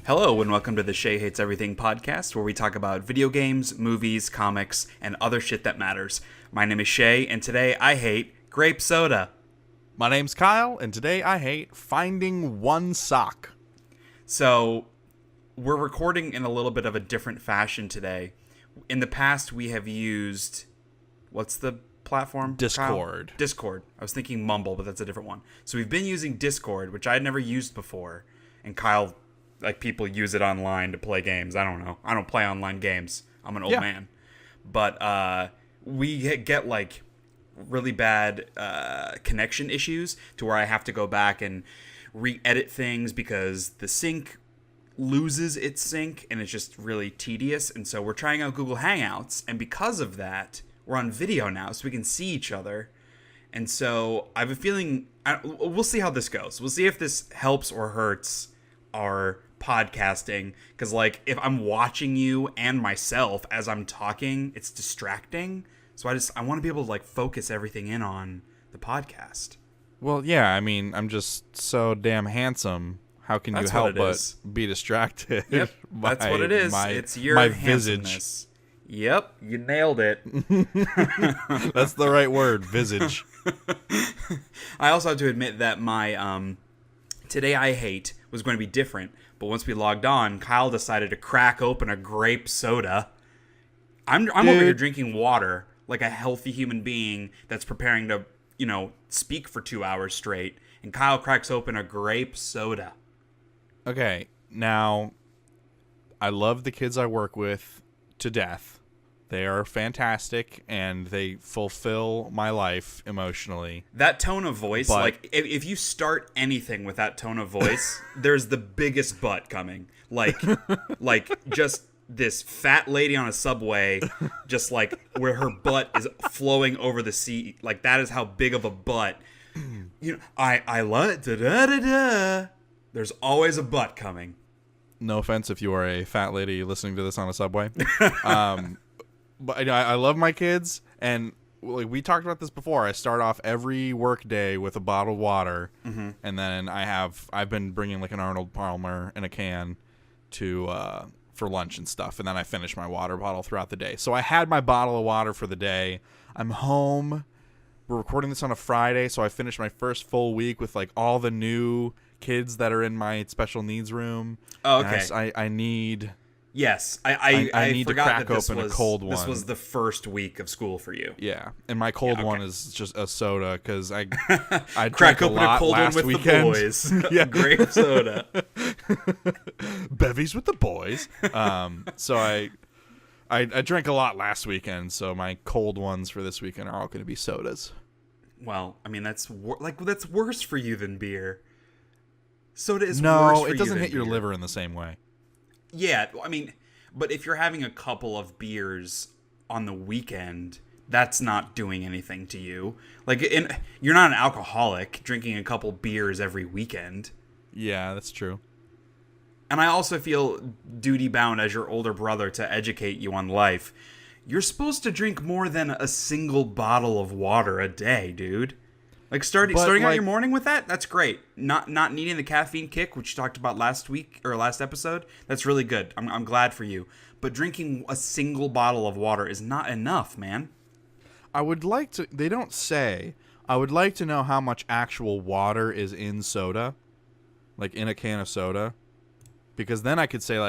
Hello and welcome to the Shea Hates Everything Podcast, where we talk about video games, movies, comics, and other shit that matters. My name is Shea, and today I hate grape soda. My name's Kyle, and today I hate finding one sock. So, we're recording in a little bit of a different fashion today. In the past, we have used... What's the platform? Discord. Kyle? Discord. I was thinking Mumble, but that's a different one. So we've been using Discord, which I had never used before. And Kyle, people use it online to play games. I don't know. I don't play online games. I'm an old man. But we get really bad connection issues to where I have to go back and re-edit things because the sync loses its sync and it's just really tedious. And so we're trying out Google Hangouts, and because of that, we're on video now, so we can see each other. And so I have a feeling we'll see how this goes. We'll see if this helps or hurts our podcasting, because if I'm watching you and myself as I'm talking, it's distracting. So I want to be able to focus everything in on the podcast. Well, yeah, I mean, I'm just so damn handsome. How can you help but be distracted? Yep, that's what it is. It's your visage. Yep, you nailed it. That's the right word, visage. I also have to admit that my Today I Hate was going to be different, but once we logged on, Kyle decided to crack open a grape soda. I'm over here drinking water like a healthy human being that's preparing to, speak for 2 hours straight, and Kyle cracks open a grape soda. Okay, now, I love the kids I work with to death. They are fantastic, and they fulfill my life emotionally. That tone of voice, if you start anything with that tone of voice, there's the biggest butt coming. Just this fat lady on a subway, just where her butt is flowing over the seat. That is how big of a butt. I love it. Da-da-da-da. There's always a butt coming. No offense if you are a fat lady listening to this on a subway. But I love my kids, and we talked about this before. I start off every work day with a bottle of water, and then I've been bringing an Arnold Palmer in a can to for lunch and stuff, and then I finish my water bottle throughout the day. So I had my bottle of water for the day. I'm home. We're recording this on a Friday, so I finished my first full week with all the new kids that are in my special needs room. Oh, okay. I need... Yes, I need to crack open a cold one. This was the first week of school for you. Yeah, and my cold one is just a soda because I crack open a cold last one with weekend. The boys. Yeah, grape soda. Bevies with the boys. So I drank a lot last weekend, so my cold ones for this weekend are all going to be sodas. Well, I mean that's worse for you than beer. Soda is worse for you. No, it doesn't hit your liver in the same way. Yeah, I mean, but if you're having a couple of beers on the weekend, that's not doing anything to you. You're not an alcoholic drinking a couple beers every weekend. Yeah, that's true. And I also feel duty-bound as your older brother to educate you on life. You're supposed to drink more than a single bottle of water a day, dude. Starting out your morning with that, that's great. Not needing the caffeine kick, which you talked about last week or last episode, that's really good. I'm glad for you. But drinking a single bottle of water is not enough, man. I would like to... They don't say. I would like to know how much actual water is in soda. In a can of soda. Because then I could say,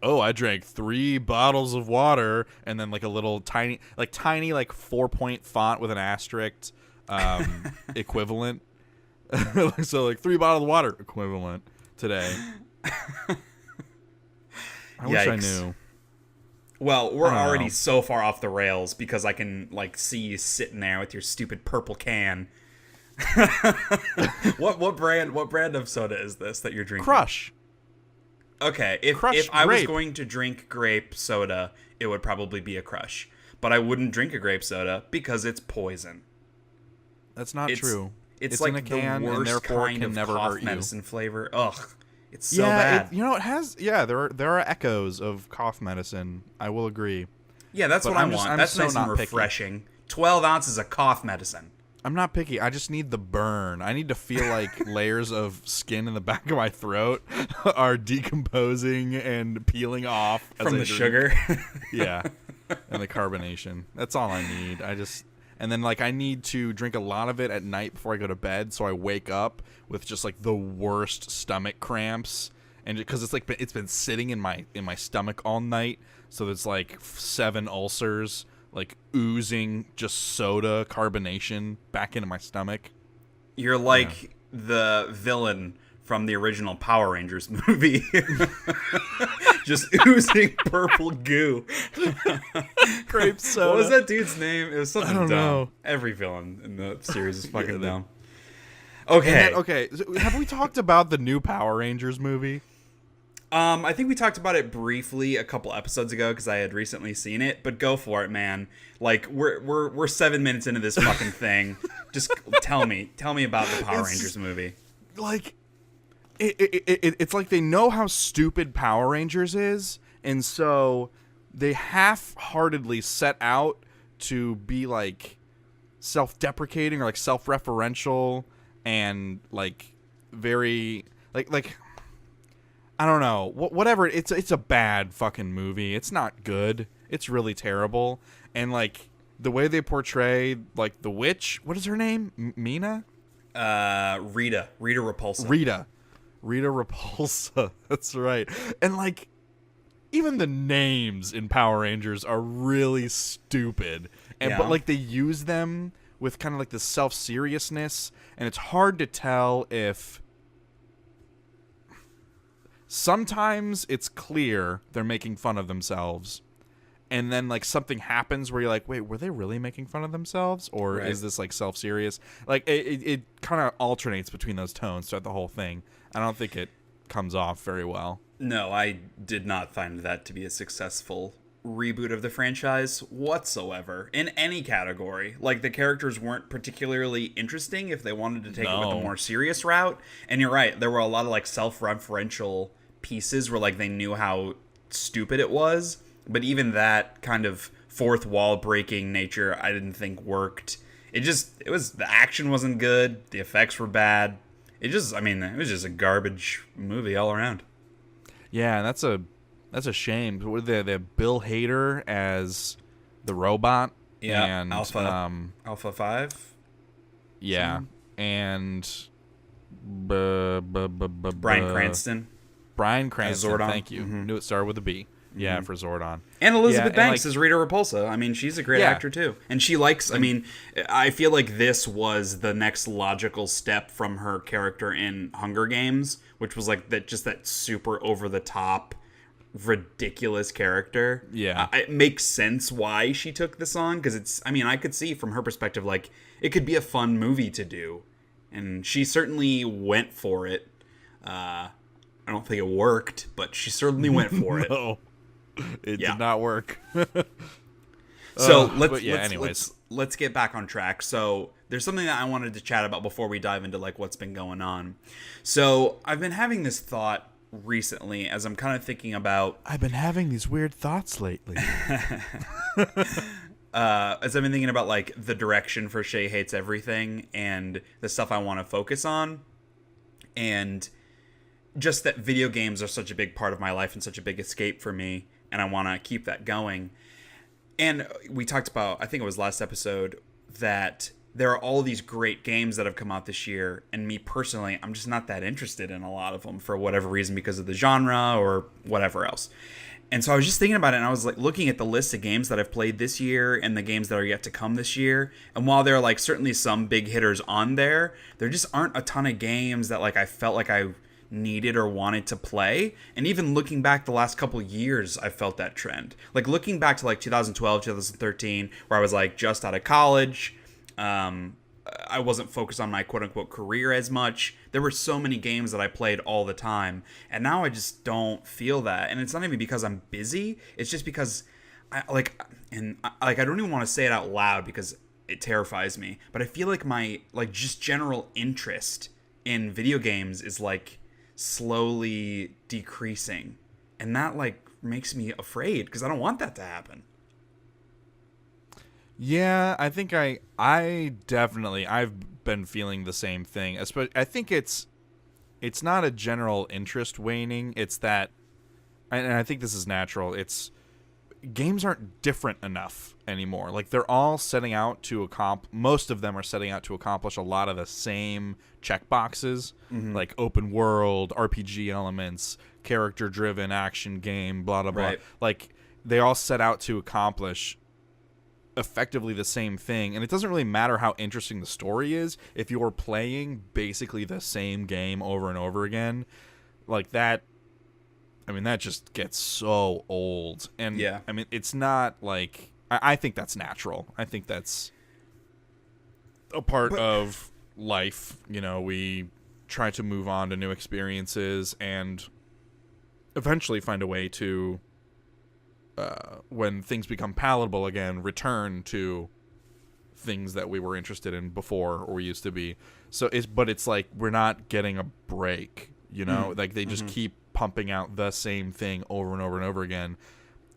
I drank 3 bottles of water, and then a little tiny 4-point font with an asterisk equivalent. So 3 bottles of water equivalent today. I wish I knew. Well, we're already so far off the rails because I can see you sitting there with your stupid purple can. What brand of soda is this that you're drinking? Crush. Okay, if I was going to drink grape soda, it would probably be a Crush. But I wouldn't drink a grape soda because it's poison. That's not true. It's in a can, the worst and therefore kind can of never cough hurt you. medicine flavor. Ugh, it's so bad. It has. Yeah, there are echoes of cough medicine. I will agree. Yeah, that's what I want. That's nice and refreshing. 12 ounces of cough medicine. I'm not picky. I just need the burn. I need to feel like layers of skin in the back of my throat are decomposing and peeling off from the sugar. Yeah, and the carbonation. That's all I need. And then like I need to drink a lot of it at night before I go to bed, so I wake up with just like the worst stomach cramps, and because it's been sitting in my stomach all night, so there's like 7 ulcers like oozing just soda carbonation back into my stomach. You're like the villain from the original Power Rangers movie. Just oozing purple goo. Grape soda. What was that dude's name? It was something dumb. Know. Every villain in the series is fucking dumb. Okay. Okay. So have we talked about the new Power Rangers movie? I think we talked about it briefly a couple episodes ago because I had recently seen it, but go for it, man. Like we're 7 minutes into this fucking thing. Just tell me about the Power Rangers movie. Like it's like they know how stupid Power Rangers is, and so they half-heartedly set out to be like self-deprecating or like self-referential and like very like I don't know. Whatever. It's a bad fucking movie. It's not good. It's really terrible. And like the way they portray like the witch. What is her name? Mina? Rita Repulsa. Rita Repulsa. That's right. And like even the names in Power Rangers are really stupid. But like they use them with kind of like this self-seriousness, and it's hard to tell if sometimes it's clear they're making fun of themselves, and then like something happens where you're like, wait, were they really making fun of themselves, or is this like self-serious? Like it kind of alternates between those tones throughout the whole thing. I don't think it comes off very well. No, I did not find that to be a successful reboot of the franchise whatsoever in any category. Like the characters weren't particularly interesting if they wanted to take it with a more serious route. And you're right, there were a lot of like self-referential pieces where like they knew how stupid it was, but even that kind of fourth wall breaking nature I didn't think worked. The action wasn't good, the effects were bad. It was just a garbage movie all around. Yeah, that's a shame. They have Bill Hader as the robot. Yeah, and Alpha 5. Yeah, and Bryan Cranston. Bryan Cranston. Zordon. Thank you. Mm-hmm. Knew it started with a B. Yeah, for Zordon. And Elizabeth Banks is Rita Repulsa. I mean, she's a great actor too. And she likes, I feel like this was the next logical step from her character in Hunger Games, which was like that super over the top, ridiculous character. Yeah. It makes sense why she took this on, because I could see from her perspective, like, it could be a fun movie to do. And she certainly went for it. I don't think it worked, but she certainly went for it. No. It did not work. So let's get back on track. So there's something that I wanted to chat about before we dive into like what's been going on. So I've been having this thought recently as I'm kind of thinking about. I've been having these weird thoughts lately. As I've been thinking about like the direction for Shea Hates Everything and the stuff I want to focus on, and just that video games are such a big part of my life and such a big escape for me, and I want to keep that going. And we talked about, I think it was last episode, that there are all these great games that have come out this year, and me personally, I'm just not that interested in a lot of them for whatever reason, because of the genre or whatever else. And so I was just thinking about it, and I was like looking at the list of games that I've played this year and the games that are yet to come this year. And while there are like certainly some big hitters on there just aren't a ton of games that like I felt like I needed or wanted to play. And even looking back the last couple years, I felt that trend. Like looking back to like 2012, 2013, where I was like just out of college. I wasn't focused on my quote-unquote career as much. There were so many games that I played all the time, and now I just don't feel that. And it's not even because I'm busy. It's just because I don't even want to say it out loud because it terrifies me. But I feel like my like just general interest in video games is like slowly decreasing, and that like makes me afraid because I don't want that to happen. Yeah, I think I definitely I've been feeling the same thing. I think it's not a general interest waning. It's that, and I think this is natural. It's games aren't different enough anymore. Like they're all setting out to most of them are setting out to accomplish a lot of the same checkboxes, like open world, RPG elements, character driven action game, blah blah blah. Right. Like they all set out to accomplish effectively the same thing, and it doesn't really matter how interesting the story is if you're playing basically the same game over and over again. Like that, I mean, that just gets so old. And yeah, I mean, it's not like I think that's natural. I think that's a part of life. You know, we try to move on to new experiences and eventually find a way to when things become palatable again, return to things that we were interested in before or we used to be. So it's like we're not getting a break, you know? Like they just keep pumping out the same thing over and over and over again.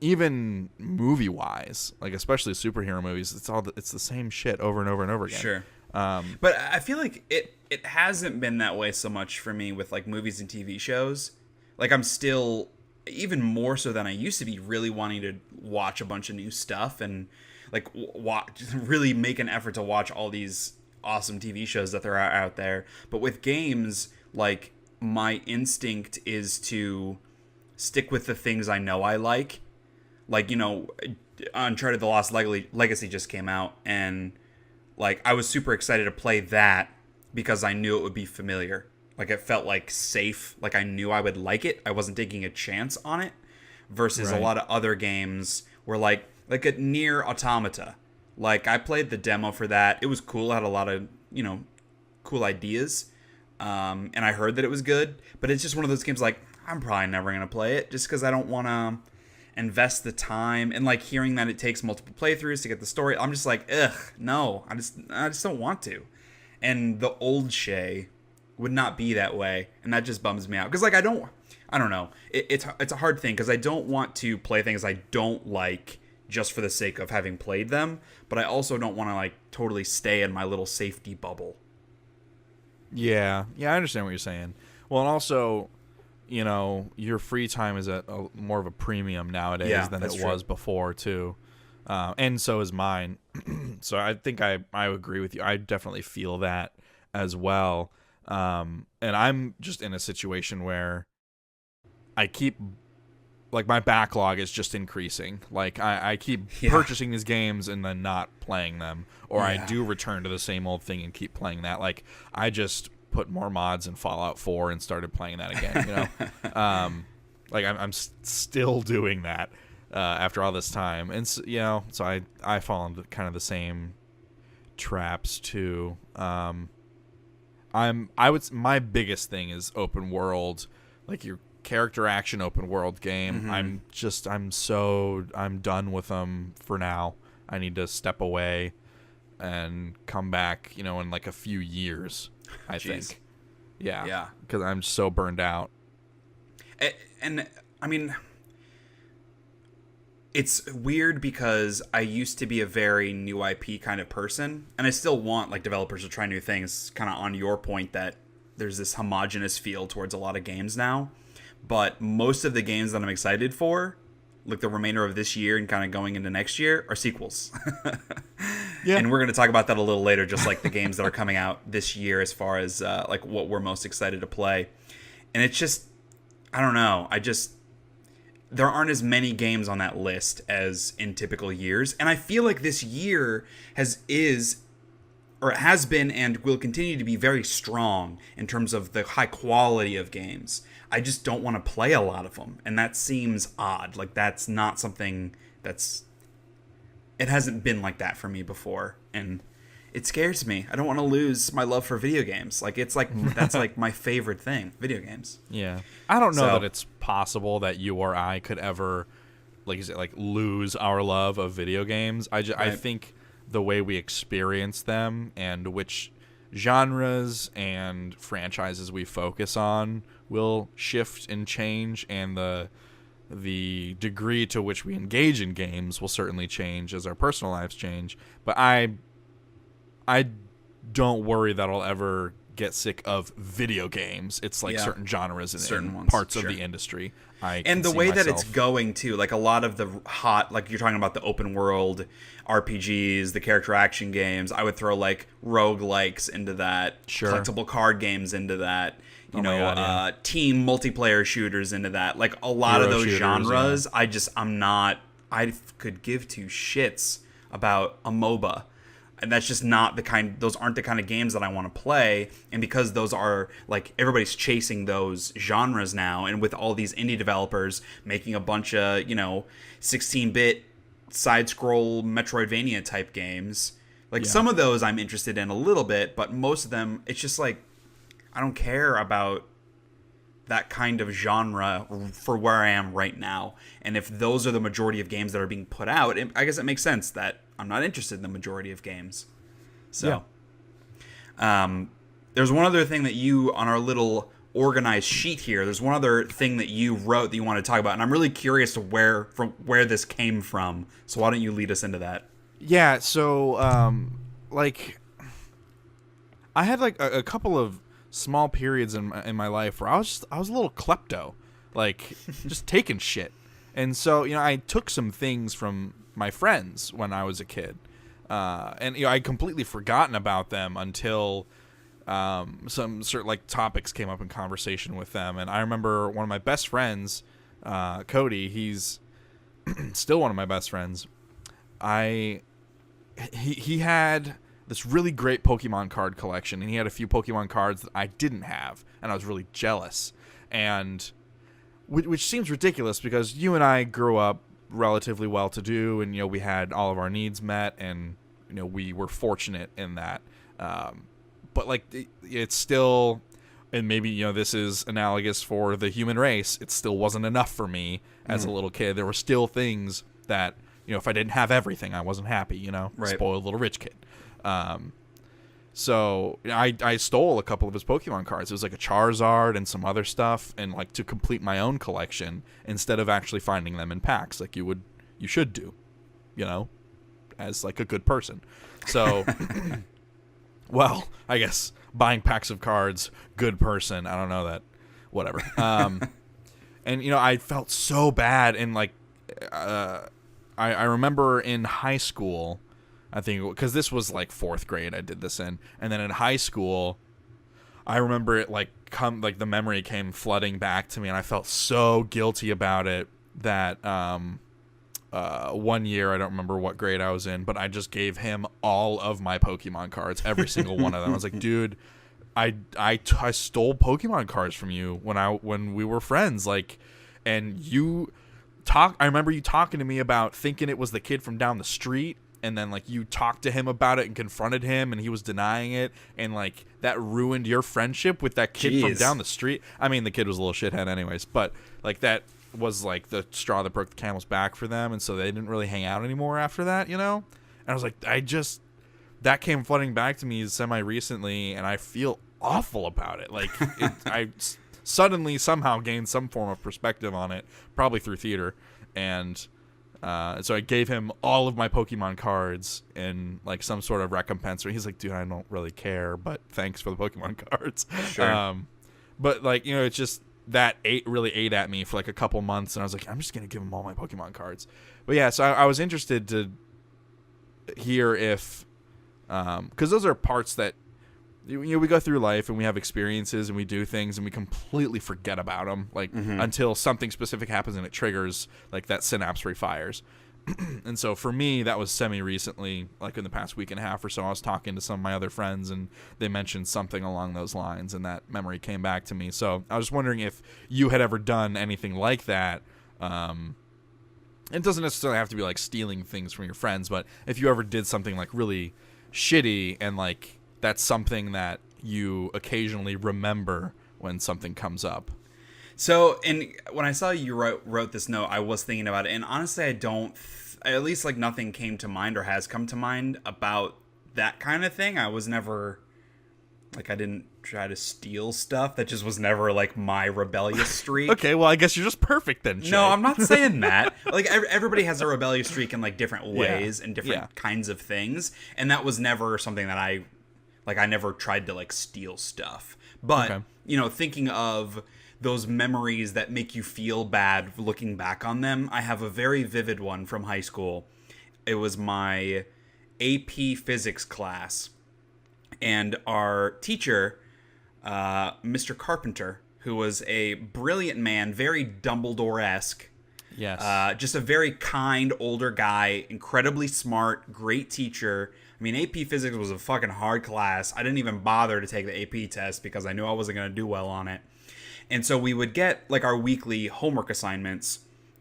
Even movie-wise, like especially superhero movies, it's the same shit over and over and over again. Sure. But I feel like it hasn't been that way so much for me with like movies and TV shows. Like I'm still, even more so than I used to be, really wanting to watch a bunch of new stuff and like really make an effort to watch all these awesome TV shows that there are out there. But with games, like my instinct is to stick with the things I know I like. Like, you know, Uncharted: The Lost Legacy just came out, and like I was super excited to play that because I knew it would be familiar. Like it felt like safe. Like I knew I would like it. I wasn't taking a chance on it. Versus a lot of other games where like a Nier Automata. Like I played the demo for that. It was cool. It had a lot of, you know, cool ideas. And I heard that it was good. But it's just one of those games like I'm probably never going to play it just because I don't want to invest the time. And like hearing that it takes multiple playthroughs to get the story, I'm just like, ugh, no. I just don't want to. And the old Shea would not be that way, and that just bums me out because like I don't know, it's a hard thing because I don't want to play things I don't like just for the sake of having played them, but I also don't want to like totally stay in my little safety bubble. Yeah, I understand what you're saying. Well, and also, you know, your free time is at more of a premium nowadays than it was before too, and so is mine. So I think I agree with you. I definitely feel that as well. And I'm just in a situation where I keep, like, my backlog is just increasing. Like, I keep purchasing these games and then not playing them. Or I do return to the same old thing and keep playing that. Like, I just put more mods in Fallout 4 and started playing that again, you know? Like, I'm still doing that after all this time. And, so, you know, so I fall into kind of the same traps, too. My biggest thing is open world, like your character action open world game. I'm done with them for now. I need to step away and come back, you know, in like a few years, I think. Yeah. Because I'm so burned out. And I mean, it's weird because I used to be a very new IP kind of person, and I still want like developers to try new things, kind of on your point that there's this homogenous feel towards a lot of games now. But most of the games that I'm excited for, like the remainder of this year and kind of going into next year, are sequels. And we're going to talk about that a little later, just like the games that are coming out this year as far as like what we're most excited to play. And it's just, I don't know. There aren't as many games on that list as in typical years. And I feel like this year has been and will continue to be very strong in terms of the high quality of games. I just don't want to play a lot of them. And that seems odd. Like that's not something it hasn't been like that for me before. And it scares me. I don't want to lose my love for video games. Like it's like that's like my favorite thing, video games. Yeah. I don't know that it's possible that you or I could ever lose our love of video games. I think the way we experience them and which genres and franchises we focus on will shift and change, and the the degree to which we engage in games will certainly change as our personal lives change. But I don't worry that I'll ever get sick of video games. It's like certain genres and certain parts of the industry. And the way that it's going too, like a lot of the hot, like you're talking about the open world RPGs, the character action games, I would throw like roguelikes into that, collectible card games into that, team multiplayer shooters into that. Like a lot of those genres, I could give two shits about a MOBA. And that's just not those aren't the kind of games that I want to play. And because those are, like, everybody's chasing those genres now, and with all these indie developers making a bunch of, 16-bit side-scroll Metroidvania type games, some of those I'm interested in a little bit, but most of them, it's just like, I don't care about that kind of genre for where I am right now. And if those are the majority of games that are being put out, I guess it makes sense that I'm not interested in the majority of games. So, there's one other thing that you, on our little organized sheet here, there's one other thing that you wrote that you want to talk about, and I'm really curious to where this came from. So why don't you lead us into that? Yeah, so, I had, a couple of small periods in my life where I was a little klepto, just taking shit. And so, I took some things from my friends when I was a kid. And I'd completely forgotten about them until some certain topics came up in conversation with them. And I remember one of my best friends, Cody, he's still one of my best friends. He had this really great Pokemon card collection, and he had a few Pokemon cards that I didn't have, and I was really jealous. And which seems ridiculous because you and I grew up relatively well-to-do, and we had all of our needs met, and we were fortunate in that. But it's still, and maybe this is analogous for the human race, it still wasn't enough for me as a little kid. There were still things that if I didn't have everything, I wasn't happy. Right. Spoiled little rich kid. So I stole a couple of his Pokemon cards. It was like a Charizard and some other stuff, and to complete my own collection instead of actually finding them in packs like you should do, as a good person. So, well, I guess buying packs of cards, good person. I don't know that, whatever. And I felt so bad, and I remember in high school, I think, because this was 4th grade I did this in, and then in high school I remember it the memory came flooding back to me, and I felt so guilty about it that one year, I don't remember what grade I was in, but I just gave him all of my Pokemon cards, every single one of them. I was like, dude, I stole Pokemon cards from you when we were friends, and I remember you talking to me about thinking it was the kid from down the street, and then you talked to him about it and confronted him, and he was denying it, and that ruined your friendship with that kid from down the street. I mean, the kid was a little shithead anyways, but that was the straw that broke the camel's back for them, and so they didn't really hang out anymore after that, And I was like, that came flooding back to me semi recently, and I feel awful about it. I suddenly somehow gained some form of perspective on it, probably through theater, and so I gave him all of my Pokemon cards in some sort of recompense. Where he's like, dude, I don't really care, but thanks for the Pokemon cards. Sure. But it's just that really ate at me for a couple months, and I was like, I'm just gonna give him all my Pokemon cards. But yeah, so I was interested to hear if, because those are parts that we go through life and we have experiences and we do things and we completely forget about them, until something specific happens and it triggers that synapse refires. And so for me, that was semi-recently, in the past week and a half or so. I was talking to some of my other friends, and they mentioned something along those lines, and that memory came back to me. So I was wondering if you had ever done anything like that. It doesn't necessarily have to be stealing things from your friends, but if you ever did something really shitty, and that's something that you occasionally remember when something comes up. So, and when I saw you wrote this note, I was thinking about it, and honestly, I don't, at least nothing came to mind or has come to mind about that kind of thing. I was never Like, I didn't try to steal stuff. That just was never, like, my rebellious streak. Okay, well, I guess you're just perfect then, Shay. No, I'm not saying that. Like, everybody has a rebellious streak in, like, different ways and different kinds of things. And that was never something that I never tried to, like, steal stuff. But, you know, thinking of those memories that make you feel bad looking back on them, I have a very vivid one from high school. It was my AP physics class. And our teacher, Mr. Carpenter, who was a brilliant man, very Dumbledore-esque. Yes. Just a very kind older guy, incredibly smart, great teacher. I mean, AP Physics was a fucking hard class. I didn't even bother to take the AP test because I knew I wasn't going to do well on it. And so we would get, like, our weekly homework assignments.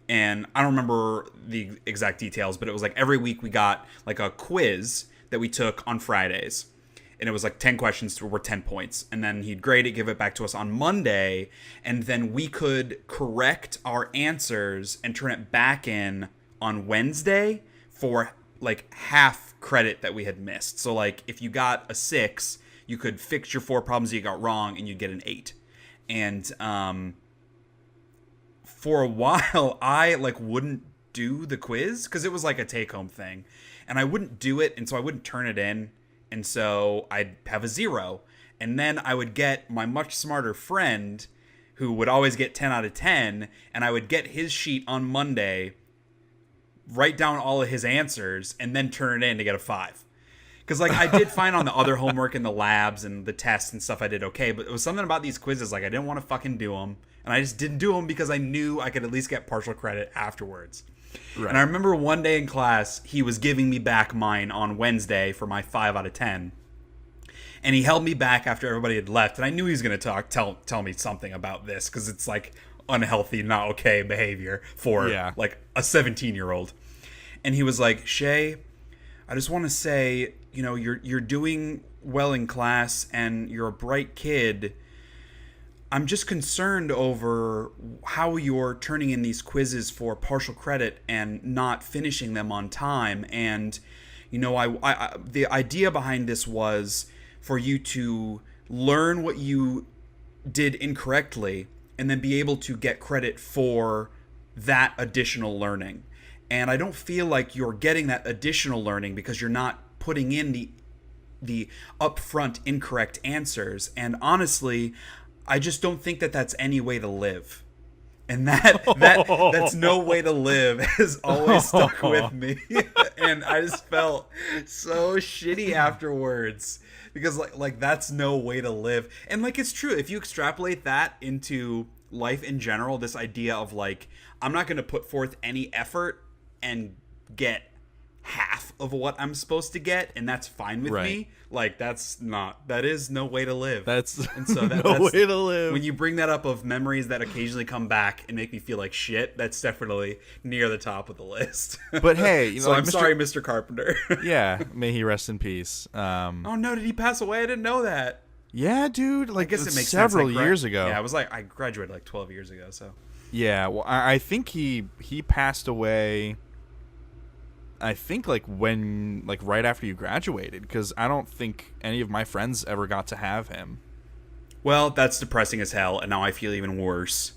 And I don't remember the exact details, but it was like every week we got, like, a quiz that we took on Fridays. And it was like 10 questions were 10 points. And then he'd grade it, give it back to us on Monday. And then we could correct our answers and turn it back in on Wednesday for like half credit that we had missed. So like if you got a 6, you could fix your 4 problems you got wrong and you'd get an 8. And for a while, I like wouldn't do the quiz because it was like a take-home thing. And I wouldn't do it, and so I wouldn't turn it in. And so I'd have a 0. And then I would get my much smarter friend who would always get 10 out of 10. And I would get his sheet on Monday, write down all of his answers, and then turn it in to get a 5. Because like I did fine on the other homework and the labs and the tests and stuff I did okay. But it was something about these quizzes, like I didn't want to fucking do them. And I just didn't do them because I knew I could at least get partial credit afterwards. Right. And I remember one day in class, he was giving me back mine on Wednesday for my 5 out of 10. And he held me back after everybody had left. And I knew he was going to tell me something about this because it's like unhealthy, not okay behavior for like a 17-year-old. And he was like, Shay, I just want to say, you know, you're doing well in class and you're a bright kid. I'm just concerned over how you're turning in these quizzes for partial credit and not finishing them on time. And, you know, I the idea behind this was for you to learn what you did incorrectly and then be able to get credit for that additional learning. And I don't feel like you're getting that additional learning because you're not putting in the upfront incorrect answers. And honestly, I just don't think that that's any way to live. And that's no way to live has always stuck with me. And I just felt so shitty afterwards because like that's no way to live. And like it's true, if you extrapolate that into life in general, this idea of like I'm not going to put forth any effort and get half of what I'm supposed to get, and that's fine with me. Like that is no way to live. That's that's way to live. When you bring that up of memories that occasionally come back and make me feel like shit, that's definitely near the top of the list. But hey, you know, so like I'm sorry, Mr. Carpenter. Yeah, may he rest in peace. Oh no, did he pass away? I didn't know that. Yeah, dude. Like I guess it makes several sense. years ago. Yeah, I graduated like 12 years ago. So yeah, well, I think he passed away. I think like right after you graduated, because I don't think any of my friends ever got to have him. Well, that's depressing as hell, and now I feel even worse.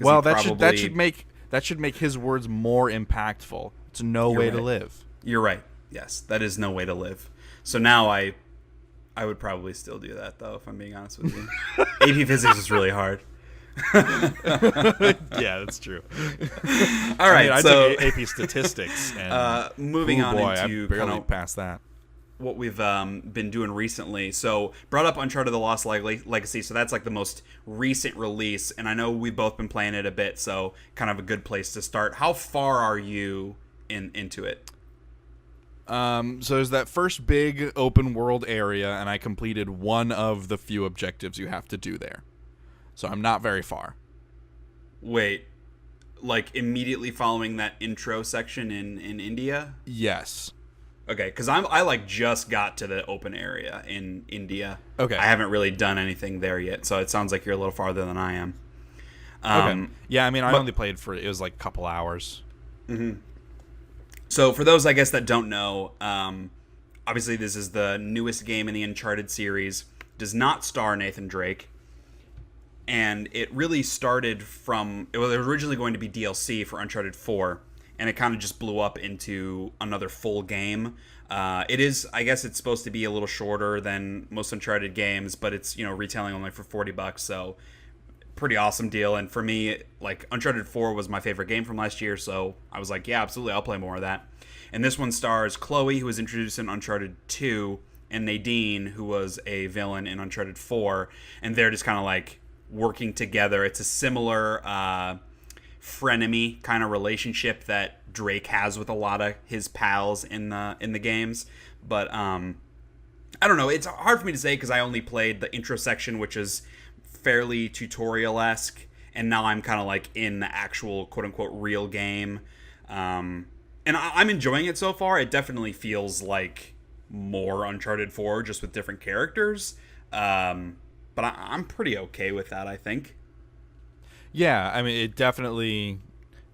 Well, that should make his words more impactful. It's no way to live. You're right. Yes, that is no way to live. So now I would probably still do that though, if I'm being honest with you. AP Physics is really hard. Yeah, that's true. All right, I so took AP Statistics, and moving on into I barely passed that. What we've been doing recently. So brought up Uncharted: The Lost Legacy. So that's like the most recent release, and I know we've both been playing it a bit. So kind of a good place to start. How far are you into it? So there's that first big open world area, and I completed one of the few objectives you have to do there. So I'm not very far. Wait, like immediately following that intro section in India? Yes. Okay, because I like just got to the open area in India. Okay. I haven't really done anything there yet, so it sounds like you're a little farther than I am. Okay. Yeah, I mean, I only played it was like a couple hours. Mm-hmm. So for those, I guess, that don't know, obviously this is the newest game in the Uncharted series. does not star Nathan Drake. And it really started from... It was originally going to be DLC for Uncharted 4, and it kind of just blew up into another full game. It is... I guess it's supposed to be a little shorter than most Uncharted games, but it's, retailing only for $40, so pretty awesome deal. And for me, like, Uncharted 4 was my favorite game from last year, so I was like, yeah, absolutely, I'll play more of that. And this one stars Chloe, who was introduced in Uncharted 2, and Nadine, who was a villain in Uncharted 4, and they're just kind of like working together. It's a similar frenemy kind of relationship that Drake has with a lot of his pals in the games. But I don't know. It's hard for me to say because I only played the intro section, which is fairly tutorial-esque, and now I'm kind of like in the actual quote-unquote real game. And I'm enjoying it so far. It definitely feels like more Uncharted 4, just with different characters. But I'm pretty okay with that, I think. Yeah, I mean,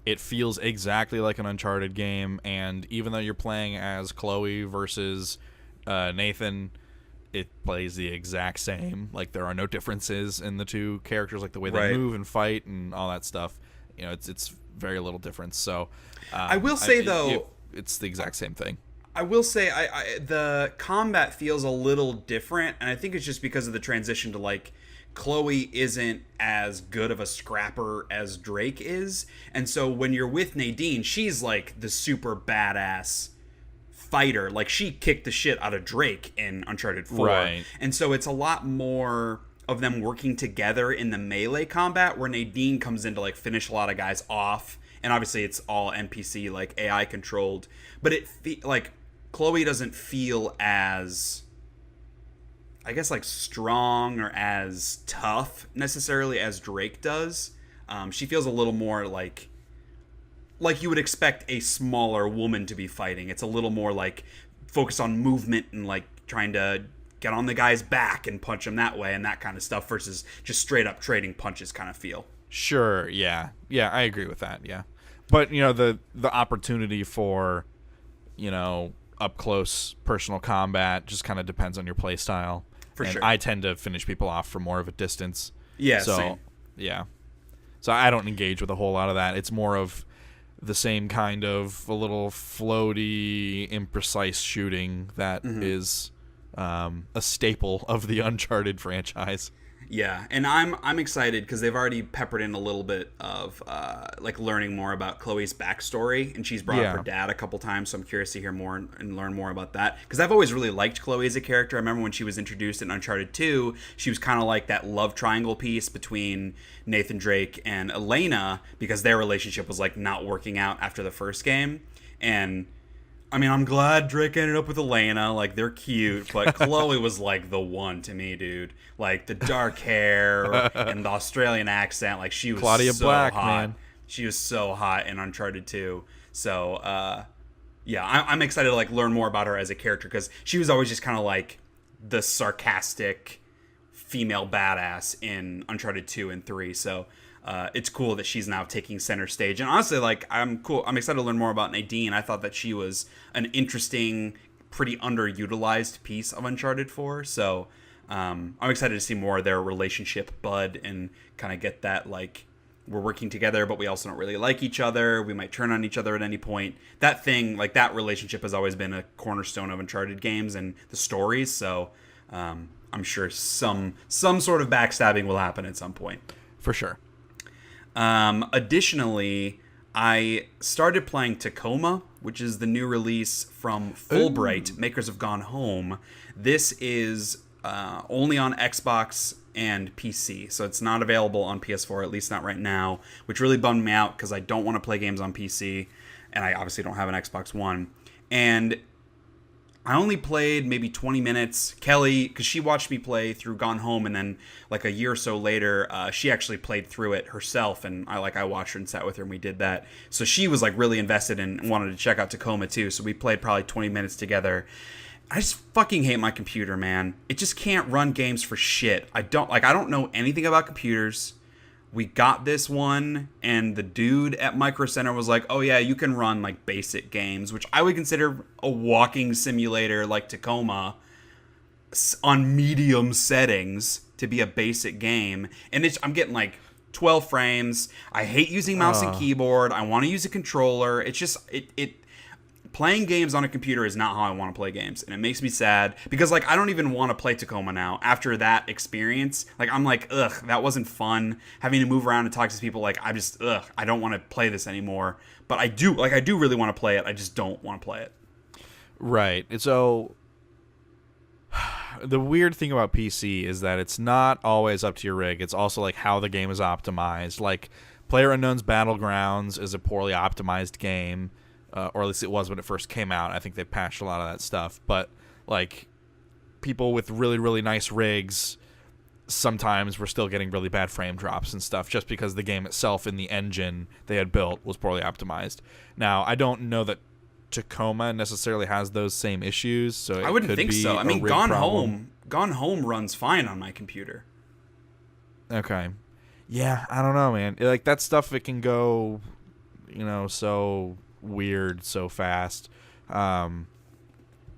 it feels exactly like an Uncharted game, and even though you're playing as Chloe versus Nathan, it plays the exact same. Like, there are no differences in the two characters, like the way they move and fight and all that stuff. It's very little difference. So I will say, it's the exact same thing. I will say the combat feels a little different, and I think it's just because of the transition to, like, Chloe isn't as good of a scrapper as Drake is, and so when you're with Nadine, she's like the super badass fighter. Like, she kicked the shit out of Drake in Uncharted 4. Right. And so it's a lot more of them working together in the melee combat, where Nadine comes in to, like, finish a lot of guys off, and obviously it's all NPC, like, AI controlled, but like, Chloe doesn't feel as, I guess, like, strong or as tough necessarily as Drake does. She feels a little more like you would expect a smaller woman to be fighting. It's a little more like focused on movement and like trying to get on the guy's back and punch him that way and that kind of stuff versus just straight up trading punches kind of feel. Sure, yeah. Yeah, I agree with that, yeah. But, the opportunity for, up close personal combat just kind of depends on your play style. For and sure. I tend to finish people off from more of a distance. Yeah, so, same. Yeah. So I don't engage with a whole lot of that. It's more of the same kind of a little floaty, imprecise shooting that is a staple of the Uncharted franchise. Yeah, and I'm excited because they've already peppered in a little bit of like learning more about Chloe's backstory, and she's brought up her dad a couple times, so I'm curious to hear more and learn more about that, because I've always really liked Chloe as a character. I remember when she was introduced in Uncharted 2, she was kind of like that love triangle piece between Nathan Drake and Elena, because their relationship was like not working out after the first game. And I mean, I'm glad Drake ended up with Elena. Like, they're cute. But Chloe was, like, the one to me, dude. Like, the dark hair and the Australian accent. Like, she was Claudia so Black, hot. man. She was so hot in Uncharted 2. So, yeah, I'm excited to, like, learn more about her as a character, because she was always just kind of, like, the sarcastic female badass in Uncharted 2 and 3. So, it's cool that she's now taking center stage. And honestly, like, I'm excited to learn more about Nadine. I thought that she was an interesting, pretty underutilized piece of Uncharted 4. So I'm excited to see more of their relationship bud and kind of get that, like, we're working together, but we also don't really like each other. We might turn on each other at any point. That thing, like, that relationship has always been a cornerstone of Uncharted games and the stories. So I'm sure some sort of backstabbing will happen at some point. For sure. Additionally, I started playing Tacoma, which is the new release from Fulbright, makers of Gone Home. This is only on Xbox and PC, so it's not available on PS4, at least not right now, which really bummed me out because I don't want to play games on PC, and I obviously don't have an Xbox One. And I only played maybe 20 minutes. Kelly, because she watched me play through Gone Home, and then like a year or so later, she actually played through it herself, and I watched her and sat with her, and we did that. So she was like really invested and wanted to check out Tacoma too. So we played probably 20 minutes together. I just fucking hate my computer, man. It just can't run games for shit. I don't know anything about computers. We got this one, and the dude at Micro Center was like, oh yeah, you can run like basic games, which I would consider a walking simulator like Tacoma. on medium settings to be a basic game, and I'm getting like 12 frames. I hate using mouse and keyboard. I want to use a controller. It's just it playing games on a computer is not how I want to play games, and it makes me sad because like I don't even want to play Tacoma now after that experience. Like I'm like, ugh, that wasn't fun. Having to move around and talk to people, like I don't want to play this anymore. But I do really want to play it. I just don't want to play it. Right. So the weird thing about PC is that it's not always up to your rig. It's also like how the game is optimized. Like PlayerUnknown's Battlegrounds is a poorly optimized game. Or at least it was when it first came out. I think they patched a lot of that stuff. But, like, people with really, really nice rigs sometimes were still getting really bad frame drops and stuff just because the game itself in the engine they had built was poorly optimized. Now, I don't know that Tacoma necessarily has those same issues. So I wouldn't think so. I mean, Gone Home runs fine on my computer. Okay. Yeah, I don't know, man. Like, that stuff, it can go, so weird so fast. All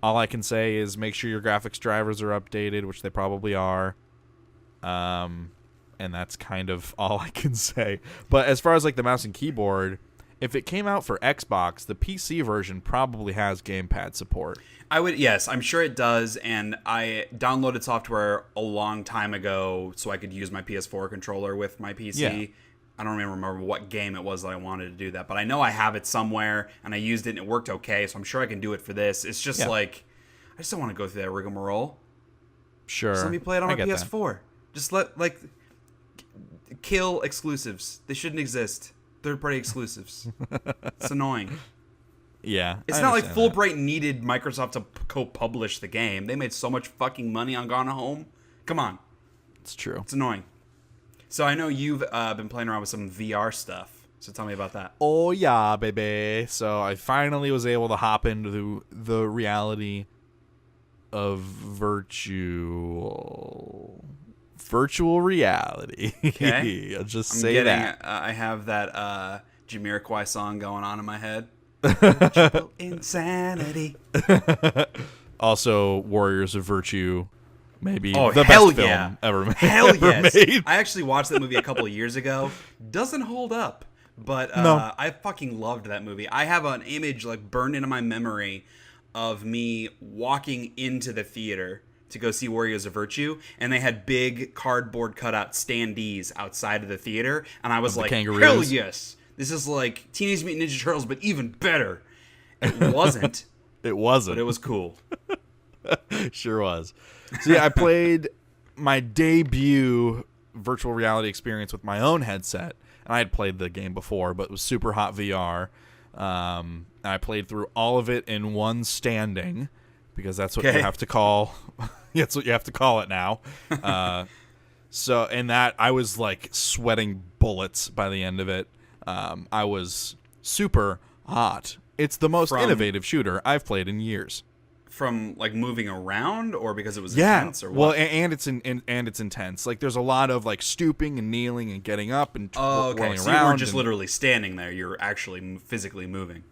I can say is make sure your graphics drivers are updated, which they probably are. And that's kind of all I can say. But as far as like the mouse and keyboard, if it came out for Xbox, the PC version probably has Gamepad support. Yes, I'm sure it does, and I downloaded software a long time ago so I could use my PS4 controller with my PC. Yeah. I don't even remember what game it was that I wanted to do that, but I know I have it somewhere, and I used it, and it worked okay, so I'm sure I can do it for this. It's just like, I just don't want to go through that rigmarole. Sure. Just let me play it on my PS4. That. Just kill exclusives. They shouldn't exist. Third-party exclusives. It's annoying. Yeah. It's not like Fulbright needed Microsoft to co-publish the game. They made so much fucking money on Gone Home. Come on. It's true. It's annoying. So I know you've been playing around with some VR stuff. So tell me about that. Oh, yeah, baby. So I finally was able to hop into the reality of virtual reality. Okay. I'll just say that. I have that Jamiroquai song going on in my head. Virtual insanity. Also, Warriors of Virtue. Maybe the best film ever made. Hell yes. I actually watched that movie a couple of years ago. Doesn't hold up, but no. I fucking loved that movie. I have an image like burned into my memory of me walking into the theater to go see Warriors of Virtue, and they had big cardboard cutout standees outside of the theater, and I was like, kangaroos. Hell yes. This is like Teenage Mutant Ninja Turtles, but even better. It wasn't. It wasn't. But it was cool. Sure was. So yeah, I played my debut virtual reality experience with my own headset, and I had played the game before, but it was Superhot VR. I played through all of it in one standing, because that's what you have to call. That's what you have to call it now. So in that, I was like sweating bullets by the end of it. I was super hot. It's the most innovative shooter I've played in years. From like moving around, or because it was intense, or what? Well, and it's intense. Like there's a lot of like stooping and kneeling and getting up and rolling around. So you weren't just literally standing there; you're actually physically moving.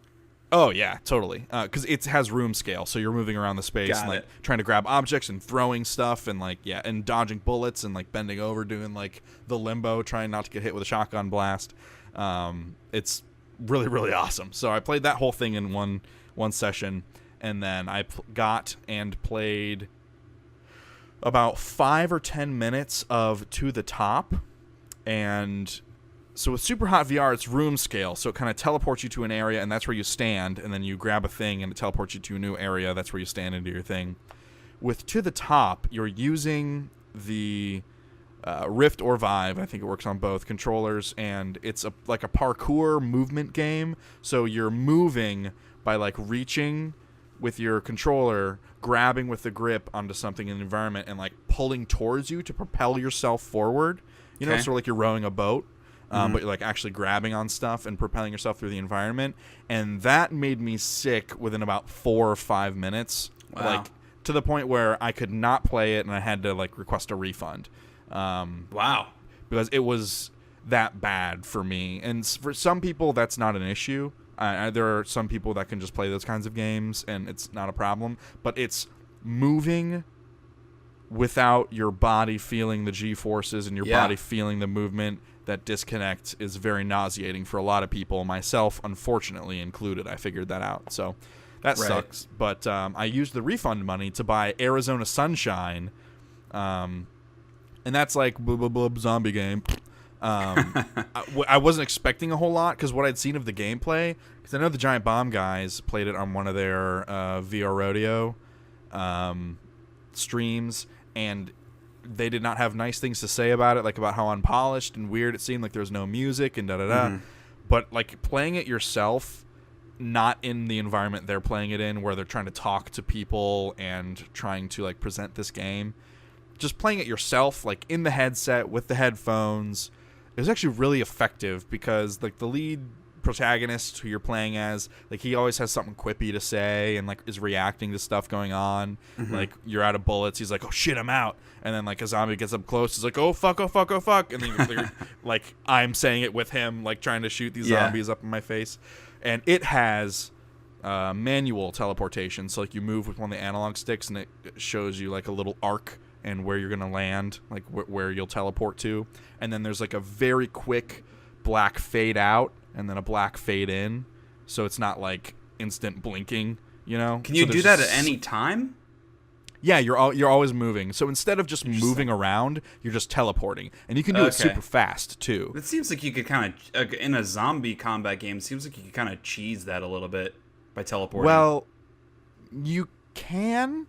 Oh yeah, totally. Because it has room scale, so you're moving around the space and like trying to grab objects and throwing stuff and like and dodging bullets and like bending over, doing like the limbo, trying not to get hit with a shotgun blast. It's really, really awesome. So I played that whole thing in one session. And then I got and played about 5 or 10 minutes of To the Top. And so with Superhot VR, it's room scale. So it kind of teleports you to an area, and that's where you stand. And then you grab a thing, and it teleports you to a new area. That's where you stand and do your thing. With To the Top, you're using the Rift or Vive. I think it works on both controllers. And it's like a parkour movement game. So you're moving by like reaching with your controller, grabbing with the grip onto something in the environment and like pulling towards you to propel yourself forward. You know, sort of like you're rowing a boat, but you're like actually grabbing on stuff and propelling yourself through the environment. And that made me sick within about 4 or 5 minutes. Wow. Like to the point where I could not play it and I had to like request a refund. Wow. Because it was that bad for me. And for some people, that's not an issue. There are some people that can just play those kinds of games, and it's not a problem. But it's moving without your body feeling the G-forces and your body feeling the movement, that disconnect is very nauseating for a lot of people, myself unfortunately included. I figured that out, so that sucks. But I used the refund money to buy Arizona Sunshine, and that's like zombie game. I wasn't expecting a whole lot because what I'd seen of the gameplay, because I know the Giant Bomb guys played it on one of their VR Rodeo streams, and they did not have nice things to say about it, like about how unpolished and weird it seemed, like there was no music and da-da-da. But like playing it yourself, not in the environment they're playing it in, where they're trying to talk to people and trying to like present this game, just playing it yourself, like in the headset with the headphones, it was actually really effective because like the lead protagonist who you're playing as, like he always has something quippy to say and like is reacting to stuff going on. Like you're out of bullets, he's like, oh shit, I'm out, and then like a zombie gets up close, he's like, oh fuck, oh fuck, oh fuck, and then like I'm saying it with him, like trying to shoot these zombies up in my face. And it has manual teleportation, so like you move with one of the analog sticks and it shows you like a little arc and where you're gonna land, like where you'll teleport to, and then there's like a very quick black fade out and then a black fade in, so it's not like instant blinking, you know. Can you do that at any time? Yeah, you're always moving. So instead of just moving around, you're just teleporting, and you can do it super fast too. It seems like you could kind of in a zombie combat game. It seems like you could kind of cheese that a little bit by teleporting. Well, you can,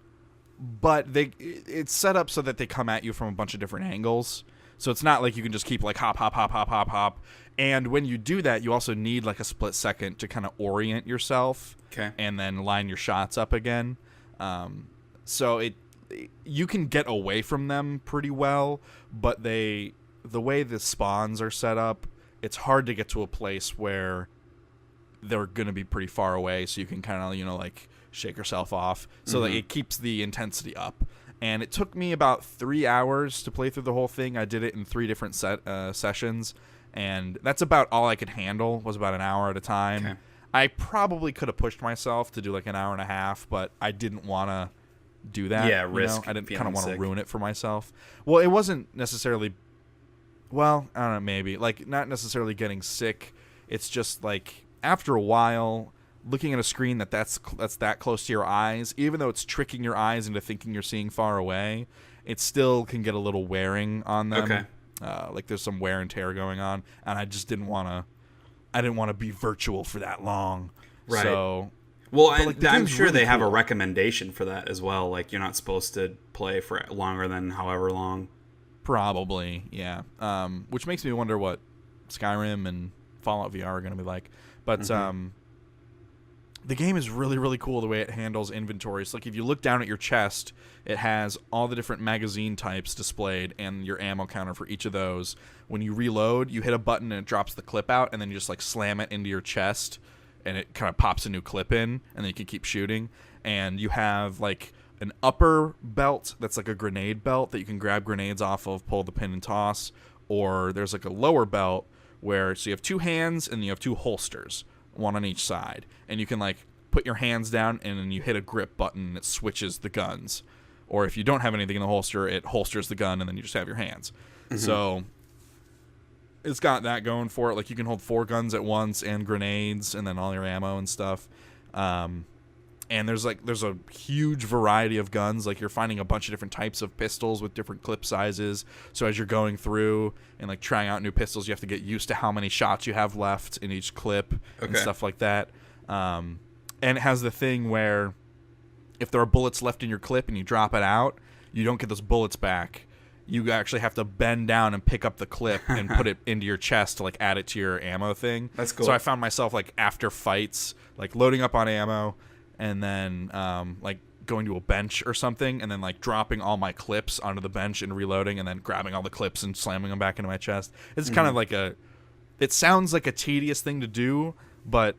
but it's set up so that they come at you from a bunch of different angles. So it's not like you can just keep like hop, hop, hop, hop, hop, hop. And when you do that, you also need like a split second to kind of orient yourself, and then line your shots up again. So you can get away from them pretty well, but the way the spawns are set up, it's hard to get to a place where they're going to be pretty far away, so you can kind of, like shake yourself off. So that it keeps the intensity up. And it took me about 3 hours to play through the whole thing. I did it in 3 different sessions, and that's about all I could handle, was about an hour at a time. I probably could have pushed myself to do like an hour and a half, but I didn't want to do that. Yeah, risk. I didn't kind of want to ruin it for myself. Well, it wasn't necessarily, I don't know, maybe like not necessarily getting sick. It's just like after a while, looking at a screen that's that close to your eyes, even though it's tricking your eyes into thinking you're seeing far away, it still can get a little wearing on them. Like there's some wear and tear going on, and I just didn't want to be virtual for that long. Right. So, well, I'm sure really they have a recommendation for that as well. Like you're not supposed to play for longer than however long. Probably, yeah. Which makes me wonder what Skyrim and Fallout VR are going to be like. But the game is really, really cool the way it handles inventory. So, like, if you look down at your chest, it has all the different magazine types displayed and your ammo counter for each of those. When you reload, you hit a button and it drops the clip out, and then you just, like, slam it into your chest, and it kind of pops a new clip in, and then you can keep shooting. And you have, like, an upper belt that's like a grenade belt that you can grab grenades off of, pull the pin and toss. Or there's, like, a lower belt where, so you have 2 hands and you have 2 holsters, one on each side, and you can like put your hands down and then you hit a grip button and it switches the guns. Or if you don't have anything in the holster, it holsters the gun and then you just have your hands. So it's got that going for it. Like you can hold 4 guns at once and grenades and then all your ammo and stuff. And there's a huge variety of guns. Like you're finding a bunch of different types of pistols with different clip sizes. So as you're going through and like trying out new pistols, you have to get used to how many shots you have left in each clip and stuff like that. And it has the thing where if there are bullets left in your clip and you drop it out, you don't get those bullets back. You actually have to bend down and pick up the clip and put it into your chest to like add it to your ammo thing. That's cool. So I found myself like after fights, like loading up on ammo, and then like going to a bench or something, and then like dropping all my clips onto the bench and reloading, and then grabbing all the clips and slamming them back into my chest. It's kind of like it sounds like a tedious thing to do, but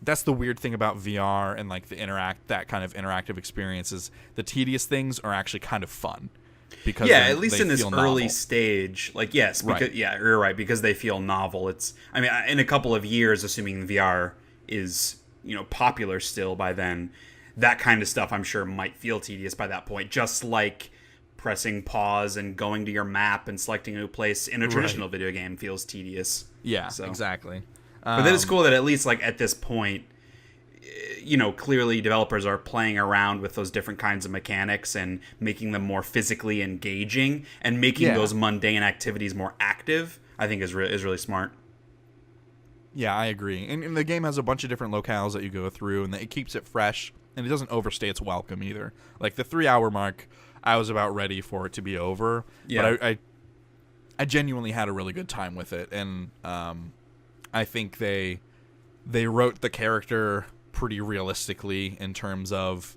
that's the weird thing about VR and like that kind of interactive experience is the tedious things are actually kind of fun. Because at least in this early stage, like yes, because you're right, because they feel novel. I mean, in a couple of years, assuming VR is popular still by then, that kind of stuff I'm sure might feel tedious by that point, just like pressing pause and going to your map and selecting a new place in a traditional video game feels tedious. Yeah, exactly. But then it's cool that at least like at this point, clearly developers are playing around with those different kinds of mechanics and making them more physically engaging and making those mundane activities more active. I think is really smart. Yeah, I agree. And the game has a bunch of different locales that you go through, and it keeps it fresh, and it doesn't overstay its welcome either. Like the 3-hour mark, I was about ready for it to be over. Yeah. But I genuinely had a really good time with it, and I think they wrote the character pretty realistically in terms of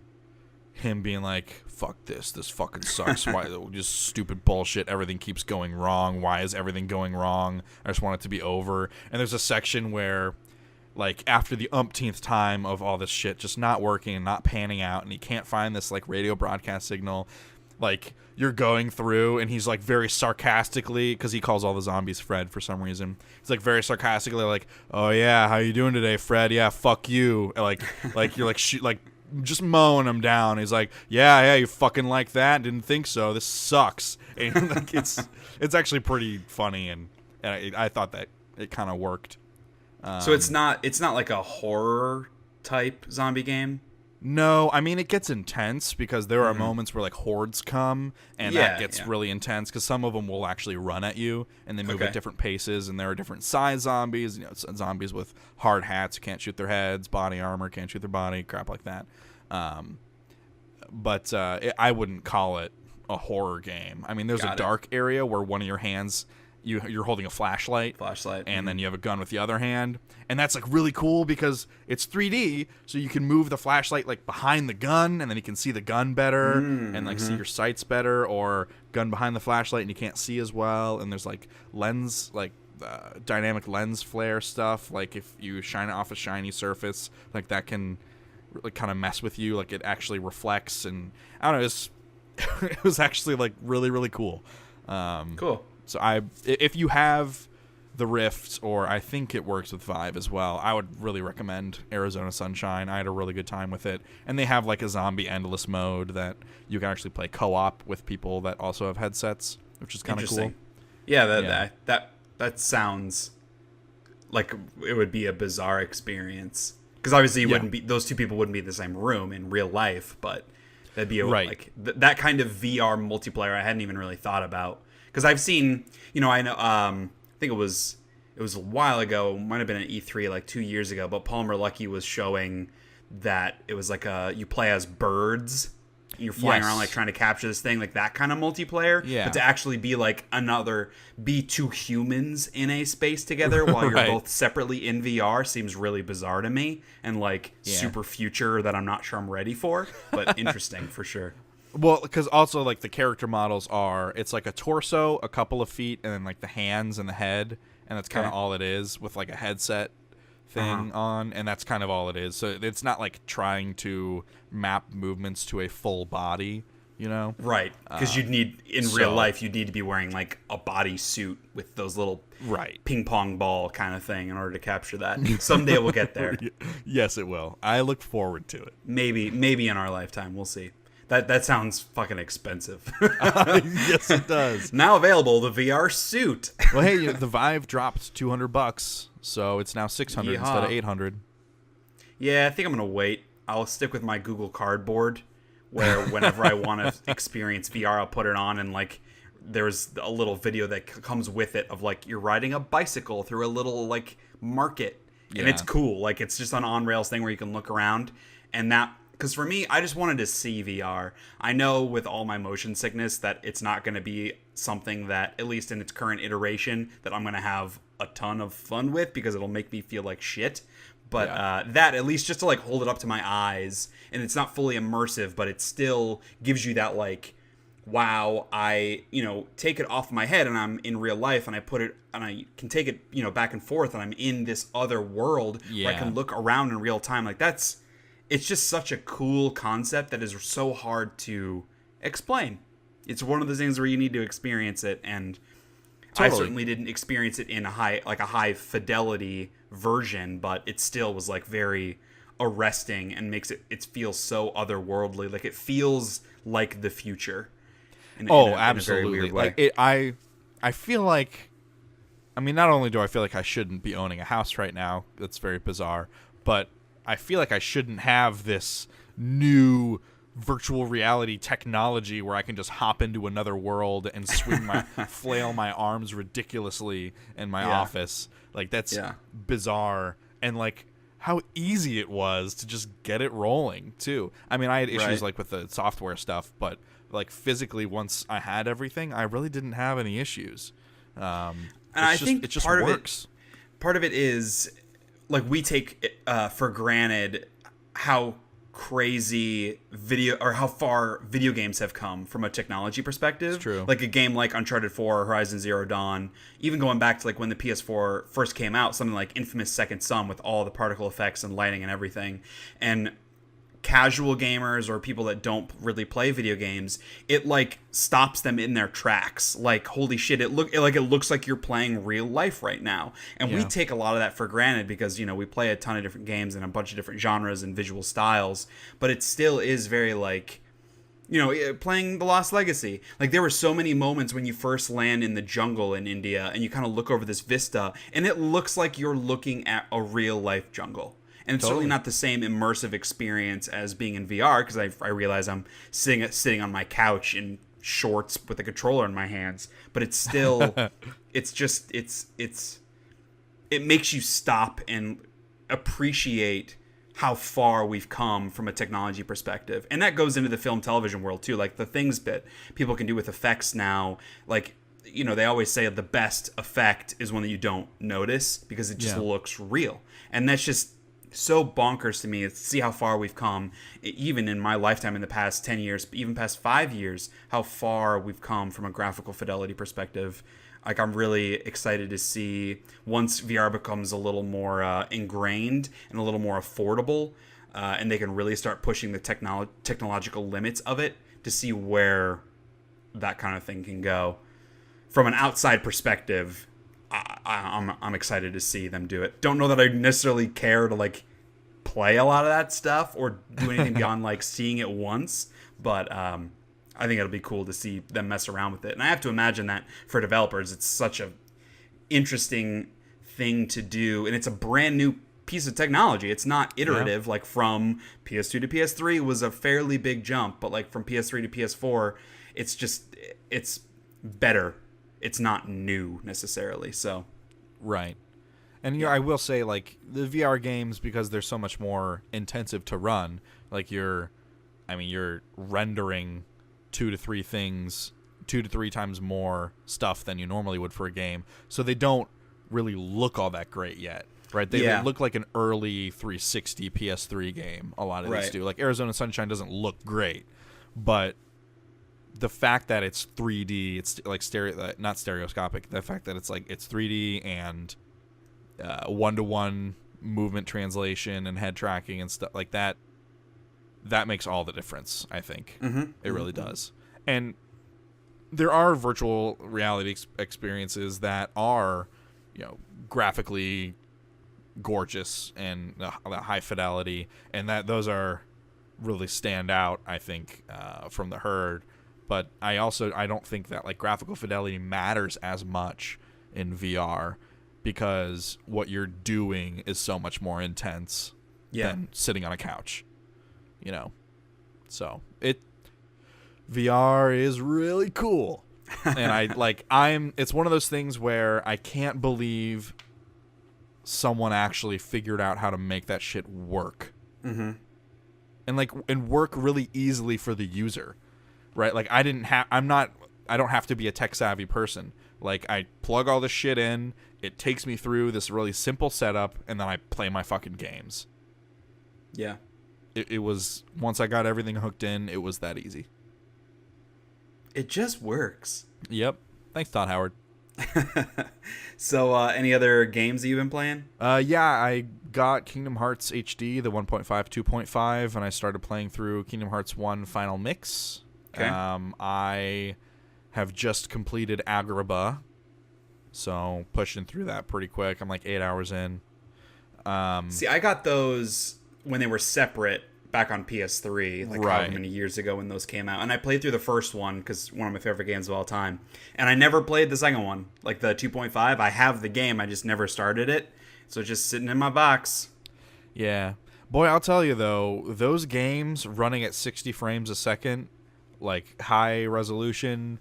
him being like, fuck this fucking sucks. Why, just stupid bullshit, everything keeps going wrong, why is everything going wrong, I just want it to be over. And there's a section where, like, after the umpteenth time of all this shit just not working and not panning out, and he can't find this, like, radio broadcast signal, like, you're going through, and he's, like, very sarcastically, because he calls all the zombies Fred for some reason. He's, like, very sarcastically, like, oh, yeah, how you doing today, Fred? Yeah, fuck you. Like you're, like, just mowing him down. He's like, yeah, you fucking like that? Didn't think so. This sucks. And, like, it's actually pretty funny, and I thought that it kind of worked. So it's not like a horror type zombie game? No, I mean, it gets intense because there are moments where, like, hordes come, and that gets really intense because some of them will actually run at you, and they move at different paces, and there are different size zombies, zombies with hard hats who can't shoot their heads, body armor, can't shoot their body, crap like that. But I wouldn't call it a horror game. I mean, there's a dark area where one of your hands, you're holding a flashlight, and then you have a gun with the other hand, and that's, like, really cool because it's 3D, so you can move the flashlight, like, behind the gun, and then you can see the gun better, and, like, see your sights better, or gun behind the flashlight and you can't see as well. And there's, like, lens, like, dynamic lens flare stuff, like, if you shine it off a shiny surface, like, that can really kind of mess with you, like, it actually reflects, and I don't know, it was actually, like, really, really cool. Cool. So if you have the Rift, or I think it works with Vive as well, I would really recommend Arizona Sunshine. I had a really good time with it. And they have, like, a zombie endless mode that you can actually play co-op with people that also have headsets, which is kind of cool. Yeah, that sounds like it would be a bizarre experience. Because obviously those two people wouldn't be in the same room in real life, but that'd be like that kind of VR multiplayer I hadn't even really thought about. Because I've seen, I know, I think it was a while ago, might have been at E3 like 2 years ago, but Palmer Luckey was showing that it was like you play as birds, you're flying around like trying to capture this thing, like that kind of multiplayer. Yeah. But to actually be like be two humans in a space together while you're both separately in VR seems really bizarre to me, and like super future that I'm not sure I'm ready for, but interesting for sure. Well, because also, like, the character models it's like a torso, a couple of feet, and then, like, the hands and the head, and that's kind of all it is, with, like, a headset thing on, and that's kind of all it is. So it's not, like, trying to map movements to a full body, Right, because you'd need, in real life, you'd need to be wearing, like, a body suit with those little ping pong ball kind of thing in order to capture that. Someday we'll get there. Yes, it will. I look forward to it. Maybe in our lifetime. We'll see. That sounds fucking expensive. Yes, it does. Now available, the VR suit. Well, hey, the Vive dropped $200, so it's now $600 instead of $800. Yeah, I think I'm gonna wait. I'll stick with my Google Cardboard, where whenever I want to experience VR, I'll put it on, and like there's a little video that comes with it of like you're riding a bicycle through a little like market, and it's cool. Like it's just an on-rails thing where you can look around, and that. Because for me, I just wanted to see VR. I know with all my motion sickness that it's not going to be something that, at least in its current iteration, that I'm going to have a ton of fun with because it'll make me feel like shit. But that, at least just to like hold it up to my eyes, and it's not fully immersive, but it still gives you that like, wow, I, take it off my head and I'm in real life and I put it, and I can take it, back and forth and I'm in this other world where I can look around in real time. Like it's just such a cool concept that is so hard to explain. It's one of those things where you need to experience it, and I certainly didn't experience it in a high fidelity version, but it still was like very arresting and makes it feels so otherworldly. Like it feels like the future. in absolutely. a very weird way. Like I feel like, I mean, not only do I feel like I shouldn't be owning a house right now, that's very bizarre, but I feel like I shouldn't have this new virtual reality technology where I can just hop into another world and flail my arms ridiculously in my office. Like, that's bizarre. And like how easy it was to just get it rolling too. I mean, I had issues like with the software stuff, but like physically, once I had everything, I really didn't have any issues. And I think it just works. Part of it is like we take for granted how crazy how far video games have come from a technology perspective. It's true. Like a game like Uncharted 4 or Horizon Zero Dawn, even going back to like when the PS4 first came out, something like Infamous Second Son with all the particle effects and lighting and everything. And casual gamers or people that don't really play video games, it like stops them in their tracks. Like, holy shit, it looks like you're playing real life right now. And we take a lot of that for granted because, you know, we play a ton of different games in a bunch of different genres and visual styles, but it still is very like, you know, playing The Lost Legacy. Like, there were so many moments when you first land in the jungle in India and you kind of look over this vista and it looks like you're looking at a real life jungle. And it's certainly not the same immersive experience as being in VR, because I realize I'm sitting on my couch in shorts with a controller in my hands. But it's still, it makes you stop and appreciate how far we've come from a technology perspective. And that goes into the film television world too. Like the things that people can do with effects now, like, you know, they always say the best effect is one that you don't notice because it just looks real. And that's just so bonkers to me to see how far we've come, even in my lifetime in the past 10 years, even past 5 years, how far we've come from a graphical fidelity perspective. Like, I'm really excited to see once VR becomes a little more ingrained and a little more affordable, and they can really start pushing the technological limits of it, to see where that kind of thing can go. From an outside perspective, I'm excited to see them do it. Don't know that I necessarily care to like play a lot of that stuff or do anything beyond like seeing it once, but I think it'll be cool to see them mess around with it. And I have to imagine that for developers, it's such a interesting thing to do, and it's a brand new piece of technology. It's not iterative. Like from PS2 to PS3 was a fairly big jump, but like from PS3 to PS4, it's better. It's not new necessarily. So right. And I will say, like, the VR games, because they're so much more intensive to run, like you're rendering 2 to 3 times more stuff than you normally would for a game. So they don't really look all that great yet, right? They look like an early 360 PS3 game. A lot of these do. Like Arizona Sunshine doesn't look great, but the fact that it's 3D, it's like not stereoscopic. The fact that it's 3D and 1-to-1 movement translation and head tracking and stuff like that, that makes all the difference. I think it really does. And there are virtual reality experiences that are, you know, graphically gorgeous and high fidelity, and that those are really stand out, I think, from the herd. But I don't think that like graphical fidelity matters as much in VR, because what you're doing is so much more intense than sitting on a couch, you know. So VR is really cool. And it's one of those things where I can't believe someone actually figured out how to make that shit work. And work really easily for the user. Right? Like I don't have to be a tech savvy person. Like I plug all this shit in, it takes me through this really simple setup, and then I play my fucking games. Yeah. It was, once I got everything hooked in, it was that easy. It just works. Yep. Thanks, Todd Howard. So, any other games that you've been playing? I got Kingdom Hearts HD, the 1.5, 2.5, and I started playing through Kingdom Hearts 1 Final Mix. Okay. I have just completed Agrabah, so pushing through that pretty quick. I'm like 8 hours in. See, I got those when they were separate back on PS3, like Right. however many years ago when those came out. And I played through the first one because one of my favorite games of all time. And I never played the second one, like the 2.5. I have the game, I just never started it. So it's just sitting in my box. Yeah. Boy, I'll tell you though, those games running at 60 frames a second, like high resolution,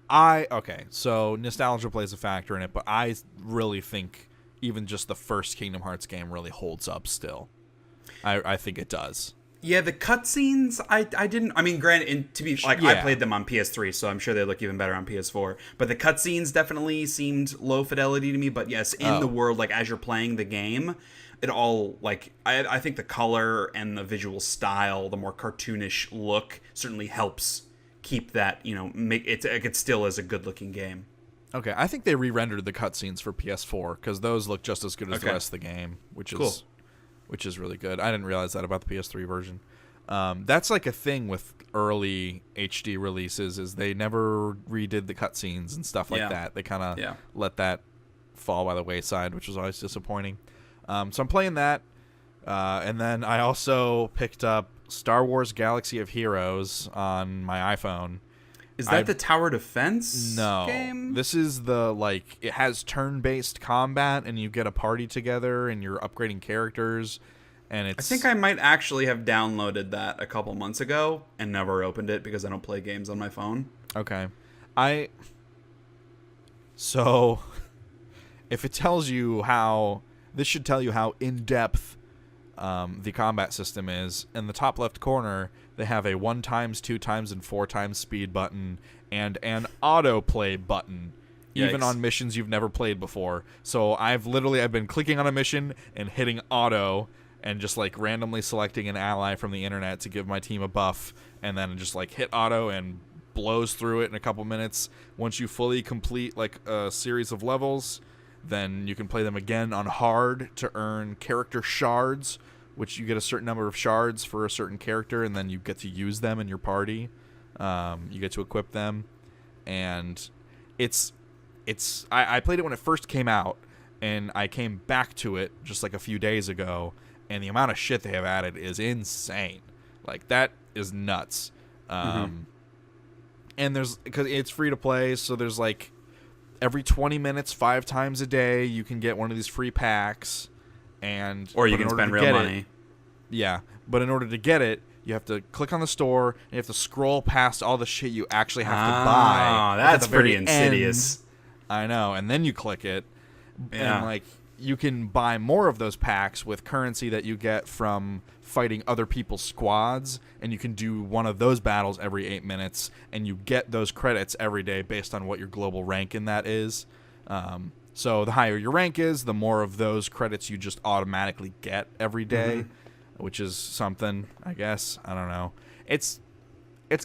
okay, so nostalgia plays a factor in it, but I really think even just the first Kingdom Hearts game really holds up still. I think it does. Yeah, the cutscenes, I didn't. I mean, granted, I played them on PS3, so I'm sure they look even better on PS4. But the cutscenes definitely seemed low fidelity to me. But yes, in the world, like as you're playing the game, it all like I think the color and the visual style, the more cartoonish look, certainly helps keep that. Make it still is a good looking game. Okay, I think they re-rendered the cutscenes for PS4 because those look just as good as the rest of the game, which is really good. I didn't realize that about the PS3 version. That's like a thing with early HD releases is they never redid the cutscenes and stuff like that. They kind of let that fall by the wayside, which was always disappointing. So I'm playing that, and then I also picked up Star Wars Galaxy of Heroes on my iPhone. Is that the tower defense game? This is it has turn-based combat, and you get a party together, and you're upgrading characters, and it's... I think I might actually have downloaded that a couple months ago and never opened it because I don't play games on my phone. Okay. So, if it tells you how... This should tell you how in-depth the combat system is. In the top left corner, they have a 1x, 2x, and 4x speed button and an autoplay button, even on missions you've never played before. So I've been clicking on a mission and hitting auto and just like randomly selecting an ally from the internet to give my team a buff, and then just like hit auto and blows through it in a couple minutes. Once you fully complete like a series of levels, then you can play them again on hard to earn character shards, which you get a certain number of shards for a certain character, and then you get to use them in your party. You get to equip them, and I played it when it first came out, and I came back to it just like a few days ago, and the amount of shit they have added is insane. Like, that is nuts. And because it's free to play, so there's like every 20 minutes, 5 times a day, you can get one of these free packs. Or you can spend real money. But in order to get it, you have to click on the store, and you have to scroll past all the shit you actually have to buy. Oh, that's pretty insidious. I know. And then you click it, Yeah. and like you can buy more of those packs with currency that you get from fighting other people's squads, and you can do one of those battles every 8 minutes, and you get those credits every day based on what your global rank in that is. So the higher your rank is, the more of those credits you just automatically get every day, which is something, I guess. I don't know. It's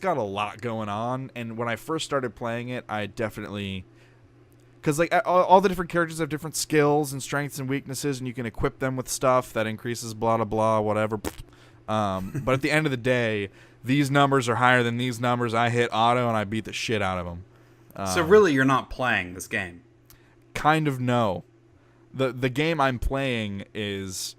got a lot going on, and when I first started playing it, I definitely... Because like all the different characters have different skills and strengths and weaknesses, and you can equip them with stuff that increases blah, blah, blah, whatever. But at the end of the day, these numbers are higher than these numbers. I hit auto, and I beat the shit out of them. So really, you're not playing this game? Kind of no. The game I'm playing is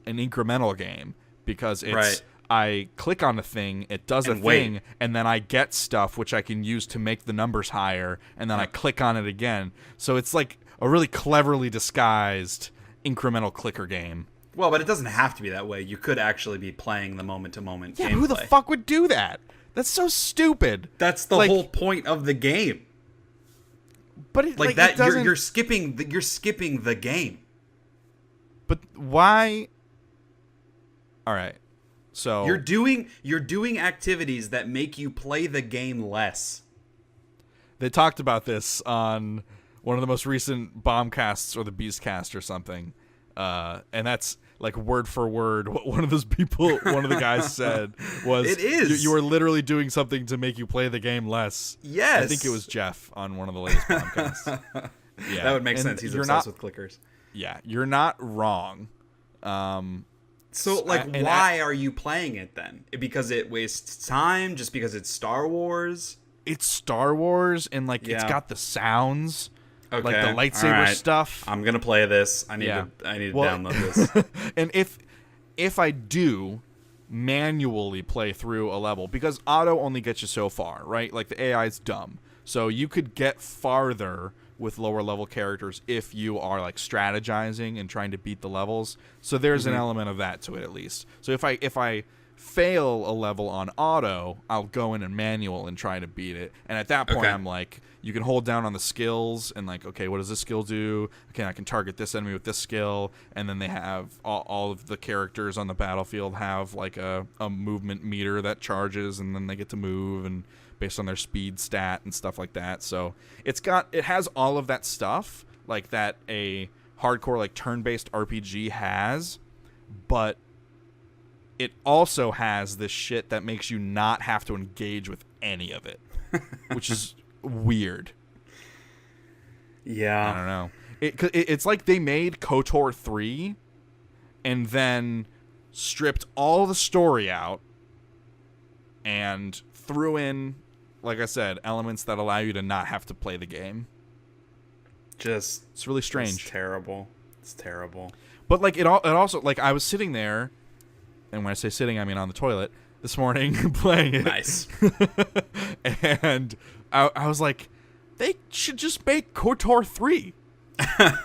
an incremental game because it's... Right. I click on a thing, it does a thing, and then I get stuff which I can use to make the numbers higher, and then I click on it again. So it's like a really cleverly disguised incremental clicker game. Well, but it doesn't have to be that way. You could actually be playing the moment-to-moment gameplay. Who the fuck would do that? That's so stupid. That's the whole point of the game. But it, like that, you're skipping the game. But why? All right. So you're doing activities that make you play the game less. They talked about this on one of the most recent Bombcasts or the Beastcast or something, and that's like word for word what one of the guys said was, "It is you are literally doing something to make you play the game less." Yes, I think it was Jeff on one of the latest Bombcasts. Yeah, that would make sense. He's obsessed with clickers. Yeah, you're not wrong. So, why are you playing it then? Because it wastes time? Just because it's Star Wars? It's Star Wars, and it's got the sounds, okay. like the lightsaber stuff. I'm gonna play this. I need to download this. And if I do manually play through a level, because auto only gets you so far, right? Like, the AI is dumb. So you could get farther with lower level characters if you are like strategizing and trying to beat the levels. So there's an element of that to it, at least. So if I fail a level on auto, I'll go in and manual and try to beat it. And at that point, I'm like, you can hold down on the skills and like, okay, what does this skill do? Okay, I can target this enemy with this skill. And then they have all of the characters on the battlefield have like a movement meter that charges, and then they get to move and based on their speed stat and stuff like that. So it has all of that stuff like that a hardcore like turn-based RPG has, but it also has this shit that makes you not have to engage with any of it, which is weird. Yeah. I don't know. It's like they made KOTOR 3 and then stripped all the story out and threw in, like I said, elements that allow you to not have to play the game. It's really strange. It's terrible. But like it also, like, I was sitting there, and when I say sitting, I mean on the toilet this morning playing it. Nice. And I was like, they should just make KOTOR 3.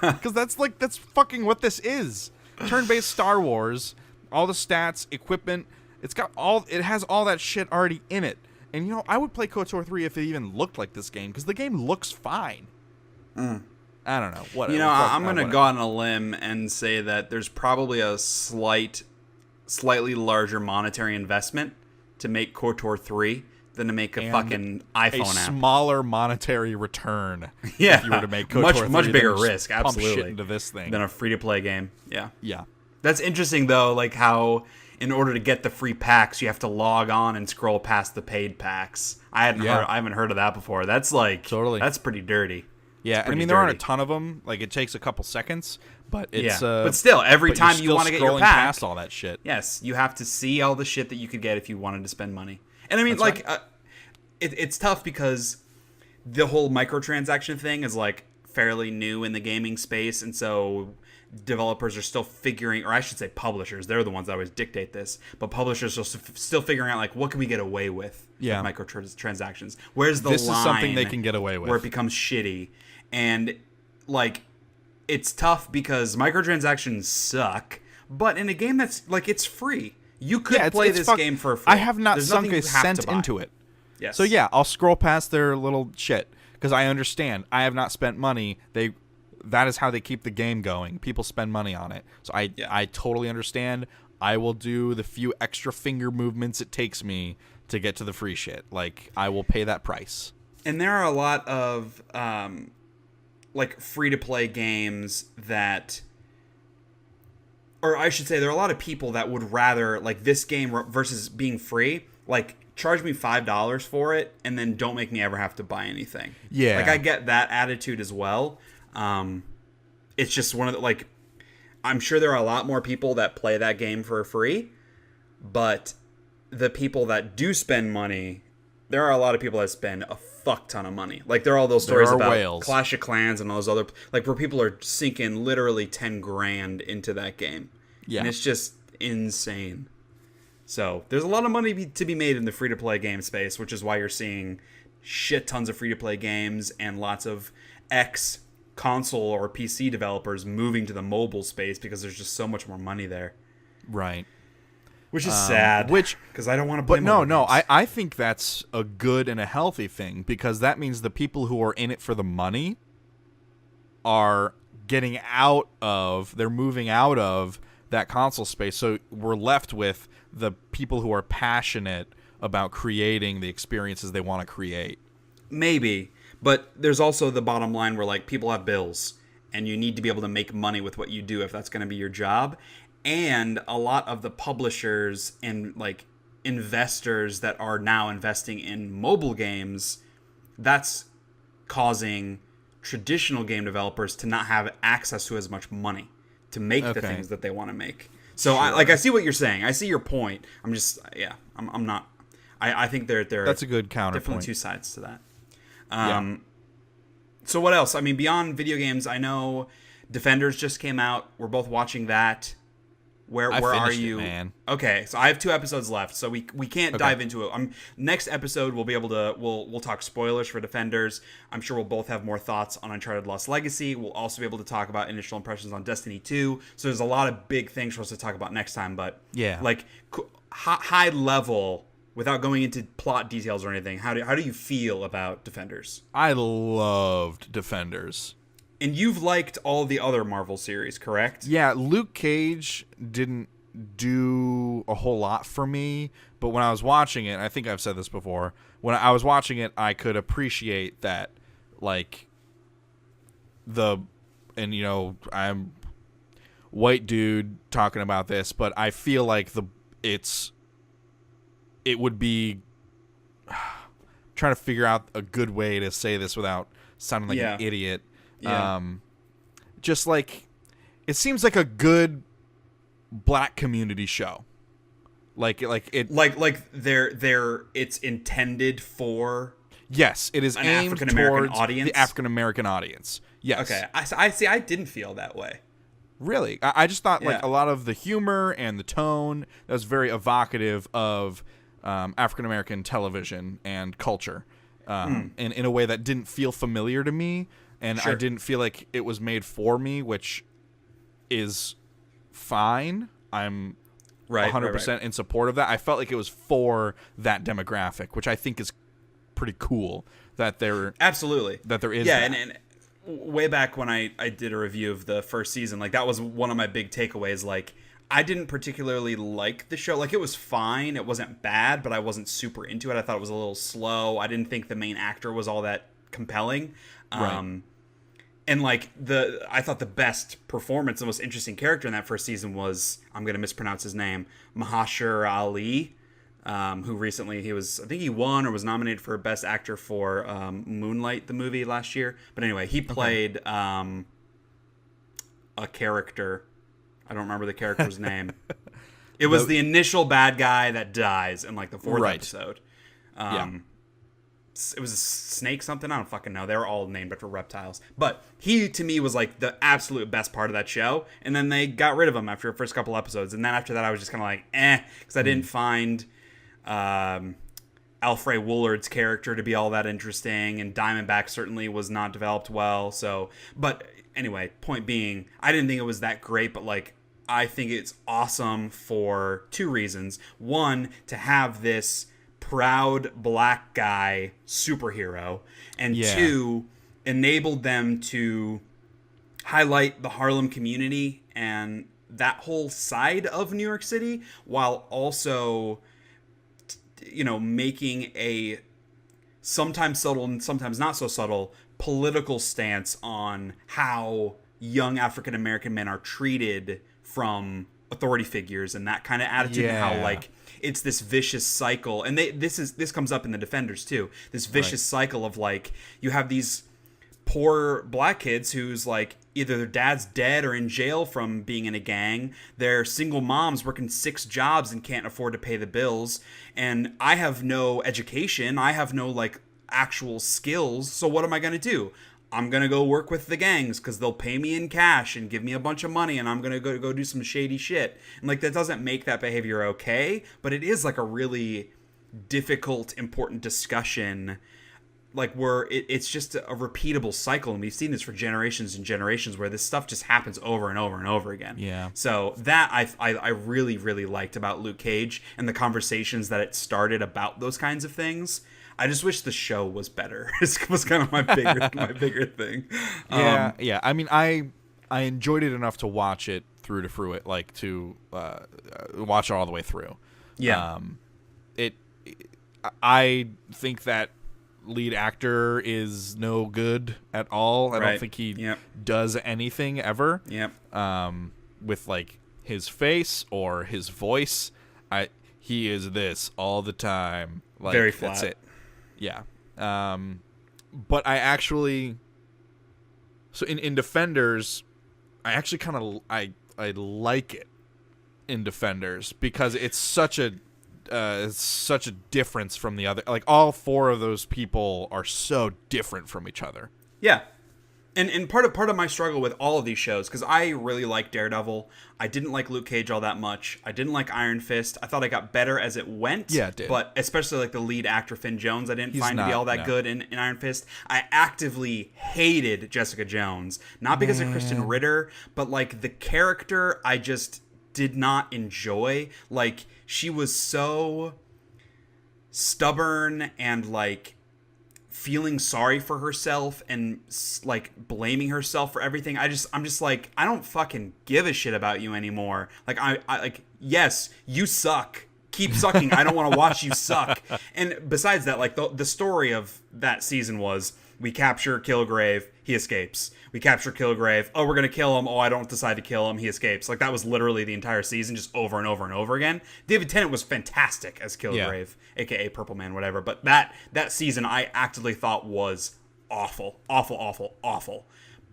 Because that's fucking what this is. Turn-based Star Wars, all the stats, equipment, it has all that shit already in it. And, you know, I would play KOTOR 3 if it even looked like this game, because the game looks fine. I don't know. Whatever. You know, I'm going to go on a limb and say that there's probably a slightly larger monetary investment to make KOTOR 3 than to make a fucking iPhone app. A smaller monetary return. Yeah. If you were to make KOTOR 3. Much bigger risk, absolutely. Pump shit into this thing. Than a free-to-play game. Yeah. Yeah. That's interesting, though, like how in order to get the free packs, you have to log on and scroll past the paid packs. I haven't heard of that before. That's like totally. That's pretty dirty. Yeah, I mean, there aren't a ton of them. Like, it takes a couple seconds, but it's but still, every time you want to get your pack, past all that shit. Yes, you have to see all the shit that you could get if you wanted to spend money. And I mean, that's like, it's tough because the whole microtransaction thing is like fairly new in the gaming space, and so developers are still figuring, or I should say publishers, they're the ones that always dictate this, but publishers are still figuring out, like, what can we get away with microtransactions? Where's the line? This is something they can get away with. Where it becomes shitty. And, like, it's tough because microtransactions suck, but in a game that's, like, it's free. You could play this game for free. I have not sunk a cent into it. Yes. So, yeah, I'll scroll past their little shit because I understand. I have not spent money. That is how they keep the game going. People spend money on it. So I totally understand. I will do the few extra finger movements it takes me to get to the free shit. Like, I will pay that price. And there are a lot of like free-to-play games that, or I should say, there are a lot of people that would rather, like, this game versus being free, like, charge me $5 for it and then don't make me ever have to buy anything. Yeah. Like, I get that attitude as well. It's just one of the, like, I'm sure there are a lot more people that play that game for free, but the people that do spend money, there are a lot of people that spend a fuck ton of money. Like, there are all those stories about whales. Clash of Clans and all those other, like, where people are sinking literally 10 grand into that game. Yeah. And it's just insane. So there's a lot of money to be made in the free-to-play game space, which is why you're seeing shit tons of free-to-play games and lots of console or PC developers moving to the mobile space because there's just so much more money there. Right. Which is sad. Because I don't want to play mobile games. I think that's a good and a healthy thing, because that means the people who are in it for the money are getting out of, they're moving out of that console space. So we're left with the people who are passionate about creating the experiences they want to create. Maybe. But there's also the bottom line where, like, people have bills and you need to be able to make money with what you do if that's going to be your job. And a lot of the publishers and, like, investors that are now investing in mobile games, that's causing traditional game developers to not have access to as much money to make the things that they want to make. So, sure. I see what you're saying. I see your point. I'm just, I'm not. I think they're that's a good counterpoint. Definitely two sides to that. So what else? I mean, beyond video games, I know Defenders just came out. We're both watching that. Where I are finished you? it, man. Okay, so I have 2 episodes left, so we can't dive into it. Next episode we'll be able to we'll talk spoilers for Defenders. I'm sure we'll both have more thoughts on Uncharted Lost Legacy. We'll also be able to talk about initial impressions on Destiny 2. So there's a lot of big things for us to talk about next time. But Yeah. like high level, without going into plot details or anything, how do you feel about Defenders? I loved Defenders. And you've liked all the other Marvel series, correct? Yeah, Luke Cage didn't do a whole lot for me, but when I was watching it, I think I've said this before, when I was watching it, I could appreciate that, like, and you know, I'm white dude talking about this, but I feel like it would be trying to figure out a good way to say this without sounding like an idiot. Yeah. Just like, it seems like a good black community show. Like it's intended for. Yes, it is an aimed African-American towards audience? the African American audience. Yes. Okay, I see. I didn't feel that way. Really, I just thought like Yeah. a lot of the humor and the tone that was very evocative of African American television and culture, in a way that didn't feel familiar to me. And Sure. I didn't feel like it was made for me, which is fine. I'm 100% in support of that. I felt like it was for that demographic, which I think is pretty cool that there Absolutely. that there is. Yeah, that. and way back when I did a review of the first season, like that was one of my big takeaways. Like, I didn't particularly like the show. Like, it was fine. It wasn't bad, but I wasn't super into it. I thought it was a little slow. I didn't think the main actor was all that compelling. Right. And like I thought the best performance, the most interesting character in that first season was, I'm going to mispronounce his name, Mahershala Ali, who recently I think he won or was nominated for Best Actor for Moonlight, the movie last year. But anyway, he played a character. I don't remember the character's name. It was the initial bad guy that dies in like the 4th episode. It was a snake something. I don't fucking know. They were all named after reptiles. But he, to me, was like the absolute best part of that show. And then they got rid of him after the first couple episodes. And then after that, I was just kind of like, because I didn't find Alfre Woolard's character to be all that interesting. And Diamondback certainly was not developed well. So, but anyway, point being, I didn't think it was that great. But like, I think it's awesome for 2 reasons. One, to have this proud black guy superhero, and 2, enabled them to highlight the Harlem community and that whole side of New York City, while also, you know, making a sometimes subtle and sometimes not so subtle political stance on how young African American men are treated from authority figures and that kind of attitude, and how like it's this vicious cycle. And this comes up in the Defenders too, this vicious cycle of like, you have these poor black kids who's like either their dad's dead or in jail from being in a gang. They're single moms working 6 jobs and can't afford to pay the bills. And I have no education. I have no like actual skills. So what am I going to do? I'm going to go work with the gangs because they'll pay me in cash and give me a bunch of money, and I'm going to go do some shady shit. And like, that doesn't make that behavior okay, but it is like a really difficult, important discussion, like where it's just a repeatable cycle. And we've seen this for generations and generations where this stuff just happens over and over and over again. Yeah. So that I really, really liked about Luke Cage and the conversations that it started about those kinds of things. I just wish the show was better. It was kind of my bigger thing. Yeah. I mean, I enjoyed it enough to watch it through to it, like to watch it all the way through. Yeah. I think that lead actor is no good at all. I don't think he does anything ever. With like his face or his voice. He is this all the time. Like, very flat. That's it. Yeah. But I actually, so in Defenders, I actually kind of I like it in Defenders because it's such a difference from the other. Like, all 4 of those people are so different from each other. Yeah. And part of my struggle with all of these shows, because I really like Daredevil, I didn't like Luke Cage all that much. I didn't like Iron Fist. I thought I got better as it went. Yeah, it did. But especially like the lead actor Finn Jones, I didn't find to be all that good in Iron Fist. I actively hated Jessica Jones, not because of Kristen Ritter, but like the character I just did not enjoy. Like, she was so stubborn and like feeling sorry for herself and like blaming herself for everything. I'm just like, I don't fucking give a shit about you anymore. Like, I like, yes, you suck. Keep sucking. I don't want to watch you suck. And besides that, like the story of that season was, we capture Kilgrave, he escapes. We capture Kilgrave, oh, we're going to kill him. Oh, I don't decide to kill him, he escapes. Like, that was literally the entire season, just over and over and over again. David Tennant was fantastic as Kilgrave, aka Purple Man, whatever. But that season I actively thought was awful.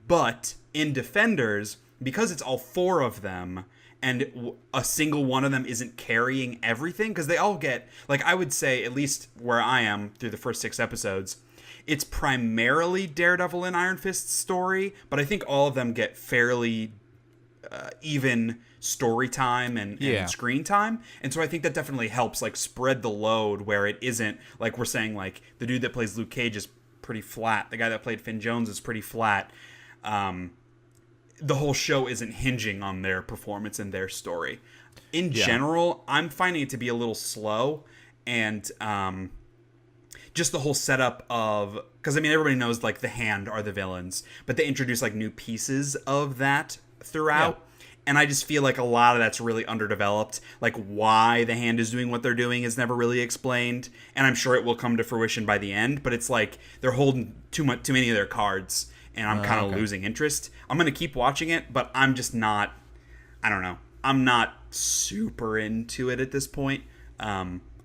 But in Defenders, because it's all 4 of them, and a single one of them isn't carrying everything, because they all get, like, I would say, at least where I am through the first 6 episodes, it's primarily Daredevil and Iron Fist's story, but I think all of them get fairly even story time and screen time. And so I think that definitely helps like spread the load, where it isn't like we're saying like the dude that plays Luke Cage is pretty flat. The guy that played Finn Jones is pretty flat. The whole show isn't hinging on their performance and their story. In general, I'm finding it to be a little slow, and just the whole setup of, because I mean everybody knows like the Hand are the villains, but they introduce like new pieces of that throughout, and I just feel like a lot of that's really underdeveloped. Like, why the Hand is doing what they're doing is never really explained, and I'm sure it will come to fruition by the end, but it's like they're holding too many of their cards, and I'm kind of losing interest. I'm gonna keep watching it, but I'm just not, I don't know, I'm not super into it at this point.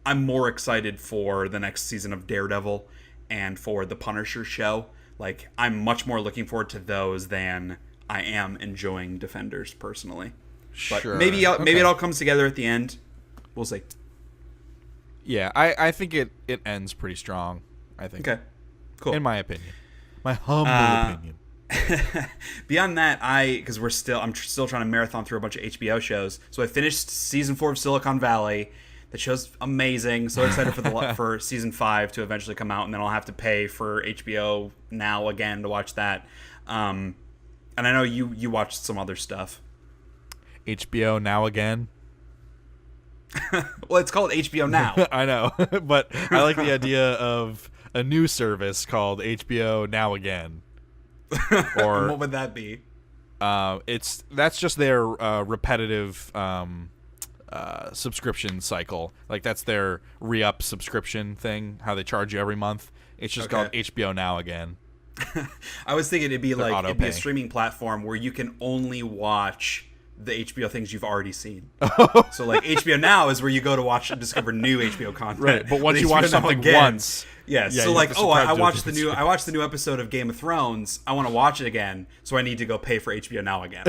I'm more excited for the next season of Daredevil and for the Punisher show. Like, I'm much more looking forward to those than I am enjoying Defenders personally. But sure. maybe it all comes together at the end. We'll see. Yeah, I think it ends pretty strong, I think. Okay, cool. In my opinion. My humble opinion. Beyond that, because I'm still trying to marathon through a bunch of HBO shows. So I finished season 4 of Silicon Valley. The show's amazing. So excited for season 5 to eventually come out, and then I'll have to pay for HBO Now again to watch that. And I know you watched some other stuff. HBO Now again. Well, it's called HBO Now. I know, but I like the idea of a new service called HBO Now again. Or what would that be? That's just their repetitive subscription cycle. Like, that's their re-up subscription thing, how they charge you every month. It's just called HBO Now again. I was thinking it'd be auto-pay. a streaming platform where you can only watch the HBO things you've already seen. So like HBO Now is where you go to watch and discover new HBO content. Right, but once you watch something once, so like, I watched the new episode of Game of Thrones. I want to watch it again, so I need to go pay for HBO Now again.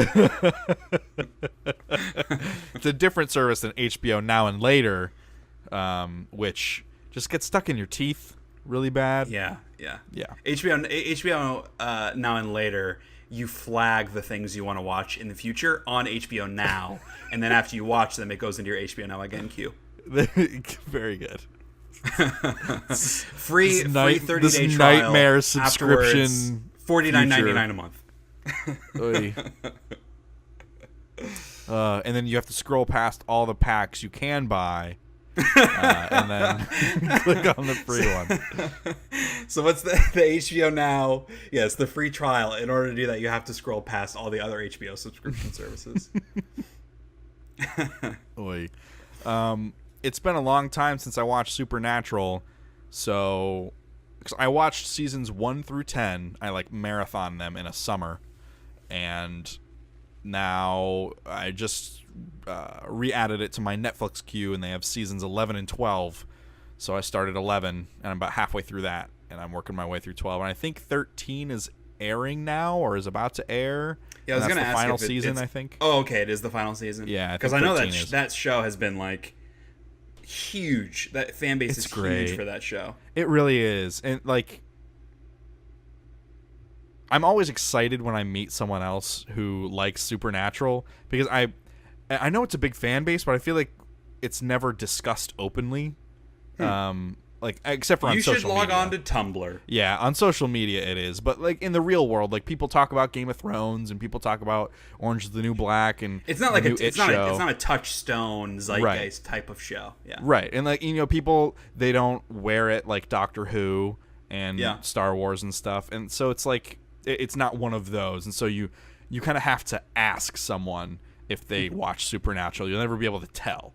It's a different service than HBO Now and Later, which just gets stuck in your teeth really bad. Yeah. HBO Now and Later, you flag the things you want to watch in the future on HBO Now, and then after you watch them, it goes into your HBO Now again queue. Very good. free 30-day trial. Nightmare subscription. $49.99 a month. And then you have to scroll past all the packs you can buy, and then click on the free one. So what's the HBO Now? Yes, the free trial. In order to do that, you have to scroll past all the other HBO subscription services. It's been a long time since I watched Supernatural, so because I watched seasons 1 through 10, I like marathon them in a summer, and now I just re-added it to my Netflix queue, and they have seasons 11 and 12. So I started 11, and I'm about halfway through that, and I'm working my way through 12. And I think 13 is airing now, or is about to air. Yeah, I was going to ask the final if season, I think. Oh, okay, it is the final season. Yeah, because I know that show has been like huge. That fan base is great. Huge for that show. It really is, and like, I'm always excited when I meet someone else who likes Supernatural, because I know it's a big fan base, but I feel like it's never discussed openly. Like, except for on social media. You should log on to Tumblr. Yeah, on social media it is. But, like, in the real world, like, people talk about Game of Thrones, and people talk about Orange is the New Black, and it's not like it's not a touchstone zeitgeist type of show. Yeah. Right. And, like, you know, people, they don't wear it like Doctor Who and Star Wars and stuff. And so it's like, it's not one of those. And so you kind of have to ask someone if they watch Supernatural. You'll never be able to tell.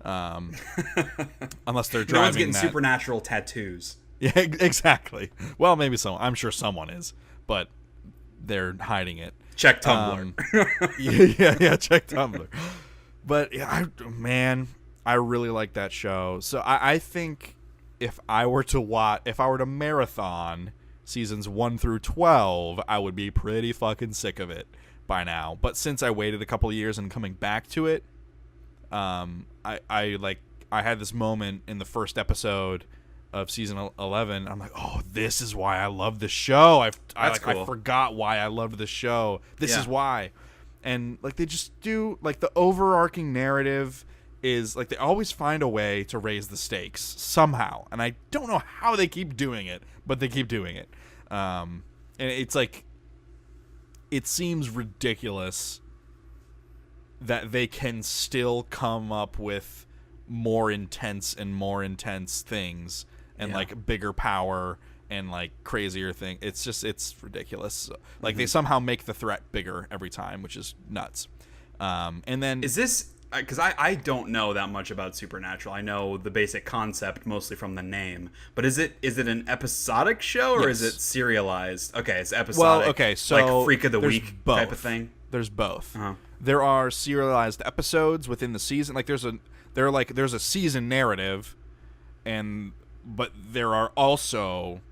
Unless they're driving. No one's getting Supernatural tattoos. Yeah, exactly. Well, maybe so. I'm sure someone is, but they're hiding it. Check Tumblr. Yeah. Check Tumblr. But yeah, I really like that show. So I think if I were to marathon seasons 1 through 12, I would be pretty fucking sick of it by now. But since I waited a couple of years and coming back to it, I had this moment in the first episode of season 11. I'm like, oh, this is why I love the show. I forgot why I loved the show. This is why. And like, they just do, like, the overarching narrative is like, they always find a way to raise the stakes somehow. And I don't know how they keep doing it, but they keep doing it. And it's like, it seems ridiculous that they can still come up with more intense things and like bigger power and like crazier thing. It's ridiculous. Like, they somehow make the threat bigger every time, which is nuts. And then is this because I don't know that much about Supernatural. I know the basic concept mostly from the name, but is it an episodic show or is it serialized? Okay, it's episodic. Well, okay, so like Freak of the Week type of thing. There's both. There are serialized episodes within the season. Like, there's a season narrative, but there are also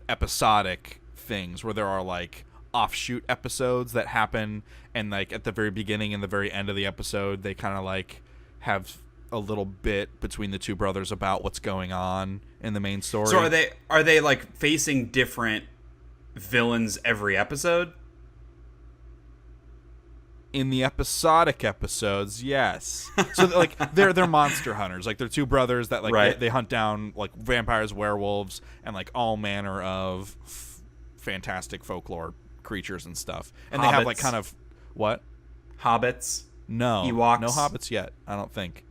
episodic things where there are like offshoot episodes that happen, and like at the very beginning and the very end of the episode, they kind of like have a little bit between the two brothers about what's going on in the main story. So are they like facing different villains every episode? In the episodic episodes, yes. So like, they're monster hunters. Like, they're two brothers that like they hunt down like vampires, werewolves, and like all manner of fantastic folklore creatures and stuff. And Hobbits. They have like kind of what? Hobbits? No. Ewoks? No hobbits yet, I don't think.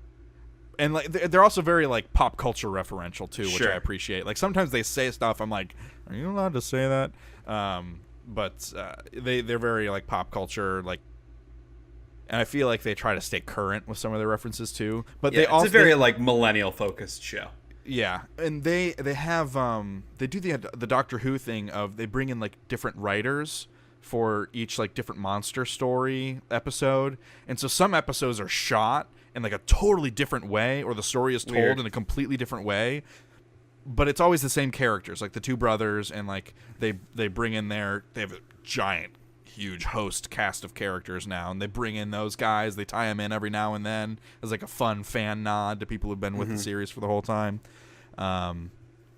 And like, they're also very like pop culture referential too, which I appreciate. Like, sometimes they say stuff I'm like, are you allowed to say that? But they're very like pop culture, like. And I feel like they try to stay current with some of their references too. But they also, it's a very like millennial focused show. Yeah, and they have they do the Doctor Who thing of they bring in like different writers for each like different monster story episode, and so some episodes are shot in like a totally different way, or the story is told in a completely different way. But it's always the same characters, like the two brothers, and like they bring in they have a giant, huge host cast of characters now, and they bring in those guys. They tie them in every now and then as like a fun fan nod to people who've been with the series for the whole time.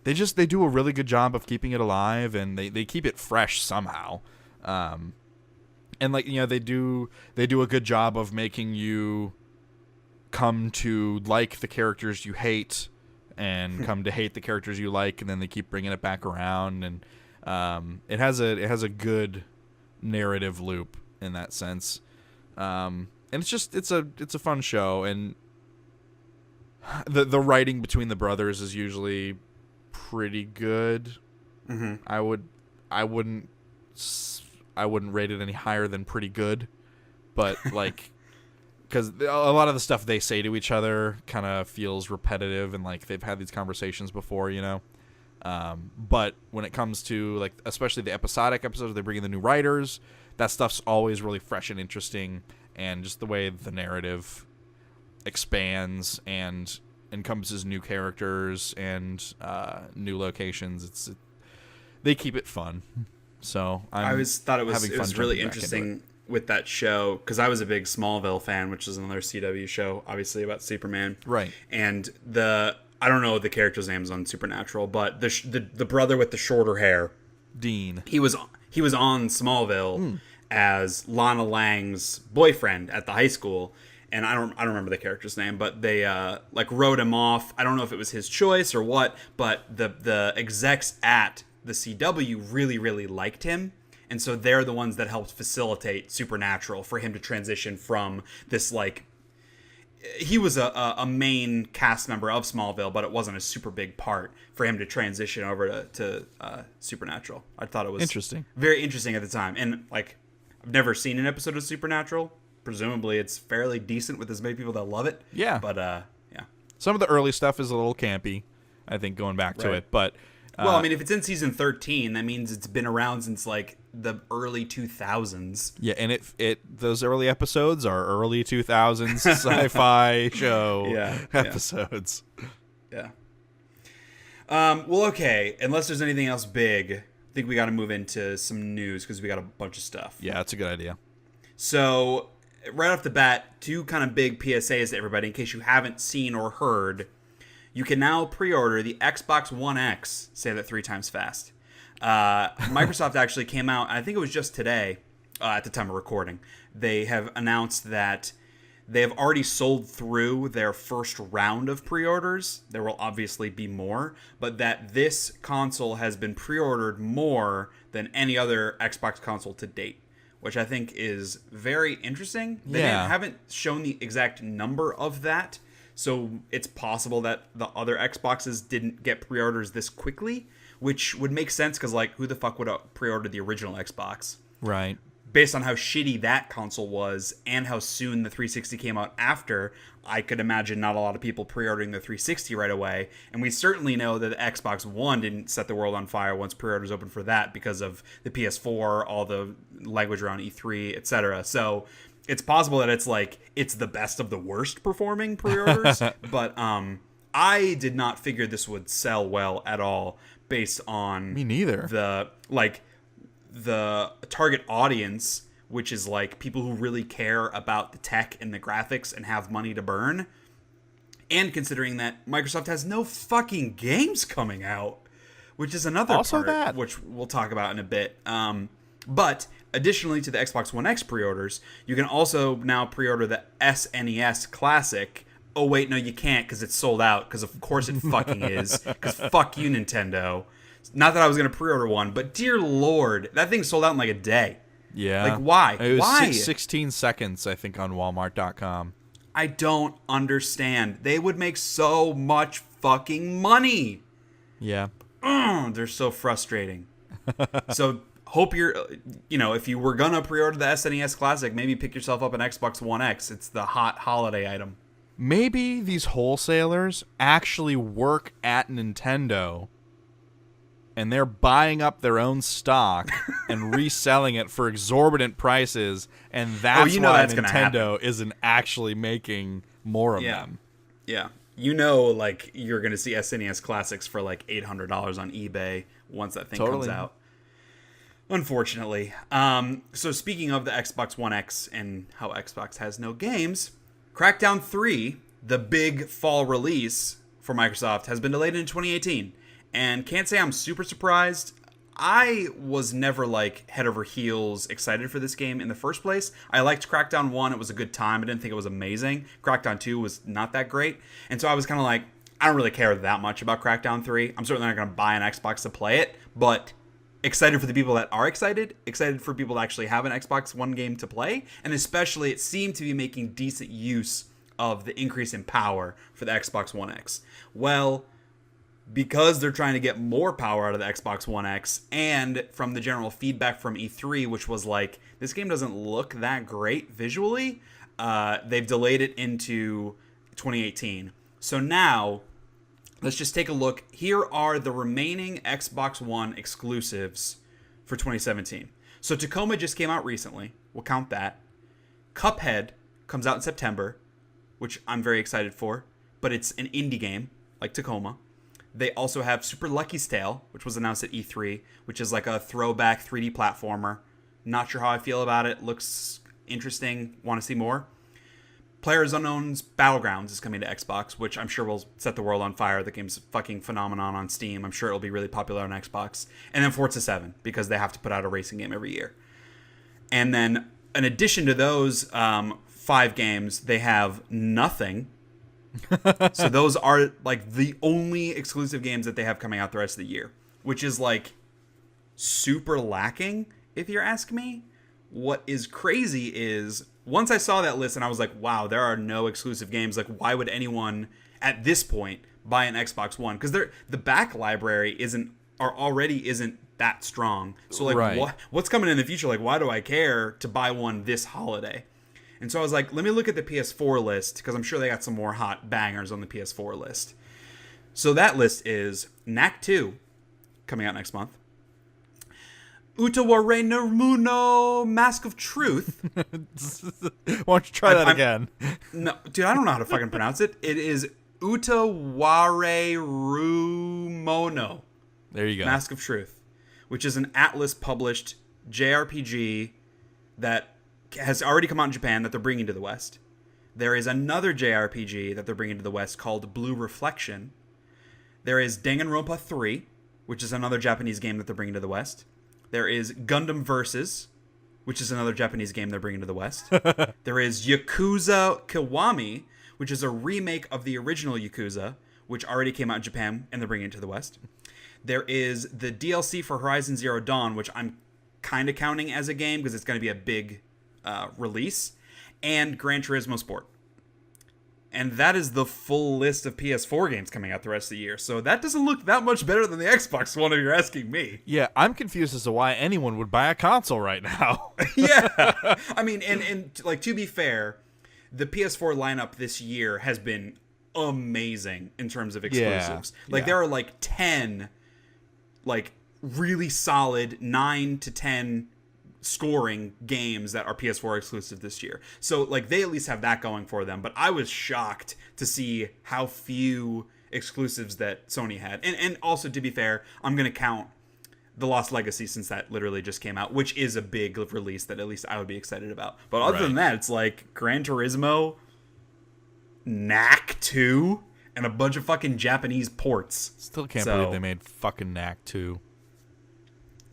They do a really good job of keeping it alive, and they keep it fresh somehow. And like, you know, they do a good job of making you come to like the characters you hate and come to hate the characters you like, and then they keep bringing it back around, and it has a good narrative loop in that sense, and it's a fun show, and the writing between the brothers is usually pretty good. I wouldn't rate it any higher than pretty good, but like, because a lot of the stuff they say to each other kind of feels repetitive, and like they've had these conversations before, you know. But when it comes to like, especially the episodic episodes, they bring in the new writers. That stuff's always really fresh and interesting, and just the way the narrative expands and encompasses new characters and new locations. They keep it fun. So I always thought it was really interesting with that show, because I was a big Smallville fan, which is another CW show, obviously about Superman. Right. And I don't know the character's names on Supernatural, but the brother with the shorter hair, Dean. He was he was on Smallville as Lana Lang's boyfriend at the high school. And I don't remember the character's name, but they like wrote him off. I don't know if it was his choice or what, but the execs at the CW really, really liked him. And so they're the ones that helped facilitate Supernatural for him to transition from this, like, he was a main cast member of Smallville, but it wasn't a super big part for him to transition over to Supernatural. I thought it was very interesting at the time. And, like, I've never seen an episode of Supernatural. Presumably it's fairly decent with as many people that love it. Yeah. But, yeah. Some of the early stuff is a little campy, I think, going back to it. But well, I mean, if it's in season 13, that means it's been around since, like, the early 2000s. Yeah, and those early episodes are early 2000s sci-fi show episodes. Yeah. Well, okay. Unless there's anything else big, I think we got to move into some news because we got a bunch of stuff. Yeah, that's a good idea. So, right off the bat, two kind of big PSAs to everybody in case you haven't seen or heard. You can now pre-order the Xbox One X. Say that 3 times fast. Microsoft actually came out, I think it was just today, at the time of recording. They have announced that they have already sold through their first round of pre-orders. There will obviously be more, but that this console has been pre-ordered more than any other Xbox console to date, which I think is very interesting. They haven't shown the exact number of that, so it's possible that the other Xboxes didn't get pre-orders this quickly, which would make sense because, like, who the fuck would have pre-ordered the original Xbox? Right. Based on how shitty that console was and how soon the 360 came out after, I could imagine not a lot of people pre-ordering the 360 right away. And we certainly know that the Xbox One didn't set the world on fire once pre-orders opened for that because of the PS4, all the language around E3, etc. So it's possible that it's the best of the worst performing pre-orders. But I did not figure this would sell well at all based on me neither. The target audience, which is like people who really care about the tech and the graphics and have money to burn. And considering that Microsoft has no fucking games coming out, which is another part, which we'll talk about in a bit. But additionally to the Xbox One X pre-orders, you can also now pre-order the SNES Classic. Oh, wait, no, you can't because it's sold out, because of course it fucking is, because fuck you, Nintendo. Not that I was going to pre-order one, but dear Lord, that thing sold out in like a day. Yeah. Like, why? It was why? 16 seconds, I think, on Walmart.com. I don't understand. They would make so much fucking money. Yeah. They're so frustrating. So hope if you were going to pre-order the SNES Classic, maybe pick yourself up an Xbox One X. It's the hot holiday item. Maybe these wholesalers actually work at Nintendo, and they're buying up their own stock and reselling it for exorbitant prices, and that's why Nintendo isn't actually making more of them. Yeah. You're going to see SNES Classics for like $800 on eBay once that thing comes out. Unfortunately. So speaking of the Xbox One X and how Xbox has no games, Crackdown 3, the big fall release for Microsoft, has been delayed into 2018. And can't say I'm super surprised. I was never like head over heels excited for this game in the first place. I liked Crackdown 1. It was a good time. I didn't think it was amazing. Crackdown 2 was not that great. And so I was kind of like, I don't really care that much about Crackdown 3. I'm certainly not going to buy an Xbox to play it, but excited for the people that are excited for people to actually have an Xbox One game to play, and especially it seemed to be making decent use of the increase in power for the Xbox One X. Well, because they're trying to get more power out of the Xbox One X, and from the general feedback from E3, which was like, this game doesn't look that great visually, they've delayed it into 2018. So now, let's just take a look. Here are the remaining Xbox One exclusives for 2017. So Tacoma just came out recently. We'll count that. Cuphead comes out in September, which I'm very excited for, but it's an indie game, like Tacoma. They also have Super Lucky's Tale, which was announced at E3, which is like a throwback 3D platformer. Not sure how I feel about it. Looks interesting. Want to see more. PlayerUnknown's Battlegrounds is coming to Xbox, which I'm sure will set the world on fire. The game's a fucking phenomenon on Steam. I'm sure it'll be really popular on Xbox. And then Forza 7, because they have to put out a racing game every year. And then, in addition to those 5 games, they have nothing. So those are like the only exclusive games that they have coming out the rest of the year, which is like super lacking, if you're asking me. What is crazy is, once I saw that list and I was like, wow, there are no exclusive games. Like, why would anyone at this point buy an Xbox One? Because the back library already isn't that strong. So like, right. What's coming in the future? Like, why do I care to buy one this holiday? And so I was like, let me look at the PS4 list, because I'm sure they got some more hot bangers on the PS4 list. So that list is Knack 2, coming out next month. Utaware no Muno Mask of Truth. Why don't you try that again? No, dude, I don't know how to fucking pronounce it. It is Utaware Rumono. There you go. Mask of Truth, which is an Atlas-published JRPG that has already come out in Japan that they're bringing to the West. There is another JRPG that they're bringing to the West called Blue Reflection. There is Danganronpa 3, which is another Japanese game that they're bringing to the West. There is Gundam Versus, which is another Japanese game they're bringing to the West. There is Yakuza Kiwami, which is a remake of the original Yakuza, which already came out in Japan, and they're bringing it to the West. There is the DLC for Horizon Zero Dawn, which I'm kind of counting as a game because it's going to be a big release, and Gran Turismo Sport. And that is the full list of PS4 games coming out the rest of the year. So that doesn't look that much better than the Xbox One, if you're asking me. Yeah, I'm confused as to why anyone would buy a console right now. Yeah. I mean, and like, to be fair, the PS4 lineup this year has been amazing in terms of exclusives. There are like 10 like really solid 9 to 10 scoring games that are PS4 exclusive this year. So like, they at least have that going for them. But I was shocked to see how few exclusives that Sony had. And also, to be fair, I'm going to count The Lost Legacy, since that literally just came out, which is a big release that at least I would be excited about. But other than that, it's like Gran Turismo, Knack 2, and a bunch of fucking Japanese ports. Still can't believe they made fucking Knack 2.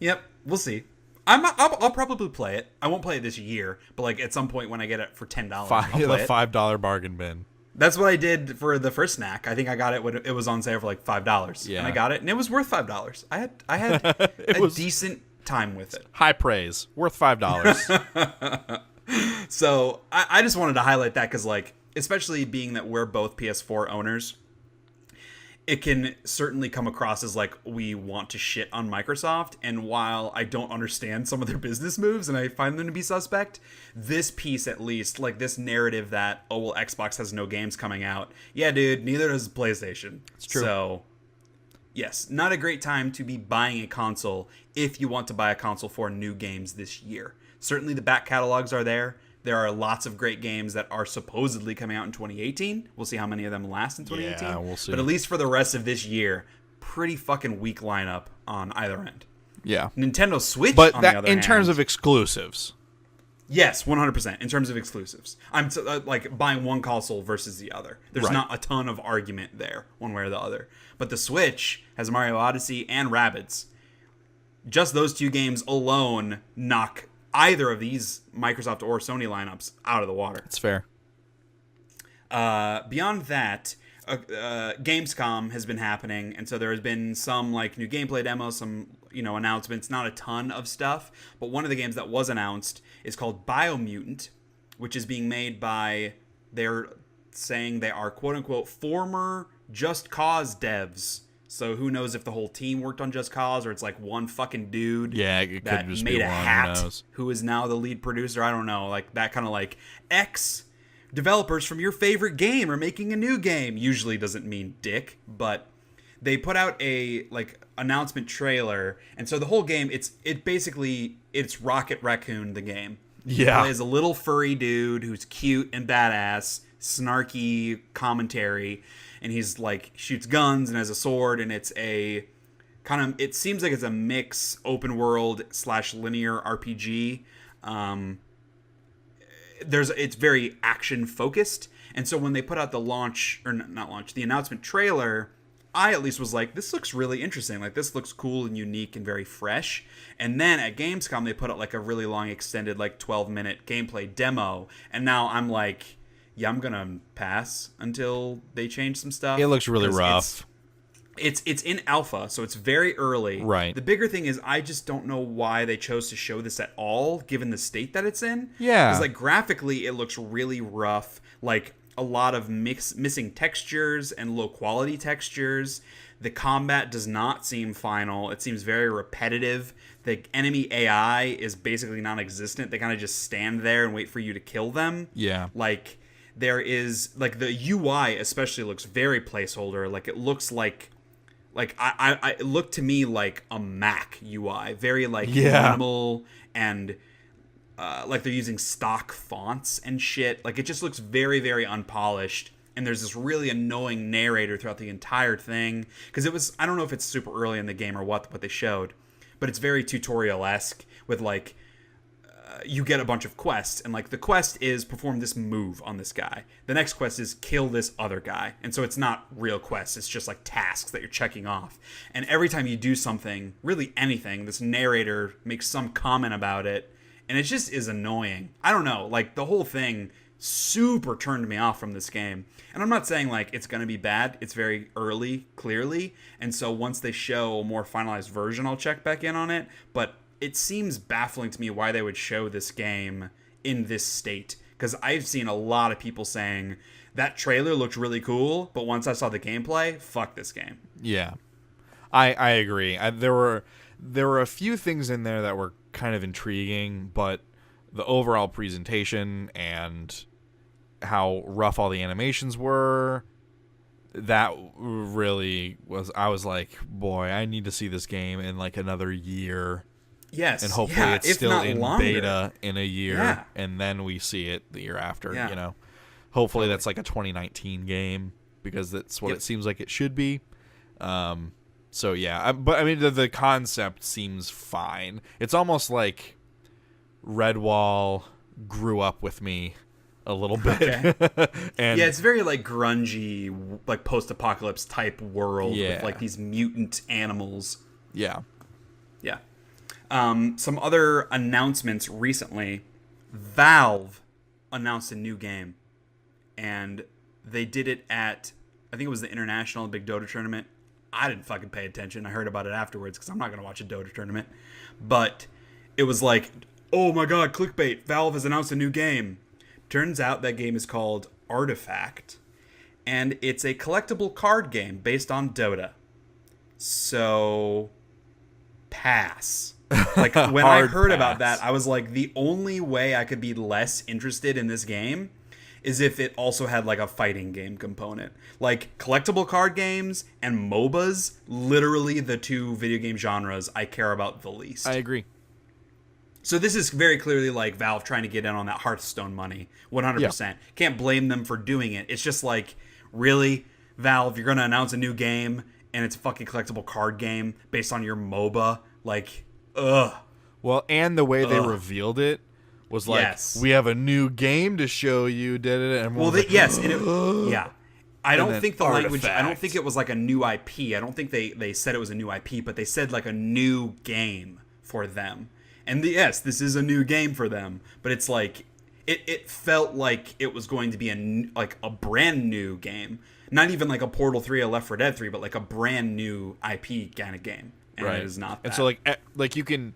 Yep, we'll see. I'll probably play it. I won't play it this year, but like at some point when I get it for $10, The $5 bargain bin. That's what I did for the first Knack. I think I got it when it was on sale for like $5. Yeah. And I got it, and it was worth $5. I had a decent time with it. High praise. Worth $5. So I just wanted to highlight that because, like, especially being that we're both PS4 owners, it can certainly come across as like we want to shit on Microsoft. And while I don't understand some of their business moves and I find them to be suspect, this piece, at least, like this narrative that, oh, well, Xbox has no games coming out. Yeah, dude, neither does PlayStation. It's true. So, yes, not a great time to be buying a console if you want to buy a console for new games this year. Certainly the back catalogs are there. There are lots of great games that are supposedly coming out in 2018. We'll see how many of them last in 2018. Yeah, we'll see. But at least for the rest of this year, pretty fucking weak lineup on either end. Yeah. Nintendo Switch, but on the other hand, in terms of exclusives. Yes, 100%. In terms of exclusives. I'm like buying one console versus the other. There's not a ton of argument there, one way or the other. But the Switch has Mario Odyssey and Rabbids. Just those two games alone knock either of these Microsoft or Sony lineups out of the water. It's fair. Beyond that, Gamescom has been happening, and so there has been some like new gameplay demos, some announcements, not a ton of stuff, but one of the games that was announced is called Biomutant, which is being made by, they're saying they are quote-unquote former Just Cause devs. So who knows if the whole team worked on Just Cause, or it's like one fucking dude that just made be a one, hat who is now the lead producer. I don't know, like that kind of like X developers from your favorite game are making a new game. Usually doesn't mean dick, but they put out a like announcement trailer, and so the whole game, it's Rocket Raccoon the game. Yeah, he plays a little furry dude who's cute and badass, snarky commentary. And he's like shoots guns and has a sword, and it's a kind of, it seems like it's a mix open world / linear RPG. it's very action focused. And so when they put out the the announcement trailer, I at least was like, this looks really interesting. Like, this looks cool and unique and very fresh. And then at Gamescom, they put out like a really long extended, like 12-minute gameplay demo. And now I'm like, yeah, I'm going to pass until they change some stuff. It looks really rough. It's in alpha, so it's very early. Right. The bigger thing is I just don't know why they chose to show this at all, given the state that it's in. Yeah. Because, like, graphically, it looks really rough. Like, a lot of missing textures and low-quality textures. The combat does not seem final. It seems very repetitive. The enemy AI is basically non-existent. They kind of just stand there and wait for you to kill them. Yeah. Like, there is... Like, the UI especially looks very placeholder. Like, it looks like... Like, it looked to me like a Mac UI. Very, like, minimal and, like, they're using stock fonts and shit. Like, it just looks very, very unpolished. And there's this really annoying narrator throughout the entire thing. Because it was... I don't know if it's super early in the game or what they showed. But it's very tutorial-esque with, like... you get a bunch of quests, and like the quest is perform this move on this guy. The next quest is kill this other guy. And so it's not real quests, it's just like tasks that you're checking off. And every time you do something, really anything, this narrator makes some comment about it, and it just is annoying. I don't know, like the whole thing super turned me off from this game. And I'm not saying like it's going to be bad, it's very early, clearly, and so once they show a more finalized version, I'll check back in on it, but it seems baffling to me why they would show this game in this state. Because I've seen a lot of people saying, that trailer looked really cool, but once I saw the gameplay, fuck this game. Yeah. I agree. There were a few things in there that were kind of intriguing, but the overall presentation and how rough all the animations were, that really was... I was like, boy, I need to see this game in like another year. Yes. And hopefully it's still in longer. beta in a year, and then we see it the year after, you know. Hopefully that's like a 2019 game, because that's what it seems like it should be. So, yeah. But, I mean, the concept seems fine. It's almost like Redwall grew up with me a little bit. Okay. And yeah, it's very, like, grungy, like, post-apocalypse type world with, like, these mutant animals. Yeah. Yeah. Some other announcements recently. Valve announced a new game, and they did it at, I think it was the International Big Dota Tournament. I didn't fucking pay attention. I heard about it afterwards because I'm not going to watch a Dota tournament. But it was like, oh my god, clickbait. Valve has announced a new game. Turns out that game is called Artifact, and it's a collectible card game based on Dota. So, pass. Like, when I heard about that, I was like, the only way I could be less interested in this game is if it also had, like, a fighting game component. Like, collectible card games and MOBAs, literally the two video game genres I care about the least. I agree. So this is very clearly, like, Valve trying to get in on that Hearthstone money. 100%. Yeah. Can't blame them for doing it. It's just like, really, Valve, you're going to announce a new game, and it's a fucking collectible card game based on your MOBA? Like... Ugh. Well, and the way they revealed it was like, we have a new game to show you. And well, yes, and yeah. I don't think the language. I don't think it was like a new IP. I don't think they said it was a new IP, but they said like a new game for them. And yes, this is a new game for them, but it's like it felt like it was going to be a brand new game, not even like a Portal 3 or Left 4 Dead 3, but like a brand new IP kind of game. And it is not that. And so like you can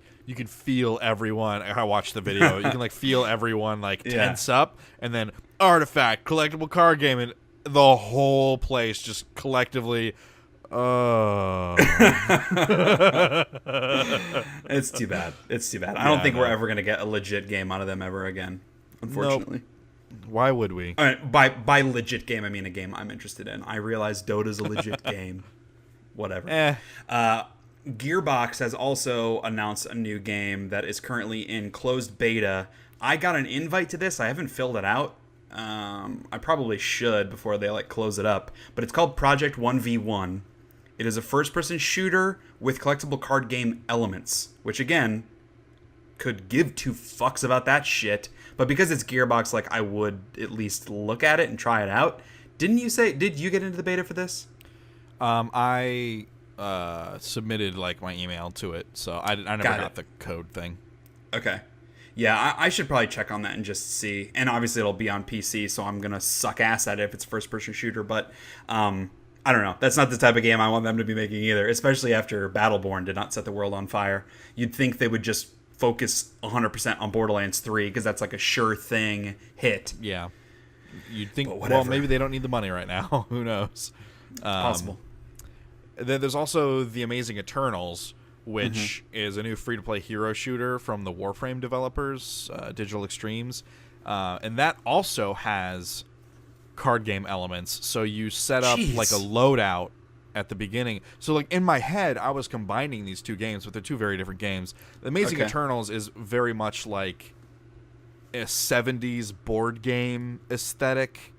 feel everyone. I watched the video. You can like feel everyone like tense up, and then Artifact collectible card game, and the whole place just collectively. It's too bad. I don't think we're ever gonna get a legit game out of them ever again. Unfortunately. Nope. Why would we? All right, by legit game, I mean a game I'm interested in. I realize Dota's a legit game. Whatever. Gearbox has also announced a new game that is currently in closed beta. I got an invite to this. I haven't filled it out. I probably should before they close it up. But it's called Project 1v1. It is a first-person shooter with collectible card game elements, which again, could give two fucks about that shit. But because it's Gearbox, like, I would at least look at it and try it out. Did you get into the beta for this? I submitted like my email to it, so I never got the code thing. Okay. Yeah, I should probably check on that and just see. And obviously it'll be on PC, so I'm going to suck ass at it if it's a first-person shooter. But I don't know. That's not the type of game I want them to be making either, especially after Battleborn did not set the world on fire. You'd think they would just focus 100% on Borderlands 3 because that's like a sure thing hit. Yeah. You'd think, well, maybe they don't need the money right now. Who knows? It's possible. Then there's also The Amazing Eternals, which is a new free-to-play hero shooter from the Warframe developers, Digital Extremes. And that also has card game elements. So you set up like a loadout at the beginning. So like in my head, I was combining these two games, but they're two very different games. The Amazing Eternals is very much like a 70s board game aesthetic.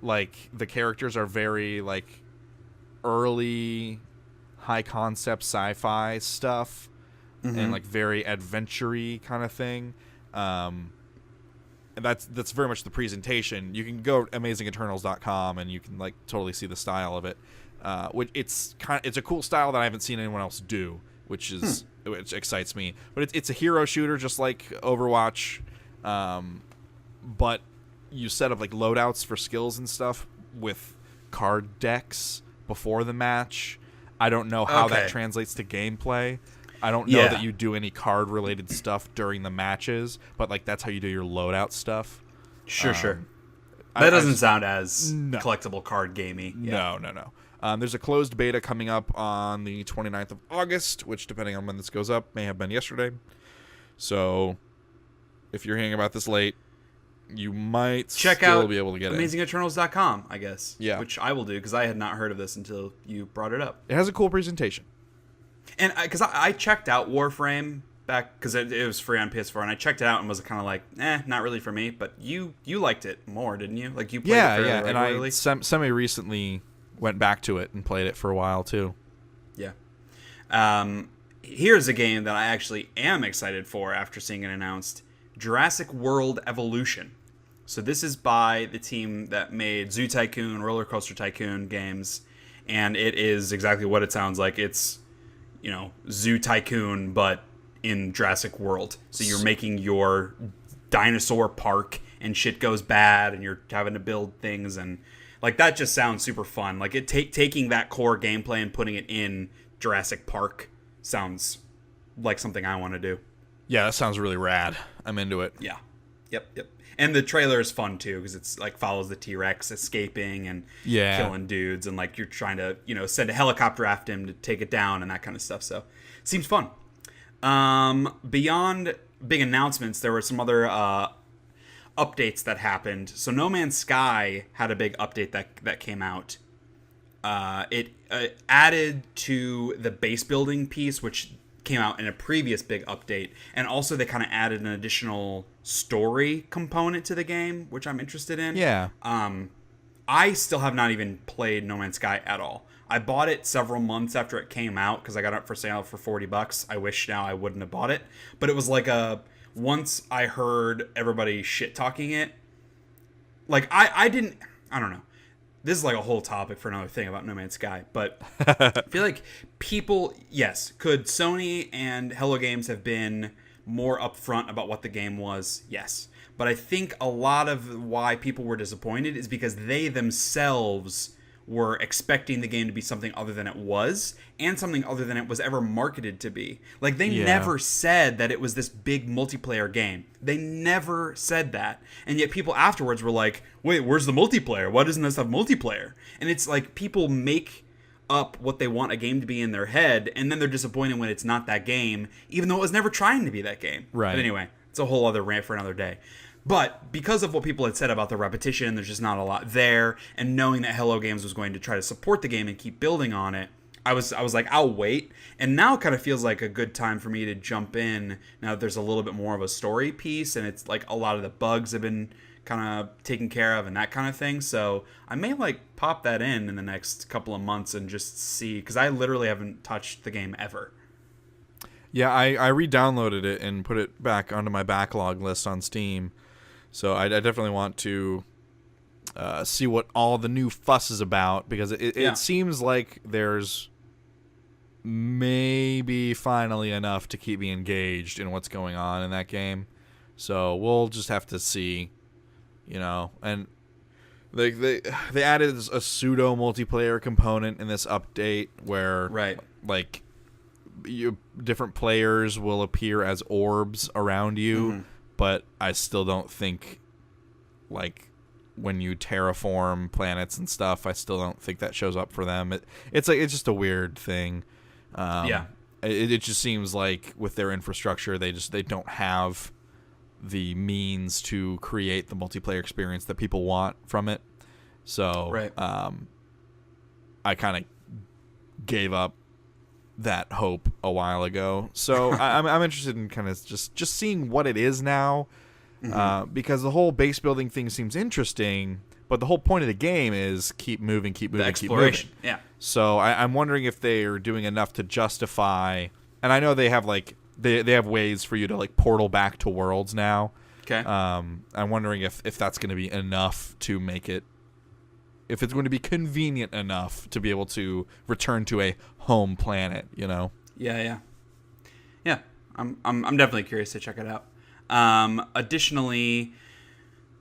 Like the characters are very like early high concept sci-fi stuff and like very adventure-y kind of thing. And that's very much the presentation. You can go to amazingeternals.com and you can like totally see the style of it. Which it's a cool style that I haven't seen anyone else do, which excites me. But it's a hero shooter just like Overwatch. But you set up like loadouts for skills and stuff with card decks before the match. I don't know how that translates to gameplay. I don't know that you do any card related stuff during the matches, but like that's how you do your loadout stuff. Sure. That doesn't sound as collectible card gamey. Yeah. No. There's a closed beta coming up on the 29th of August, which depending on when this goes up may have been yesterday. So if you're hearing about this late, you might still be able to get it. AmazingEternals.com, I guess. Yeah. Which I will do because I had not heard of this until you brought it up. It has a cool presentation. And because I checked out Warframe back because it was free on PS4, and I checked it out and was kind of like, not really for me. But you liked it more, didn't you? Like you played it fairly regularly. And I semi recently went back to it and played it for a while too. Yeah. Here's a game that I actually am excited for after seeing it announced: Jurassic World Evolution. So this is by the team that made Zoo Tycoon, Roller Coaster Tycoon games, and it is exactly what it sounds like. It's, Zoo Tycoon, but in Jurassic World. So you're making your dinosaur park, and shit goes bad, and you're having to build things, and like that just sounds super fun. Like it taking that core gameplay and putting it in Jurassic Park sounds like something I want to do. Yeah, that sounds really rad. I'm into it. Yeah. Yep. And the trailer is fun too because it's like follows the T-Rex escaping and killing dudes, and like you're trying to send a helicopter after him to take it down and that kind of stuff. So it seems fun. Beyond big announcements, there were some other updates that happened. So No Man's Sky had a big update that came out. It added to the base building piece, which came out in a previous big update, and also they kind of added an additional story component to the game, which I'm interested in. Yeah. I still have not even played No Man's Sky at all. I bought it several months after it came out because I got it for sale for $40. I wish now I wouldn't have bought it, but it was like once I heard everybody shit talking it, like I don't know. This is like a whole topic for another thing about No Man's Sky, but I feel like could Sony and Hello Games have been more upfront about what the game was? Yes. But I think a lot of why people were disappointed is because they themselves were expecting the game to be something other than it was, and something other than it was ever marketed to be. Like, they never said that it was this big multiplayer game. They never said that. And yet people afterwards were like, wait, where's the multiplayer? Why doesn't this have multiplayer? And it's like people make up what they want a game to be in their head, and then they're disappointed when it's not that game, even though it was never trying to be that game. Right. But anyway, it's a whole other rant for another day. But because of what people had said about the repetition, there's just not a lot there, and knowing that Hello Games was going to try to support the game and keep building on it, I was like, I'll wait. And now it kind of feels like a good time for me to jump in now that there's a little bit more of a story piece, and it's like a lot of the bugs have been kind of taken care of and that kind of thing. So I may like pop that in the next couple of months and just see, because I literally haven't touched the game ever. Yeah, I re-downloaded it and put it back onto my backlog list on Steam. So I definitely want to see what all the new fuss is about, because it seems like there's maybe finally enough to keep me engaged in what's going on in that game. So we'll just have to see, and they added a pseudo multiplayer component in this update where like different players will appear as orbs around you, but I still don't think, like, when you terraform planets and stuff, I still don't think that shows up for them. It's just a weird thing. It just seems like with their infrastructure, they don't have the means to create the multiplayer experience that people want from it. So I kind of gave up that hope a while ago. So I'm interested in kind of just seeing what it is now, because the whole base building thing seems interesting, but the whole point of the game is keep moving, keep moving, keep moving. Yeah. So I'm wondering if they are doing enough to justify. And I know they have they have ways for you to like portal back to worlds now. Okay. I'm wondering if that's going to be enough to make it, if it's going to be convenient enough to be able to return to a home planet, Yeah. I'm definitely curious to check it out. Additionally,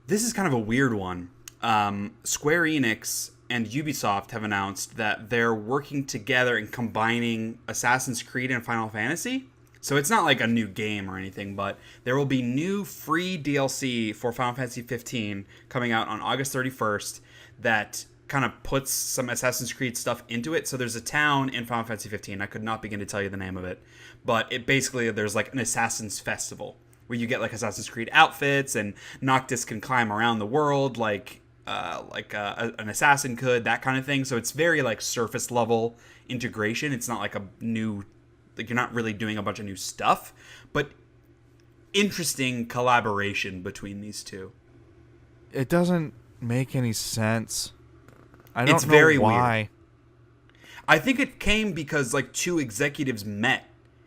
this is kind of a weird one. Square Enix and Ubisoft have announced that they're working together and combining Assassin's Creed and Final Fantasy. So it's not like a new game or anything, but there will be new free DLC for Final Fantasy 15 coming out on August 31st that kind of puts some Assassin's Creed stuff into it. So there's a town in Final Fantasy 15. I could not begin to tell you the name of it, but it basically, there's like an Assassin's Festival where you get like Assassin's Creed outfits, and Noctis can climb around the world like an assassin could, that kind of thing. So it's very like surface level integration. It's not like a new, like, you're not really doing a bunch of new stuff, but interesting collaboration between these two. It doesn't make any sense. I don't know very why. Weird. I think it came because like two executives met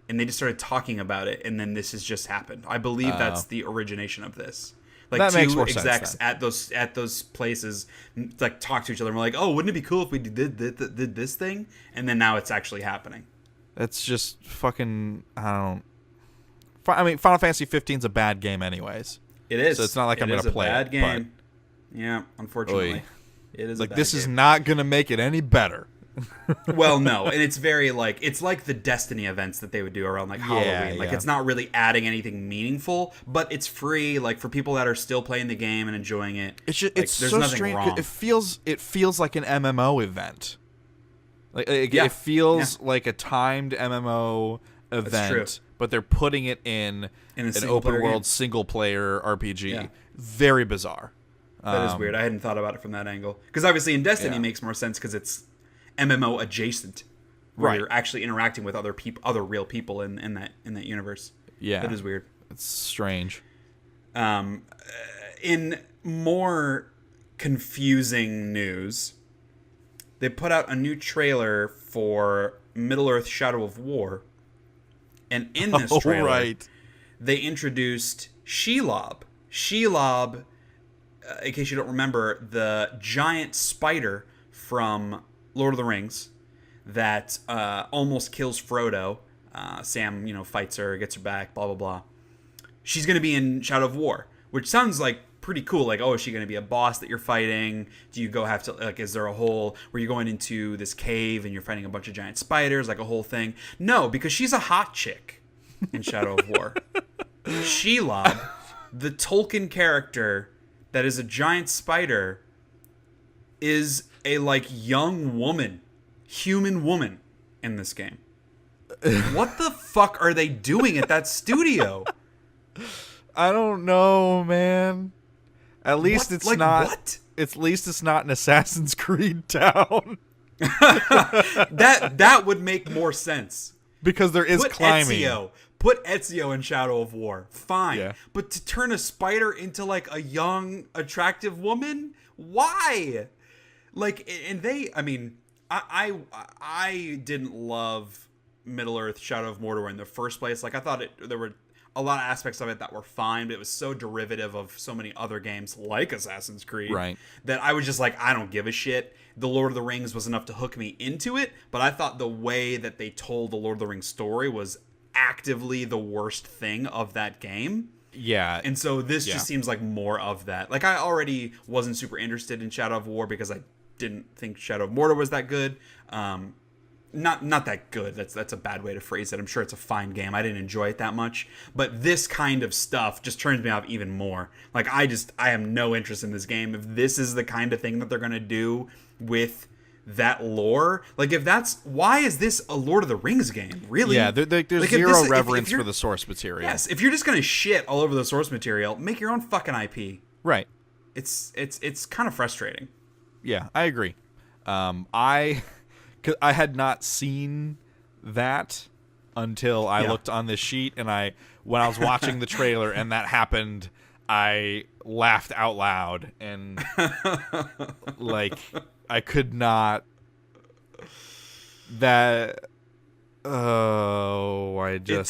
and they just started talking about it, and then this has just happened. I believe that's the origination of this. Like, that makes two more execs sense, at those places like talk to each other and we're like, oh, wouldn't it be cool if we did this thing? And then now it's actually happening. That's just fucking, I mean, Final Fantasy 15's a bad game anyways. It is. So it's not like I'm going to play it. It's a bad game. Yeah, unfortunately. It is like, this is not going to make it any better. Well, no, and it's very like, it's like the Destiny events that they would do around like Halloween. Like, it's not really adding anything meaningful, but it's free. Like, for people that are still playing the game and enjoying it, it's just, like, it's there's so nothing strange. wrong. It feels like an MMO event. Like, it feels like a timed MMO event, but they're putting it in an open world single player RPG. Yeah. Very bizarre. That is weird. I hadn't thought about it from that angle, because obviously in Destiny it makes more sense because it's MMO adjacent, where you're actually interacting with other real people in that universe. Yeah, that is weird. It's strange. In more confusing news, they put out a new trailer for Middle-earth: Shadow of War, and in this trailer, they introduced Shelob. Shelob, in case you don't remember, the giant spider from Lord of the Rings that almost kills Frodo. Sam, fights her, gets her back, blah, blah, blah. She's going to be in Shadow of War, which sounds like pretty cool. Like, oh, is she going to be a boss that you're fighting? Do you have to, like, is there a whole, where you're going into this cave and you're fighting a bunch of giant spiders, like a whole thing? No, because she's a hot chick in Shadow of War. Shelob, the Tolkien character that is a giant spider, is a like young woman, human woman in this game. What the fuck are they doing at that studio? I don't know, man. At least it's not. What? At least it's not an Assassin's Creed town. That would make more sense. Because there is climbing. Put Ezio in Shadow of War. Fine. Yeah. But to turn a spider into like a young, attractive woman? Why? Like, and I didn't love Middle-earth Shadow of Mordor in the first place. Like, I thought there were a lot of aspects of it that were fine, but it was so derivative of so many other games like Assassin's Creed that I was just like, I don't give a shit. The Lord of the Rings was enough to hook me into it, but I thought the way that they told the Lord of the Rings story was actively the worst thing of that game. Yeah. And so this just seems like more of that. Like, I already wasn't super interested in Shadow of War because I didn't think Shadow of Mordor was that good. Not that good. That's a bad way to phrase it. I'm sure it's a fine game. I didn't enjoy it that much. But this kind of stuff just turns me off even more. Like, I have no interest in this game. If this is the kind of thing that they're going to do with that lore, like, if that's, why is this a Lord of the Rings game? Really? Yeah, there's like, zero reverence for the source material. Yes, if you're just going to shit all over the source material, make your own fucking IP. Right. It's kind of frustrating. Yeah, I agree. I had not seen that until I looked on this sheet, and when I was watching the trailer and that happened, I laughed out loud, and like, I could not. It's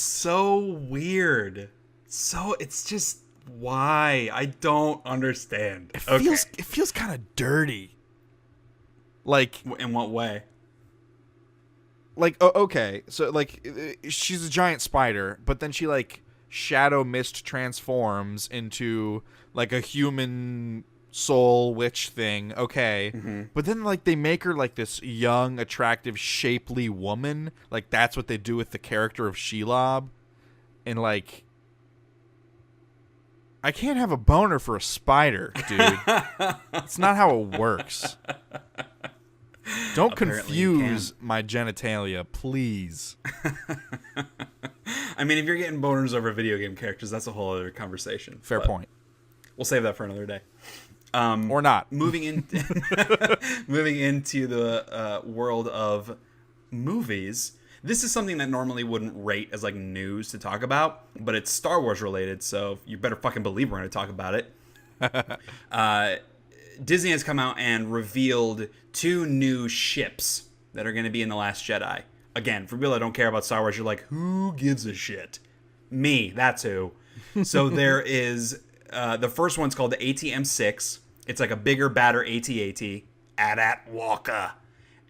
so weird. So it's just, why? I don't understand. It feels kind of dirty. Like, in what way? Like, okay, so, like, she's a giant spider, but then she, like, shadow mist transforms into, like, a human soul witch thing. Okay. Mm-hmm. But then, like, they make her, like, this young, attractive, shapely woman. Like, that's what they do with the character of Shelob. And, like, I can't have a boner for a spider, dude. It's not how it works. Don't confuse my genitalia, please. I mean, if you're getting boners over video game characters, that's a whole other conversation. Fair point. We'll save that for another day. Or not. Moving into the world of movies, this is something that normally wouldn't rate as, like, news to talk about, but it's Star Wars related, so you better fucking believe we're going to talk about it. Disney has come out and revealed 2 new ships that are going to be in The Last Jedi. Again, for people that don't care about Star Wars, you're like, who gives a shit? Me, that's who. So there is, the first one's called the AT-M6. It's like a bigger, badder AT-AT. AT-AT Walker.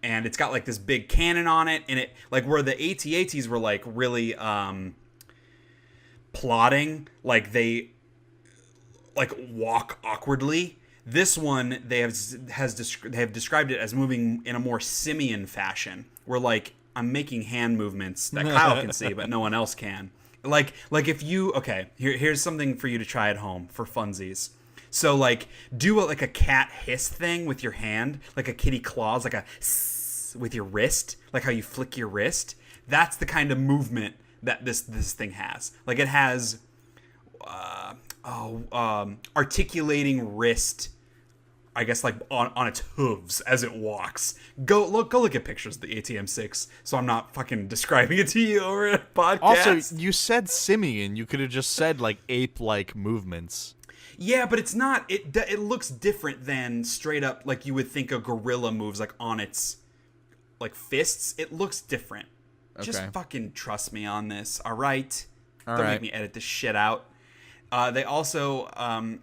And it's got, like, this big cannon on it. And it, like, where the AT-ATs were, like, really plotting, like, they, like, walk awkwardly. This one, they have described it as moving in a more simian fashion, where, like, I'm making hand movements that Kyle can see, but no one else can. Like if you, okay, here's something for you to try at home for funsies. So, like, do like a cat hiss thing with your hand, like a kitty claws, like a with your wrist, like how you flick your wrist. That's the kind of movement that this thing has. Like, it has articulating wrist, I guess, like on its hooves as it walks. Go look at pictures of the AT-M6, so I'm not fucking describing it to you over a podcast. Also, you said simian. You could have just said, like, ape-like movements. Yeah, but it's not. It looks different than straight up, like, you would think a gorilla moves, like, on its, like, fists. It looks different. Okay. Just fucking trust me on this, all right? Don't make me edit this shit out. They also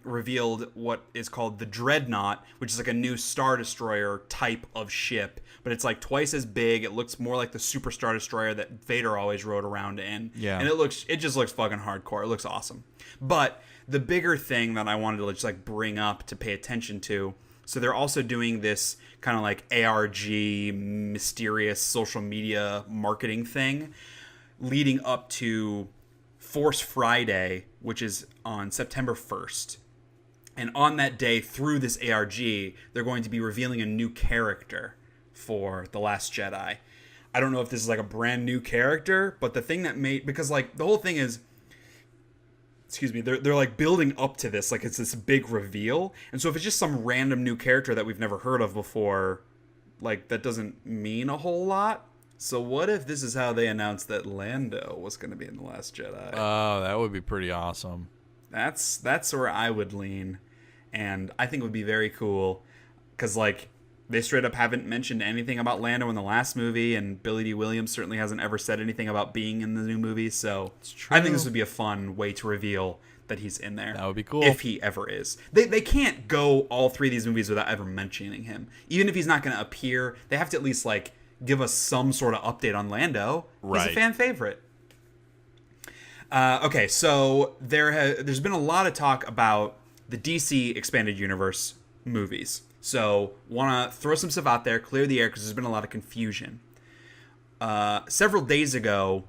revealed what is called the Dreadnought, which is like a new Star Destroyer type of ship, but it's like twice as big. It looks more like the Super Star Destroyer that Vader always rode around in. Yeah. And it just looks fucking hardcore. It looks awesome. But the bigger thing that I wanted to just, like, bring up to pay attention to, so they're also doing this kind of like ARG mysterious social media marketing thing leading up to Force Friday, which is on September 1st. And on that day, through this ARG, they're going to be revealing a new character for The Last Jedi. I don't know if this is, like, a brand new character, but the thing that made... Because, like, the whole thing is... Excuse me. They're like, building up to this. Like, it's this big reveal. And so if it's just some random new character that we've never heard of before, like, that doesn't mean a whole lot. So what if this is how they announced that Lando was going to be in The Last Jedi? Oh, that would be pretty awesome. That's where I would lean. And I think it would be very cool. Because, like, They straight up haven't mentioned anything about Lando in the last movie, and Billy D. Williams certainly hasn't ever said anything about being in the new movie, so I think this would be a fun way to reveal that he's in there. That would be cool. If he ever is. They can't go all 3 of these movies without ever mentioning him. Even if he's not going to appear, they have to at least, like, give us some sort of update on Lando. Right. He's a fan favorite. Okay, so there's been a lot of talk about the DC Expanded Universe movies. So, want to throw some stuff out there, clear the air, because there's been a lot of confusion. Several days ago,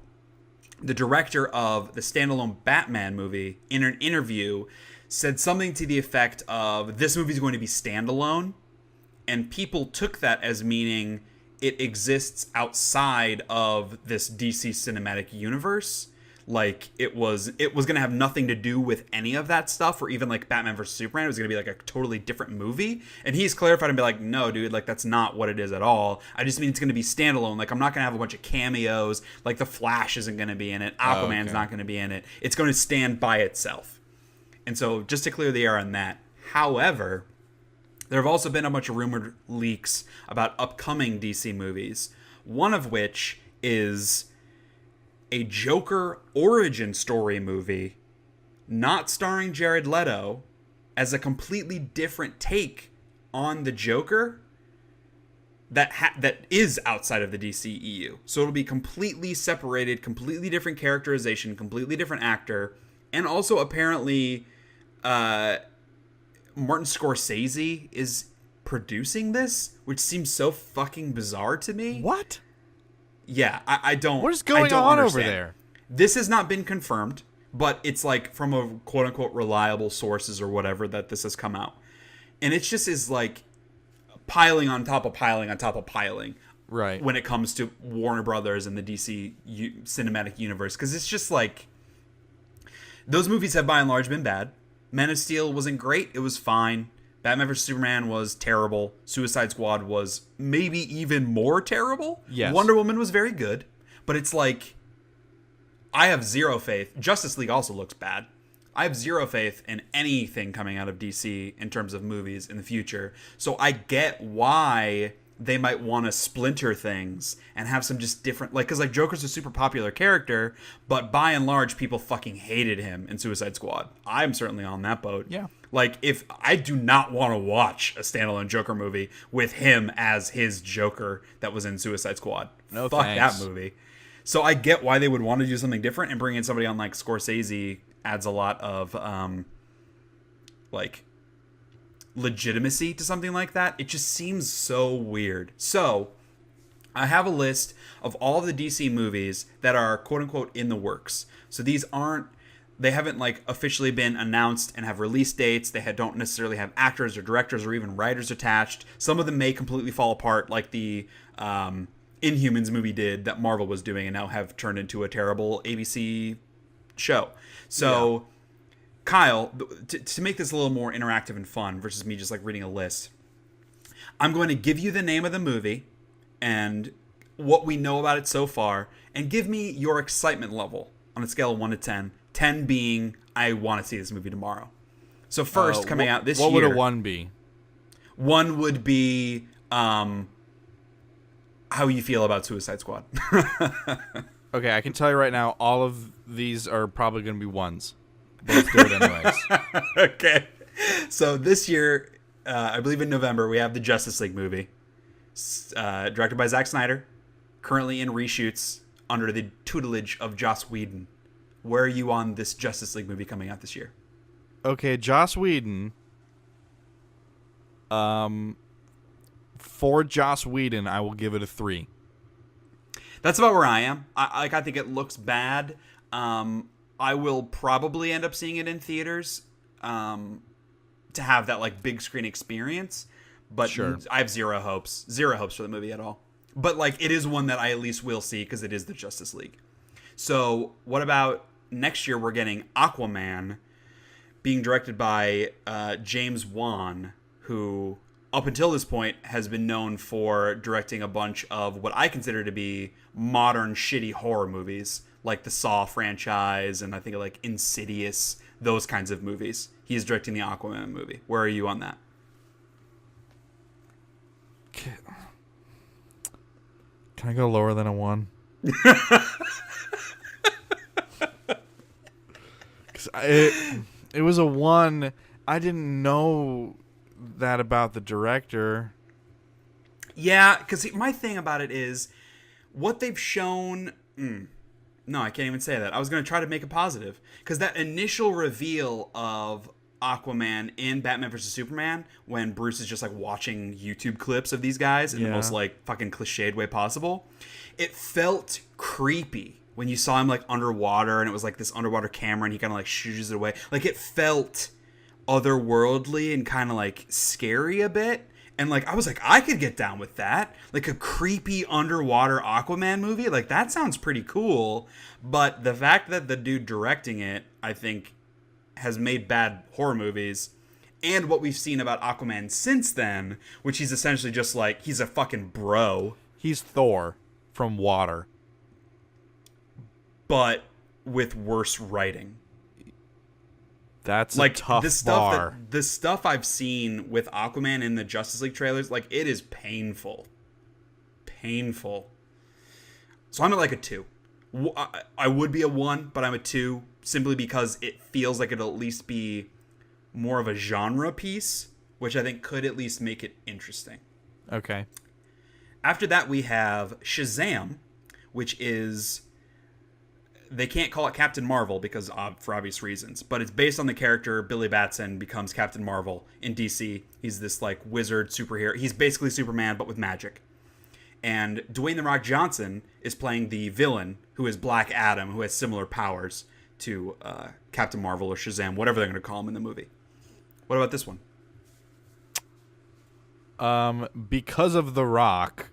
the director of the standalone Batman movie, in an interview, said something to the effect of, this movie's going to be standalone, and people took that as meaning it exists outside of this DC cinematic universe. Like, it was going to have nothing to do with any of that stuff, or even, like, Batman vs. Superman. It was going to be, like, a totally different movie. And he's clarified and be like, no, dude, like, that's not what it is at all. I just mean it's going to be standalone. Like, I'm not going to have a bunch of cameos. Like, The Flash isn't going to be in it. Aquaman's not going to be in it. It's going to stand by itself. And so, just to clear the air on that. However, there have also been a bunch of rumored leaks about upcoming DC movies. One of which is a Joker origin story movie, not starring Jared Leto, as a completely different take on the Joker that is outside of the DCEU. So it'll be completely separated, completely different characterization, completely different actor, and also apparently Martin Scorsese is producing this, which seems so fucking bizarre to me. What? Yeah, I don't. What is going on understand. over there? This has not been confirmed, but it's like from a quote unquote reliable sources or whatever that this has come out, and it just is like piling on top of piling on top of piling. Right. When it comes to Warner Brothers and the DC cinematic universe, because it's just like those movies have by and large been bad. Man of Steel wasn't great; it was fine. Batman vs. Superman was terrible. Suicide Squad was maybe even more terrible. Yes. Wonder Woman was very good. But it's like, I have zero faith. Justice League also looks bad. I have zero faith in anything coming out of DC in terms of movies in the future. So I get why they might want to splinter things and have some just different, like, because like Joker's a super popular character, but by and large people fucking hated him in Suicide Squad. I'm certainly on that boat. Yeah. Like, if I do not want to watch a standalone Joker movie with him as his Joker that was in Suicide Squad. No, fuck thanks. that movie. So I get why they would want to do something different, and bring in somebody on like Scorsese adds a lot of like legitimacy to something like that. It just seems so weird. So I have a list of all the DC movies that are quote unquote in the works. So they haven't like officially been announced and have release dates. They don't necessarily have actors or directors or even writers attached. Some of them may completely fall apart, like the Inhumans movie did that Marvel was doing, and now have turned into a terrible ABC show. So yeah. Kyle, to make this a little more interactive and fun versus me just like reading a list, I'm going to give you the name of the movie and what we know about it so far, and give me your excitement level on a scale of 1 to 10. 10 being, I want to see this movie tomorrow. So first, coming out this year. What would a 1 be? 1 would be how you feel about Suicide Squad. Okay, I can tell you right now, all of these are probably going to be 1s. But let's do it anyways. Okay. So this year, I believe in November, we have the Justice League movie. Directed by Zack Snyder. Currently in reshoots under the tutelage of Joss Whedon. Where are you on this Justice League movie coming out this year? Okay, Joss Whedon. For Joss Whedon, I will give it a 3. That's about where I am. I think it looks bad. I will probably end up seeing it in theaters to have that like big screen experience. But sure. I have zero hopes for the movie at all. But like, it is one that I at least will see because it is the Justice League. So what about next year? We're getting Aquaman, being directed by James Wan, who up until this point has been known for directing a bunch of what I consider to be modern shitty horror movies, like the Saw franchise, and I think like Insidious, those kinds of movies. He is directing the Aquaman movie. Where are you on that? Can I go lower than a 1? It was a 1. I didn't know that about the director. Yeah, because my thing about it is what they've shown. No, I can't even say that. I was going to try to make it positive because that initial reveal of Aquaman in Batman vs Superman, when Bruce is just like watching YouTube clips of these guys in the most like fucking cliched way possible, it felt creepy when you saw him like underwater and it was like this underwater camera and he kind of like shoots it away. Like it felt otherworldly and kind of like scary a bit. And like I was like, I could get down with that. Like a creepy underwater Aquaman movie. Like that sounds pretty cool. But the fact that the dude directing it, I think, has made bad horror movies, and what we've seen about Aquaman since then, which he's essentially just like, he's a fucking bro. He's Thor from water. But with worse writing. That's like a tough bar. The stuff I've seen with Aquaman in the Justice League trailers, like it is painful. Painful. So I'm at like a 2. I would be a 1, but I'm a 2 simply because it feels like it'll at least be more of a genre piece, which I think could at least make it interesting. Okay. After that, we have Shazam, which is... They can't call it Captain Marvel because for obvious reasons, but it's based on the character Billy Batson becomes Captain Marvel in DC. He's this like wizard superhero. He's basically Superman, but with magic. And Dwayne The Rock Johnson is playing the villain, who is Black Adam, who has similar powers to Captain Marvel or Shazam, whatever they're going to call him in the movie. What about this one? Because of The Rock,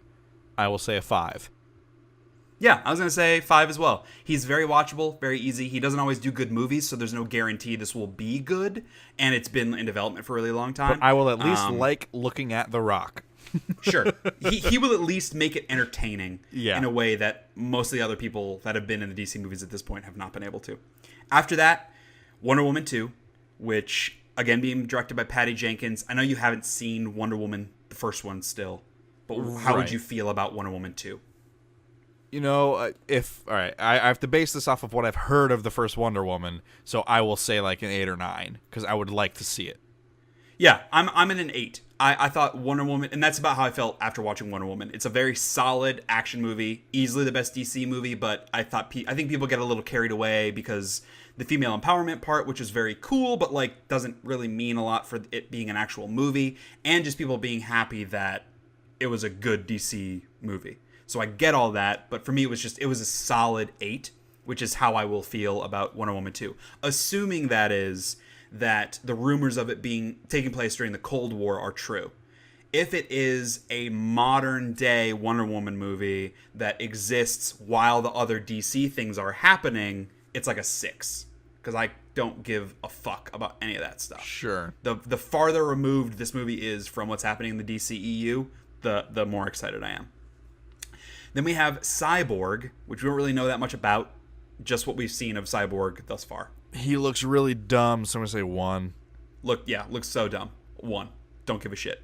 I will say a 5. Yeah, I was going to say 5 as well. He's very watchable, very easy. He doesn't always do good movies, so there's no guarantee this will be good. And it's been in development for a really long time. But I will at least like looking at The Rock. Sure. He will at least make it entertaining in a way that most of the other people that have been in the DC movies at this point have not been able to. After that, Wonder Woman 2, which, again, being directed by Patty Jenkins. I know you haven't seen Wonder Woman, the first one still, but how would you feel about Wonder Woman 2? You know, all right, I have to base this off of what I've heard of the first Wonder Woman, so I will say like an 8 or 9, because I would like to see it. Yeah, I'm in an 8. I thought Wonder Woman, and that's about how I felt after watching Wonder Woman. It's a very solid action movie, easily the best DC movie, but I think people get a little carried away because the female empowerment part, which is very cool, but like doesn't really mean a lot for it being an actual movie, and just people being happy that it was a good DC movie. So I get all that, but for me it was a solid 8, which is how I will feel about Wonder Woman 2. Assuming that the rumors of it taking place during the Cold War are true. If it is a modern day Wonder Woman movie that exists while the other DC things are happening, it's like a 6. Because I don't give a fuck about any of that stuff. Sure. The farther removed this movie is from what's happening in the DCEU, the more excited I am. Then we have Cyborg, which we don't really know that much about, just what we've seen of Cyborg thus far. He looks really dumb, so I'm going to say 1. Looks so dumb. 1. Don't give a shit.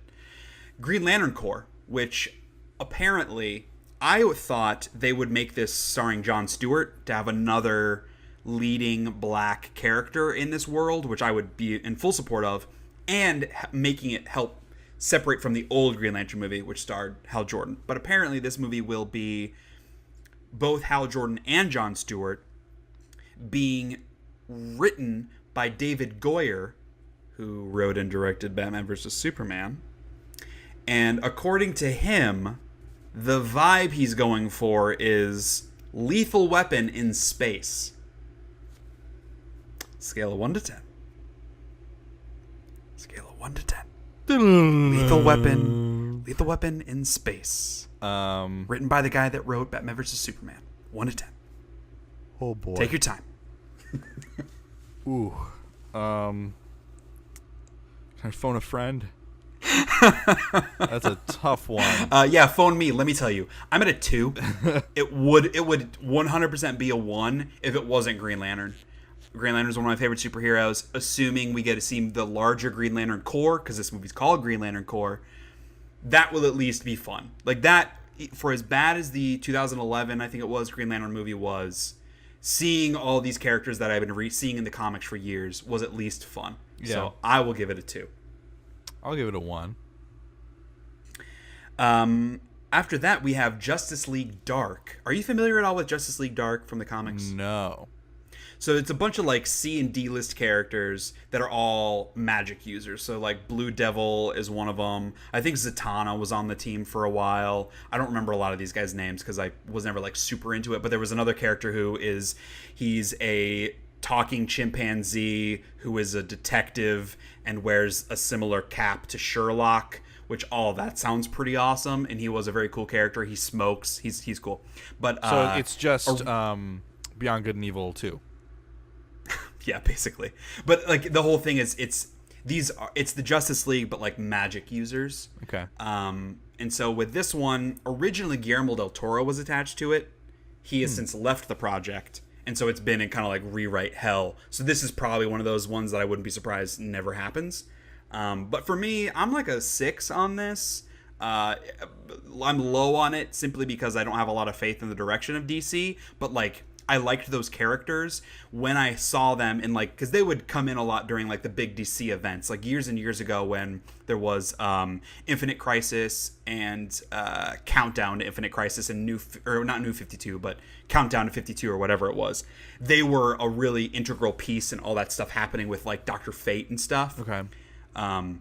Green Lantern Corps, which apparently I thought they would make this starring Jon Stewart to have another leading black character in this world, which I would be in full support of, and making it help separate from the old Green Lantern movie, which starred Hal Jordan. But apparently this movie will be both Hal Jordan and Jon Stewart being written by David Goyer, who wrote and directed Batman vs. Superman. And according to him, the vibe he's going for is Lethal Weapon in space. Scale of 1 to 10. Scale of 1 to 10. Lethal Weapon in space. Written by the guy that wrote Batman vs. Superman. 1 to 10. Oh boy. Take your time. Ooh. Can I phone a friend? That's a tough one. Yeah, phone me. Let me tell you, I'm at a 2. It would 100% be a 1 if it wasn't Green Lantern. Green Lantern is one of my favorite superheroes. Assuming we get to see the larger Green Lantern Corps, because this movie's called Green Lantern Corps, that will at least be fun. Like that, for as bad as the 2011, I think it was, Green Lantern movie was, seeing all these characters that I've been seeing in the comics for years was at least fun. Yeah. So I will give it a 2. I'll give it a 1. After that, we have Justice League Dark. Are you familiar at all with Justice League Dark from the comics? No. So it's a bunch of like C and D list characters that are all magic users. So like Blue Devil is one of them. I think Zatanna was on the team for a while. I don't remember a lot of these guys' names because I was never like super into it. But there was another character he's a talking chimpanzee who is a detective and wears a similar cap to Sherlock, which all of that sounds pretty awesome. And he was a very cool character. He smokes. He's cool. But so it's just Beyond Good and Evil 2. Yeah, basically. But like the whole thing is it's the Justice League, but like magic users. Okay. And so with this one, originally Guillermo del Toro was attached to it. He has since left the project, and so it's been in kind of like rewrite hell. So this is probably one of those ones that I wouldn't be surprised never happens. But for me, I'm like a 6 on this. I'm low on it simply because I don't have a lot of faith in the direction of DC, but like I liked those characters when I saw them in like, because they would come in a lot during like the big DC events, like years and years ago when there was Infinite Crisis and Countdown to Infinite Crisis and not New 52, but Countdown to 52 or whatever it was. They were a really integral piece and all that stuff happening with like Dr. Fate and stuff. Okay. And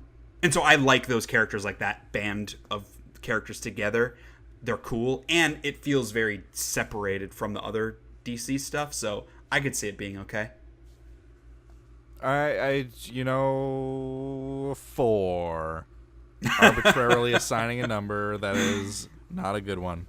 so I like those characters, like that band of characters together. They're cool, and it feels very separated from the other DC stuff, so I could see it being okay. I 4. Arbitrarily assigning a number that is not a good one.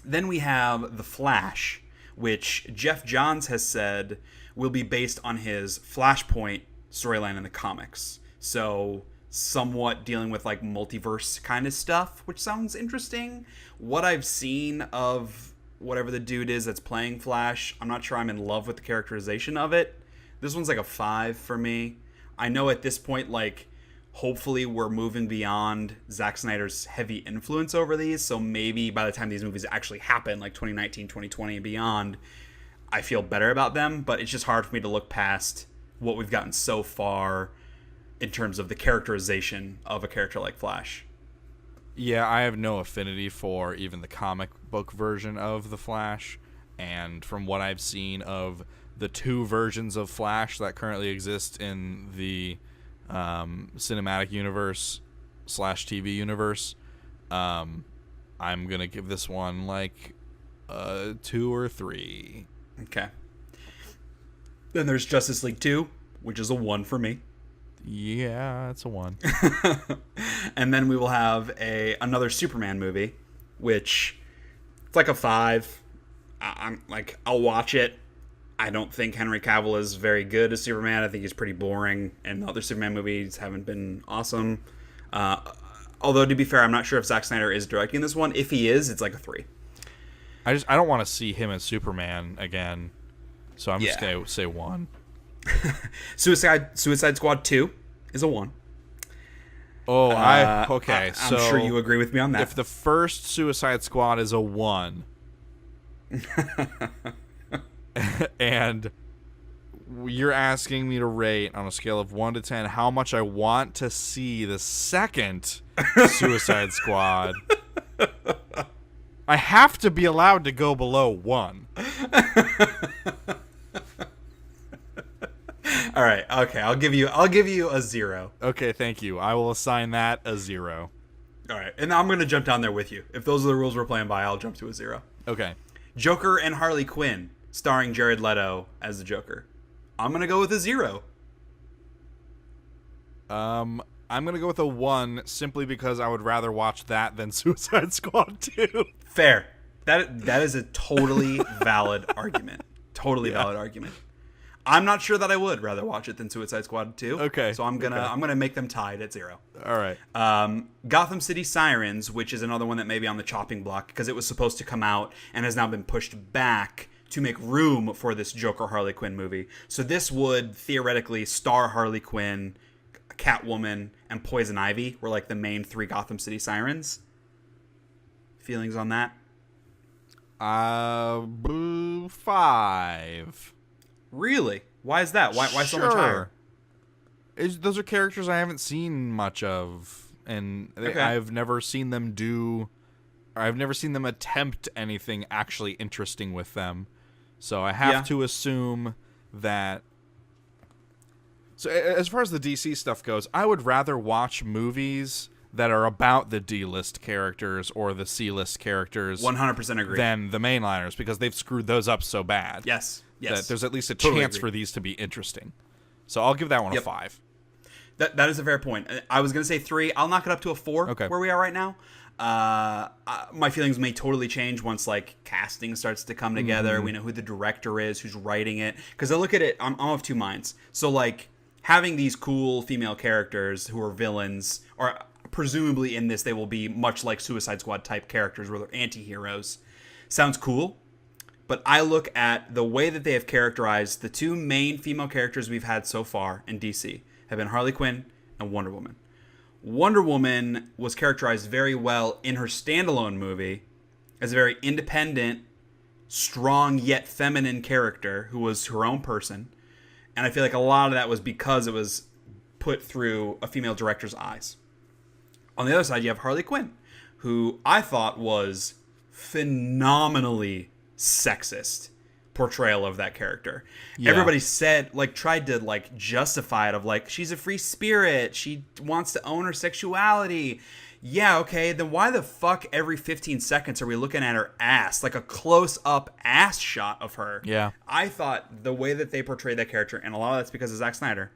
Then we have The Flash, which Jeff Johns has said will be based on his Flashpoint storyline in the comics. So somewhat dealing with like multiverse kind of stuff, which sounds interesting. What I've seen of whatever the dude is that's playing Flash, I'm not sure I'm in love with the characterization of it. This one's like a 5 for me. I know at this point, like, hopefully we're moving beyond Zack Snyder's heavy influence over these, so maybe by the time these movies actually happen, like 2019, 2020 and beyond, I feel better about them, but it's just hard for me to look past what we've gotten so far in terms of the characterization of a character like Flash. Yeah, I have no affinity for even the comic book version of The Flash, and from what I've seen of the 2 versions of Flash that currently exist in the cinematic universe / TV universe, I'm going to give this one like a 2 or 3. Okay. Then there's Justice League 2, which is a 1 for me. Yeah, it's a 1. And then we will have another Superman movie, which it's like a 5. I'll watch it. I don't think Henry Cavill is very good as Superman. I think he's pretty boring, and the other Superman movies haven't been awesome. Although to be fair, I'm not sure if Zack Snyder is directing this one. If he is, it's like a 3. I don't want to see him as Superman again, so I'm just gonna say 1. Suicide Squad 2 is a 1. Oh, okay. I'm sure you agree with me on that. If the first Suicide Squad is a 1, and you're asking me to rate on a scale of 1 to 10 how much I want to see the second Suicide Squad, I have to be allowed to go below 1. All right. Okay. I'll give you a 0. Okay. Thank you. I will assign that a 0. All right. And I'm going to jump down there with you. If those are the rules we're playing by, I'll jump to a 0. Okay. Joker and Harley Quinn, starring Jared Leto as the Joker. I'm going to go with a 0. I'm going to go with a 1 simply because I would rather watch that than Suicide Squad 2. Fair. That is a totally valid argument. Totally valid argument. I'm not sure that I would rather watch it than Suicide Squad 2. Okay. So I'm gonna make them tied at 0. All right. Gotham City Sirens, which is another one that may be on the chopping block because it was supposed to come out and has now been pushed back to make room for this Joker Harley Quinn movie. So this would theoretically star Harley Quinn, Catwoman and Poison Ivy were like the main 3 Gotham City sirens. Feelings on that? 5. Really? Why is that? Why so much higher? Those are characters I haven't seen much of, and I've never seen them attempt anything actually interesting with them. So I have to assume that. So as far as the DC stuff goes, I would rather watch movies that are about the D-list characters or the C-list characters 100% agree. than the mainliners, because they've screwed those up so bad. Yes. That there's at least a chance for these to be interesting. So I'll give that one a 5. That is a fair point. I was going to say 3. I'll knock it up to a 4 where we are right now. My feelings may totally change once like casting starts to come together. We know who the director is, who's writing it. Because I look at it, I'm of two minds. So like having these cool female characters who are villains, or presumably in this they will be much like Suicide Squad type characters where they're anti-heroes, sounds cool. But I look at the way that they have characterized the 2 main female characters we've had so far in DC have been Harley Quinn and Wonder Woman. Wonder Woman was characterized very well in her standalone movie as a very independent, strong yet feminine character who was her own person. And I feel like a lot of that was because it was put through a female director's eyes. On the other side, you have Harley Quinn, who I thought was phenomenally sexist portrayal of that character. Everybody said, like, tried to like justify it of like, she's a free spirit, she wants to own her sexuality. Yeah, okay, then why the fuck every 15 seconds are we looking at her ass, like a close up ass shot of her? I thought the way that they portrayed that character, and a lot of that's because of Zack Snyder,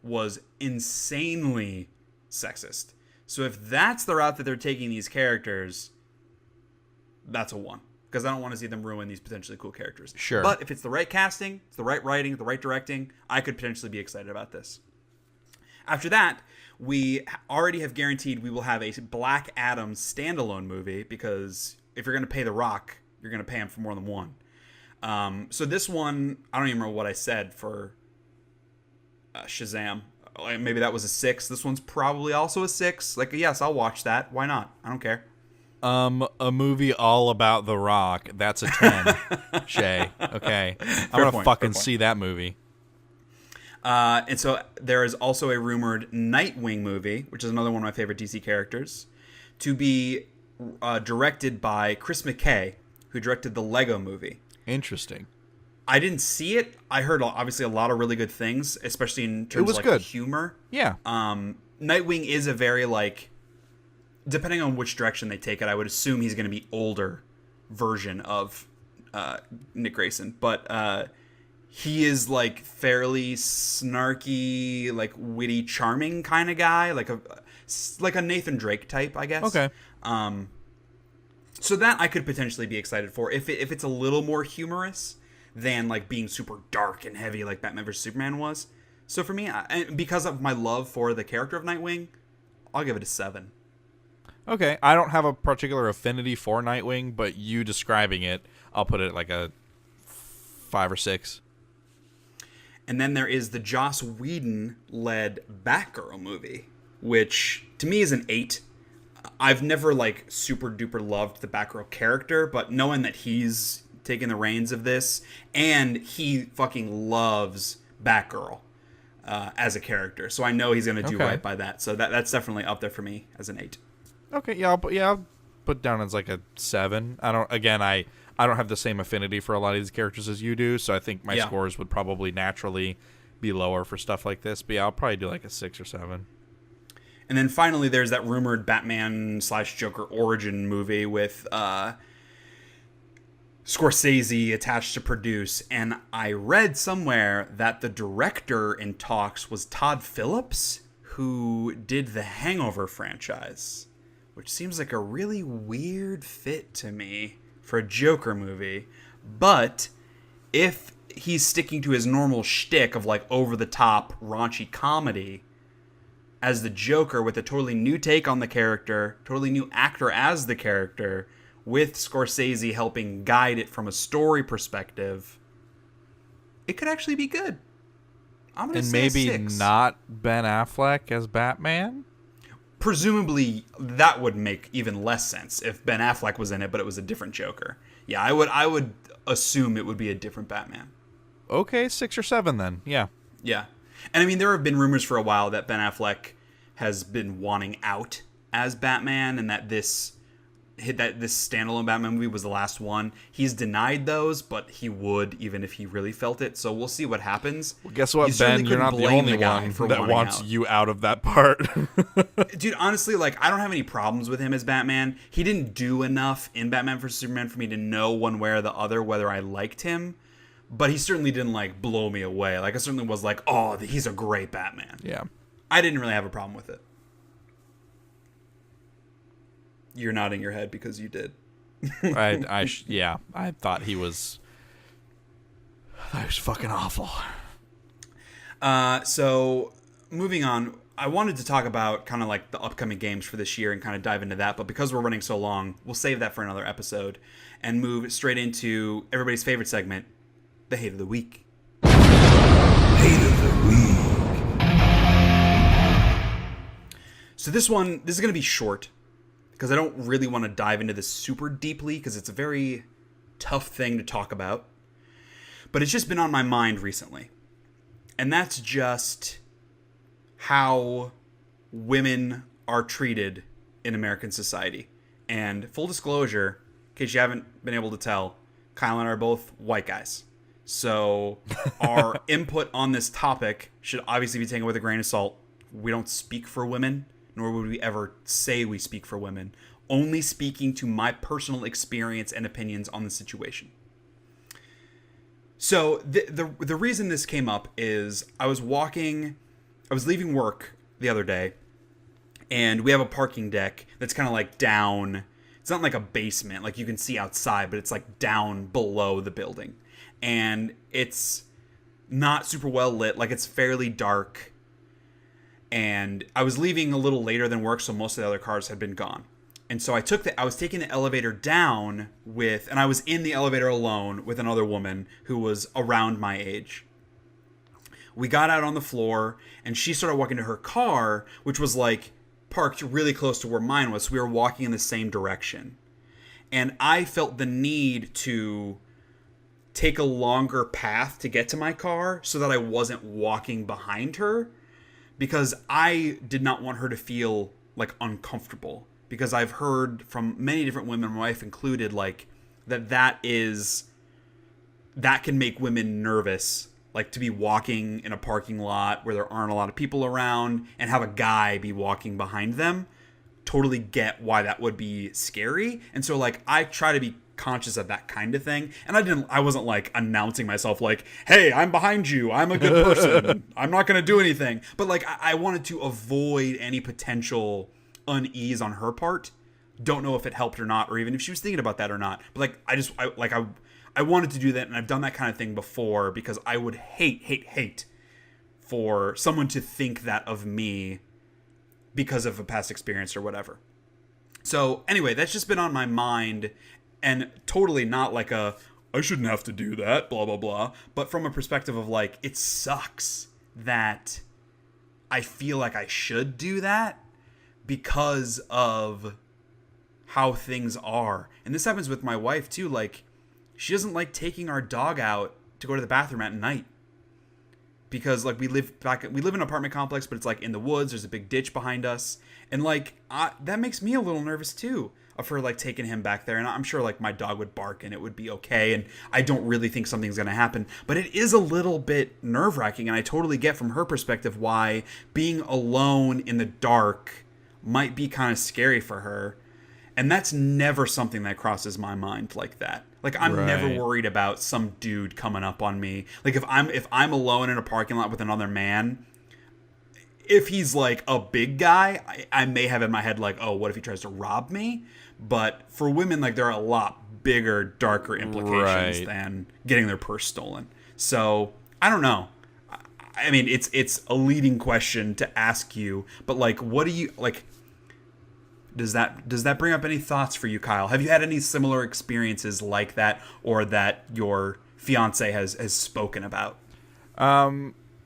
was insanely sexist. So if that's the route that they're taking these characters, that's a 1. Because I don't want to see them ruin these potentially cool characters. Sure. But if it's the right casting, it's the right writing, the right directing, I could potentially be excited about this. After that, we already have guaranteed we will have a Black Adam standalone movie, because if you're going to pay The Rock, you're going to pay him for more than one. So this one, I don't even remember what I said for Shazam. Maybe that was a 6. This one's probably also a 6. Like, yes, I'll watch that. Why not? I don't care. A movie all about The Rock, that's a 10, Shay. Okay. I'm going to fucking see that movie. And so there is also a rumored Nightwing movie, which is another one of my favorite DC characters, to be directed by Chris McKay, who directed the Lego movie. Interesting. I didn't see it. I heard obviously a lot of really good things, especially in terms of like humor. Yeah. Nightwing is a very like, depending on which direction they take it, I would assume he's going to be older version of Nick Grayson, but he is like fairly snarky, like witty, charming kind of guy, like a Nathan Drake type, I guess. Okay. So that I could potentially be excited for if it's a little more humorous than like being super dark and heavy like Batman vs Superman was. So for me, because of my love for the character of Nightwing, I'll give it a 7. Okay, I don't have a particular affinity for Nightwing, but you describing it, I'll put it like a 5 or 6. And then there is the Joss Whedon-led Batgirl movie, which to me is an 8. I've never like super duper loved the Batgirl character, but knowing that he's taking the reins of this, and he fucking loves Batgirl as a character, so I know he's going to do right by that. So that's definitely up there for me as an 8. Okay, yeah, I'll put down as like a 7. I don't have the same affinity for a lot of these characters as you do, so I think my scores would probably naturally be lower for stuff like this. But yeah, I'll probably do like a 6 or 7. And then finally, there's that rumored Batman/Joker origin movie with Scorsese attached to produce. And I read somewhere that the director in talks was Todd Phillips, who did the Hangover franchise, which seems like a really weird fit to me for a Joker movie. But if he's sticking to his normal shtick of like over-the-top raunchy comedy as the Joker with a totally new take on the character, totally new actor as the character, with Scorsese helping guide it from a story perspective, it could actually be good. I'm gonna and say maybe 6. not Ben Affleck as Batman. Presumably, that would make even less sense if Ben Affleck was in it, but it was a different Joker. Yeah, I would assume it would be a different Batman. Okay, 6 or 7 then. Yeah. Yeah. And I mean, there have been rumors for a while that Ben Affleck has been wanting out as Batman, and that this standalone Batman movie was the last one. He's denied those, but he would even if he really felt it. So we'll see what happens. Well, guess what, Ben? You're not the only one that wants you out of that part. Dude, honestly, like, I don't have any problems with him as Batman. He didn't do enough in Batman vs Superman for me to know one way or the other whether I liked him. But he certainly didn't, like, blow me away. Like, I certainly was like, oh, he's a great Batman. Yeah. I didn't really have a problem with it. You're nodding your head because you did. I thought he was fucking awful. So, moving on, I wanted to talk about kind of like the upcoming games for this year and kind of dive into that. But because we're running so long, we'll save that for another episode and move straight into everybody's favorite segment, the Hate of the Week. Hate of the Week. So this is going to be short because I don't really want to dive into this super deeply because it's a very tough thing to talk about. But it's just been on my mind recently. And that's just how women are treated in American society. And full disclosure, in case you haven't been able to tell, Kyle and I are both white guys. So our input on this topic should obviously be taken with a grain of salt. We don't speak for women, nor would we ever say we speak for women. Only speaking to my personal experience and opinions on the situation. So the reason this came up is I was leaving work the other day, and we have a parking deck that's kind of like down. It's not like a basement, like you can see outside, but it's like down below the building. And it's not super well lit, like it's fairly dark. And I was leaving a little later than work, so most of the other cars had been gone. And so I was taking the elevator down and I was in the elevator alone with another woman who was around my age. We got out on the floor, and she started walking to her car, which was like parked really close to where mine was. So we were walking in the same direction. And I felt the need to take a longer path to get to my car so that I wasn't walking behind her, because I did not want her to feel like uncomfortable, because I've heard from many different women, my wife included, like that can make women nervous, like to be walking in a parking lot where there aren't a lot of people around and have a guy be walking behind them. Totally get why that would be scary. And so like I try to be conscious of that kind of thing, and I wasn't like announcing myself like, hey, I'm behind you, I'm a good person, I'm not gonna do anything, but like I wanted to avoid any potential unease on her part. Don't know if it helped or not, or even if she was thinking about that or not, but like I wanted to do that, and I've done that kind of thing before, because I would hate for someone to think that of me because of a past experience or whatever. So anyway, that's just been on my mind. And totally not like I shouldn't have to do that, blah, blah, blah. But from a perspective of like, it sucks that I feel like I should do that because of how things are. And this happens with my wife too. Like, she doesn't like taking our dog out to go to the bathroom at night. Because like we live in an apartment complex, but it's like in the woods. There's a big ditch behind us. And like, that makes me a little nervous too, of her like taking him back there. And I'm sure like my dog would bark and it would be okay, and I don't really think something's going to happen, but it is a little bit nerve-wracking. And I totally get from her perspective why being alone in the dark might be kind of scary for her. And that's never something that crosses my mind like that. Like I'm never worried about some dude coming up on me. Like if I'm alone in a parking lot with another man, if he's like a big guy, I may have in my head like, oh, what if he tries to rob me? But for women, like there are a lot bigger, darker implications than getting their purse stolen. So I don't know. I mean, it's a leading question to ask you, but like, what do you like? Does that bring up any thoughts for you, Kyle? Have you had any similar experiences like that, or that your fiance has spoken about?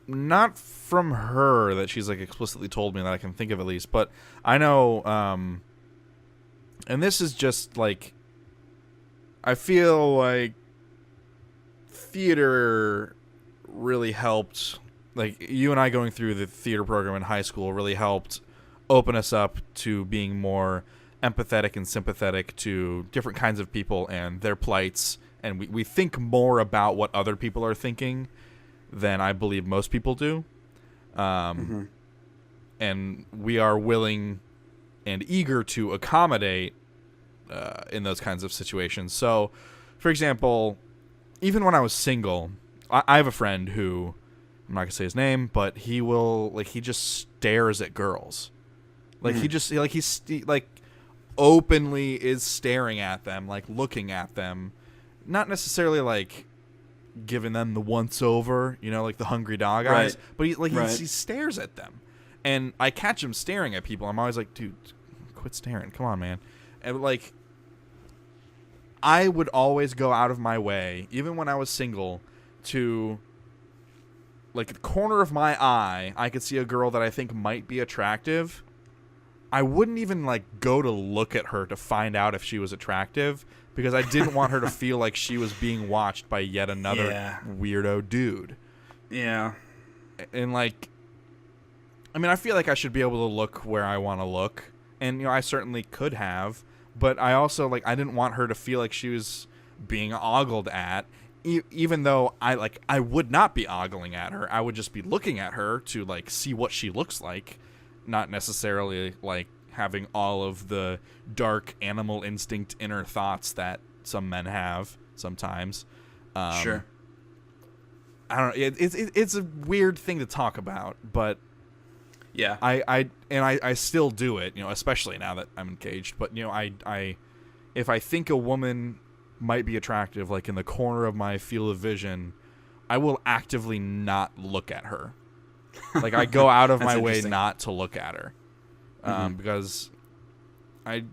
not from her that she's like explicitly told me that I can think of at least, but I know, and this is just like, I feel like theater really helped, like you and I going through the theater program in high school really helped open us up to being more empathetic and sympathetic to different kinds of people and their plights, and we think more about what other people are thinking than I believe most people do. And we are willing and eager to accommodate in those kinds of situations. So, for example, even when I was single, I have a friend who, I'm not gonna say his name, but he will, like, he just stares at girls. Like, he just, like, he's, like, openly is staring at them, like, looking at them. Not necessarily, like, giving them the once-over, you know, like the hungry dog eyes. But he stares at them. And I catch him staring at people. I'm always like, dude, quit staring. Come on, man. And, like, I would always go out of my way, even when I was single, to, like, the corner of my eye, I could see a girl that I think might be attractive. I wouldn't even, like, go to look at her to find out if she was attractive, because I didn't want her to feel like she was being watched by yet another weirdo dude. Yeah. And, like, I mean, I feel like I should be able to look where I want to look. And, you know, I certainly could have. But I also, like, I didn't want her to feel like she was being ogled at. Even though I would not be ogling at her. I would just be looking at her to, like, see what she looks like. Not necessarily, like, having all of the dark animal instinct inner thoughts that some men have sometimes. Sure. I don't know. It's a weird thing to talk about, but yeah, I still do it, you know, especially now that I'm engaged. But, you know, I if I think a woman might be attractive, like in the corner of my field of vision, I will actively not look at her. Like, I go out of my way not to look at her. Because I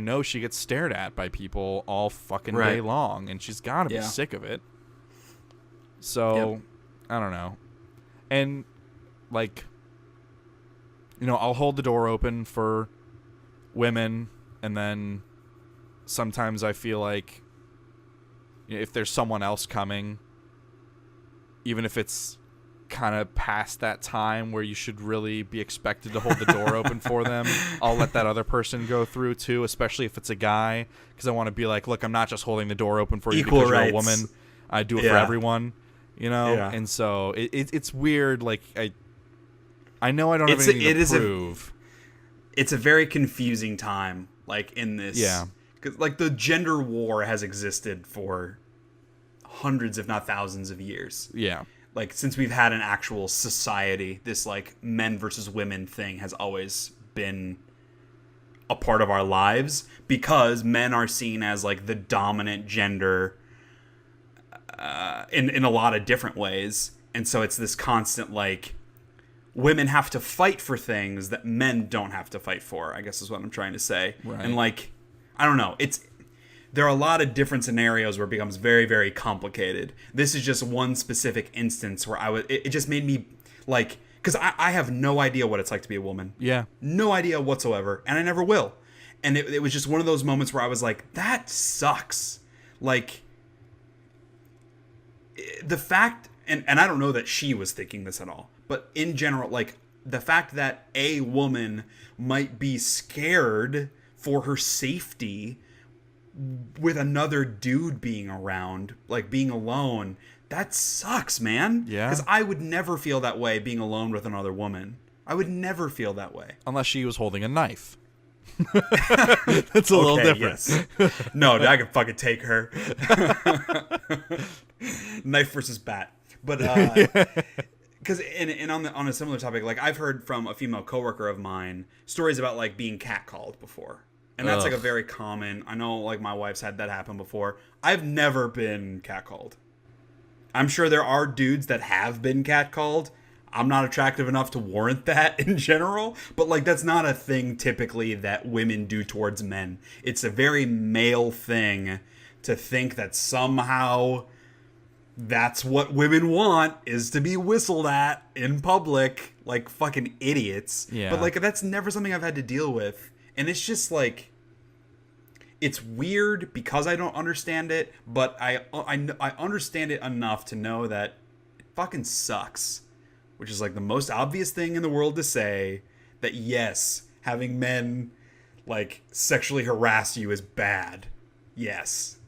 know she gets stared at by people all fucking day long, and she's got to be sick of it. So, I don't know. And, like, you know, I'll hold the door open for women, and then sometimes I feel like, you know, if there's someone else coming, even if it's kind of past that time where you should really be expected to hold the door open for them, I'll let that other person go through too, especially if it's a guy, because I want to be like, look, I'm not just holding the door open for you because you're a woman. I do it for everyone, you know. And so it's weird. Like, I know I don't have anything to prove. It's a very confusing time, like, in this. Yeah, because, like, the gender war has existed for hundreds, if not thousands, of years. Yeah. Like, since we've had an actual society, this, like, men versus women thing has always been a part of our lives, because men are seen as, like, the dominant gender in a lot of different ways. And so it's this constant, like, women have to fight for things that men don't have to fight for, I guess is what I'm trying to say. Right. And, like, I don't know. There are a lot of different scenarios where it becomes very, very complicated. This is just one specific instance where it just made me, like, because I have no idea what it's like to be a woman. Yeah. No idea whatsoever, and I never will. And it was just one of those moments where I was like, that sucks. Like, the fact, and I don't know that she was thinking this at all, but in general, like, the fact that a woman might be scared for her safety with another dude being around, like being alone, that sucks, man. Yeah. Because I would never feel that way being alone with another woman. I would never feel that way. Unless she was holding a knife. That's a little different. Yes. No, I could fucking take her. Knife versus bat. But, because and on a similar topic, like, I've heard from a female coworker of mine stories about, like, being catcalled before. And that's, like, a very common... I know, like, my wife's had that happen before. I've never been catcalled. I'm sure there are dudes that have been catcalled. I'm not attractive enough to warrant that in general. But, like, that's not a thing typically that women do towards men. It's a very male thing to think that somehow that's what women want, is to be whistled at in public like fucking idiots. Yeah. But like that's never something I've had to deal with. And it's just like, it's weird because I don't understand it, but I understand it enough to know that it fucking sucks. Which is like the most obvious thing in the world to say, that yes, having men like sexually harass you is bad. Yes.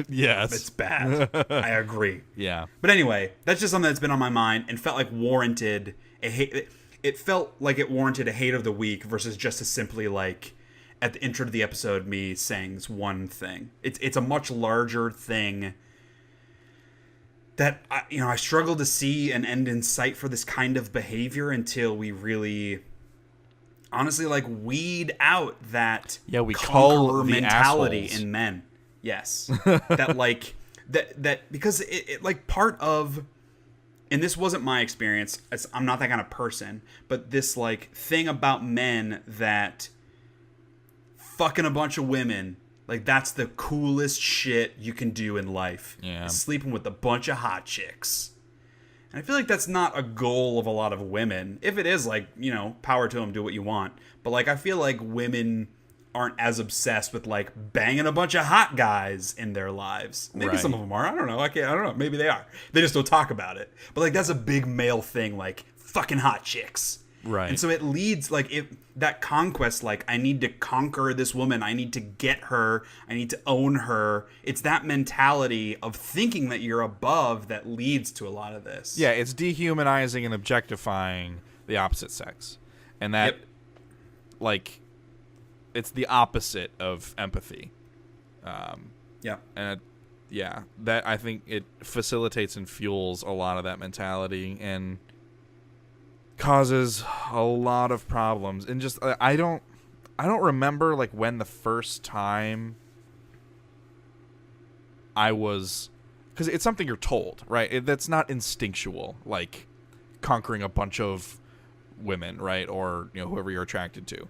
Yes. It's bad. I agree. Yeah. But anyway, that's just something that's been on my mind and felt like warranted a hate. It felt like it warranted a hate of the week versus just a simply like at the intro to the episode me saying this one thing. It's a much larger thing that I struggle to see an end in sight for this kind of behavior until we really honestly like weed out that we call mentality assholes in men. Yes. That like that because it like part of, and this wasn't my experience, I'm not that kind of person, but this like thing about men that fucking a bunch of women, like that's the coolest shit you can do in life. Yeah. Sleeping with a bunch of hot chicks. And I feel like that's not a goal of a lot of women. If it is, like, power to them, do what you want. But like I feel like women aren't as obsessed with like banging a bunch of hot guys in their lives. Maybe Right. some of them are. I don't know. I don't know. Maybe they are. They just don't talk about it. But like that's a big male thing, like fucking hot chicks. Right. And so it leads like that conquest, like I need to conquer this woman. I need to get her. I need to own her. It's that mentality of thinking that you're above that leads to a lot of this. Yeah, it's dehumanizing and objectifying the opposite sex. And that, like, it's the opposite of empathy. Yeah. And, that I think it facilitates and fuels a lot of that mentality and causes a lot of problems. And just, I don't remember, like, when the first time I was... Because it's something you're told, right? That's not instinctual, like conquering a bunch of women, right? Or whoever you're attracted to.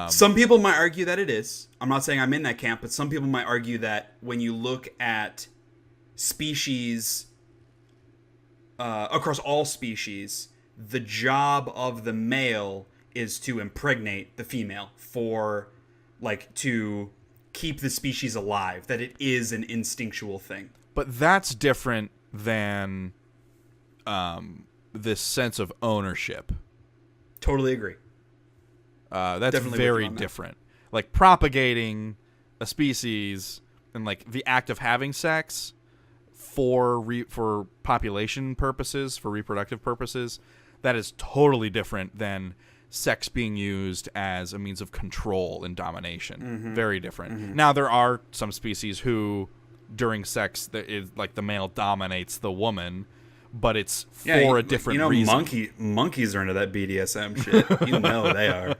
Some people might argue that it is. I'm not saying I'm in that camp, but some people might argue that when you look at species, across all species, the job of the male is to impregnate the female for, like, to keep the species alive. That it is an instinctual thing. But that's different than this sense of ownership. Totally agree. That's Definitely very different. Like propagating a species and like the act of having sex for population purposes, for reproductive purposes, that is totally different than sex being used as a means of control and domination. Mm-hmm. Very different. Mm-hmm. Now there are some species who during sex like the male dominates the woman, but it's for a different reason. Monkeys are into that BDSM shit. They are.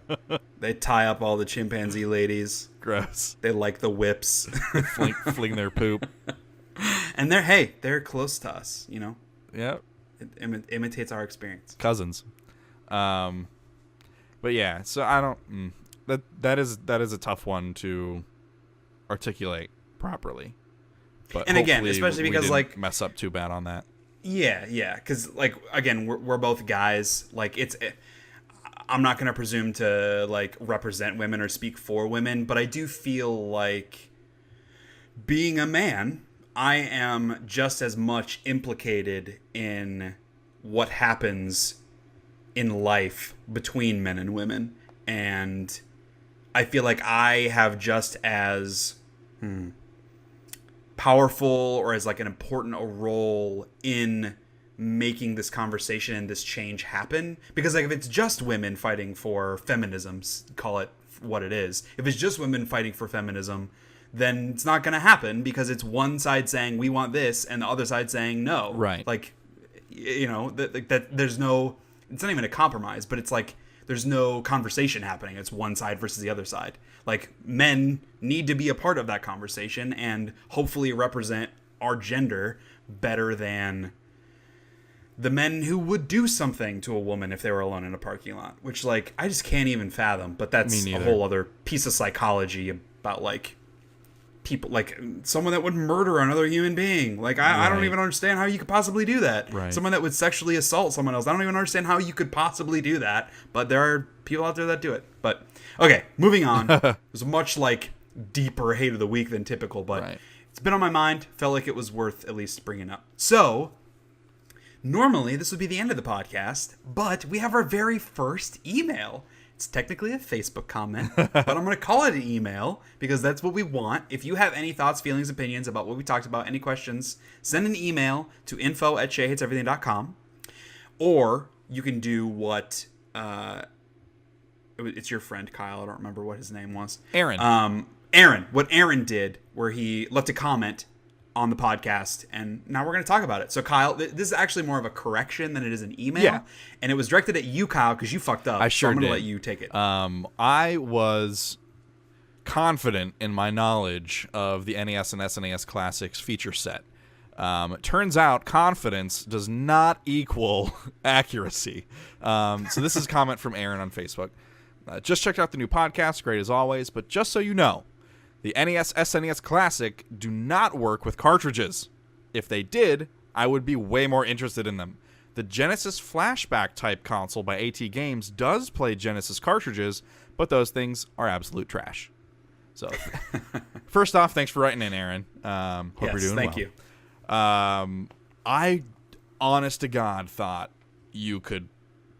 They tie up all the chimpanzee ladies. Gross. They like the whips. fling their poop. And they're close to us, Yep. It imitates our experience. Cousins. But yeah, so I don't that is a tough one to articulate properly. But and again, especially because we didn't like mess up too bad on that. Yeah, because like again, we're both guys. Like I'm not gonna presume to like represent women or speak for women, but I do feel like being a man, I am just as much implicated in what happens in life between men and women, and I feel like I have just as powerful or as like an important a role in making this conversation and this change happen. Because like if it's just women fighting for feminism, call it what it is, if it's just women fighting for feminism, then it's not going to happen because it's one side saying we want this and the other side saying no. Right. Like that there's no, it's not even a compromise, but it's like there's no conversation happening. It's one side versus the other side. Like, men need to be a part of that conversation and hopefully represent our gender better than the men who would do something to a woman if they were alone in a parking lot, which, like, I just can't even fathom. But that's a whole other piece of psychology about, like, people, like someone that would murder another human being. Like, I don't even understand how you could possibly do that. Right. Someone that would sexually assault someone else. I don't even understand how you could possibly do that. But there are people out there that do it. But, okay, moving on. There's a much, like, deeper hate of the week than typical, but it's been on my mind. Felt like it was worth at least bringing up. So, normally this would be the end of the podcast, but we have our very first email. It's technically a Facebook comment, but I'm going to call it an email because that's what we want. If you have any thoughts, feelings, opinions about what we talked about, any questions, send an email to info@sheahateseverything.com. Or you can do what... it's your friend, Kyle. I don't remember what his name was. Arent. Arent. What Arent did, where he left a comment on the podcast, and now we're going to talk about it. So, Kyle, this is actually more of a correction than it is an email. Yeah. And it was directed at you, Kyle, because you fucked up. I sure so I'm going did. to let you take it. I was confident in my knowledge of the NES and SNES Classics feature set. It turns out confidence does not equal accuracy. So this is a comment from Aaron on Facebook. Just checked out the new podcast, great as always, but just so you know, the NES SNES Classic do not work with cartridges. If they did, I would be way more interested in them. The Genesis Flashback type console by AT Games does play Genesis cartridges, but those things are absolute trash. So, first off, thanks for writing in, Aaron. Hope you're doing well. Thank you. I, honest to God, thought you could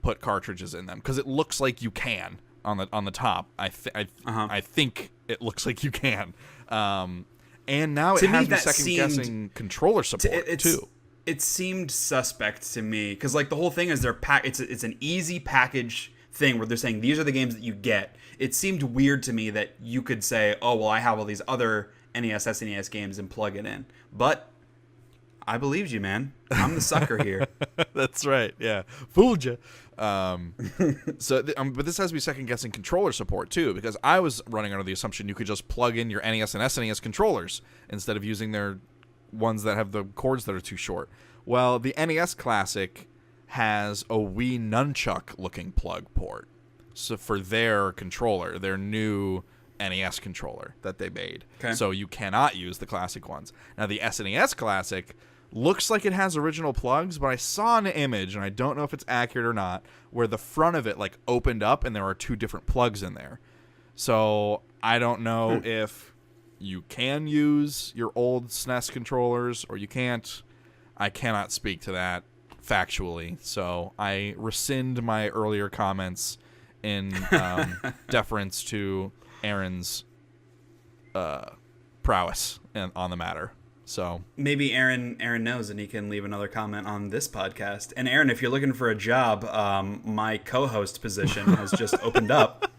put cartridges in them because it looks like you can on the top. I think it looks like you can. And now it has me second guessing controller support too. It seemed suspect to me because like the whole thing is it's an easy package thing where they're saying these are the games that you get. It seemed weird to me that you could say, oh well, I have all these other NES SNES games and plug it in, but I believed you, man. I'm the sucker here. That's right. Yeah, fooled you. But this has me second guessing controller support too, because I was running under the assumption you could just plug in your NES and SNES controllers instead of using their ones that have the cords that are too short. Well, the NES Classic has a Wii nunchuck looking plug port, so for their controller, their new NES controller that they made. Okay. So you cannot use the classic ones. Now the SNES Classic looks like it has original plugs, but I saw an image, and I don't know if it's accurate or not, where the front of it like opened up and there are two different plugs in there. So I don't know if you can use your old SNES controllers or you can't. I cannot speak to that factually. So I rescind my earlier comments in deference to Aaron's prowess on the matter. So maybe Aaron knows and he can leave another comment on this podcast. And Aaron, if you're looking for a job, my co-host position has just opened up.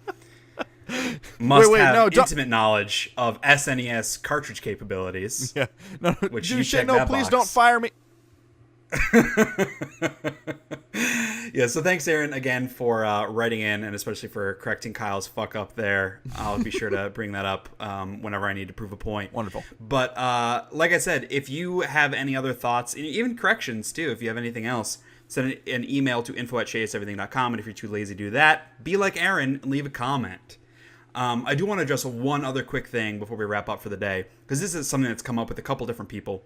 Must have intimate knowledge of SNES cartridge capabilities. Yeah, no, which you check that please box. Don't fire me. Yeah, so thanks, Aaron, again for writing in and especially for correcting Kyle's fuck up there. I'll be sure to bring that up whenever I need to prove a point. Wonderful. But like I said, if you have any other thoughts, even corrections too, if you have anything else, send an email to info@sheahateseverything.com. And if you're too lazy to do that, be like Aaron and leave a comment. I do want to address one other quick thing before we wrap up for the day, because this is something that's come up with a couple different people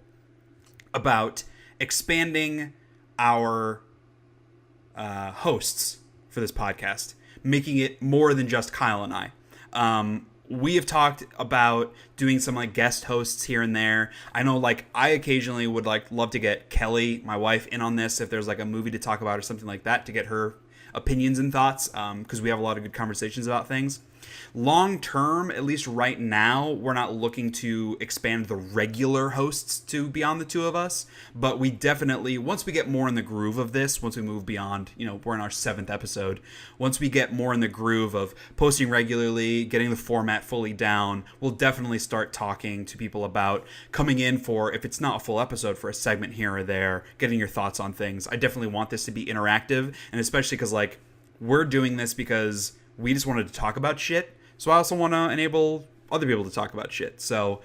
about expanding our hosts for this podcast, making it more than just Kyle and I. We have talked about doing some like guest hosts here and there. I know like I occasionally would like love to get Kelly, my wife, in on this if there's like a movie to talk about or something like that, to get her opinions and thoughts, because we have a lot of good conversations about things. Long term, at least right now, we're not looking to expand the regular hosts to beyond the two of us, but we definitely, once we get more in the groove of this, once we move beyond, we're in our 7th episode, once we get more in the groove of posting regularly, getting the format fully down, we'll definitely start talking to people about coming in for, if it's not a full episode, for a segment here or there, getting your thoughts on things. I definitely want this to be interactive, and especially because like we're doing this because we just wanted to talk about shit. So I also want to enable other people to talk about shit. So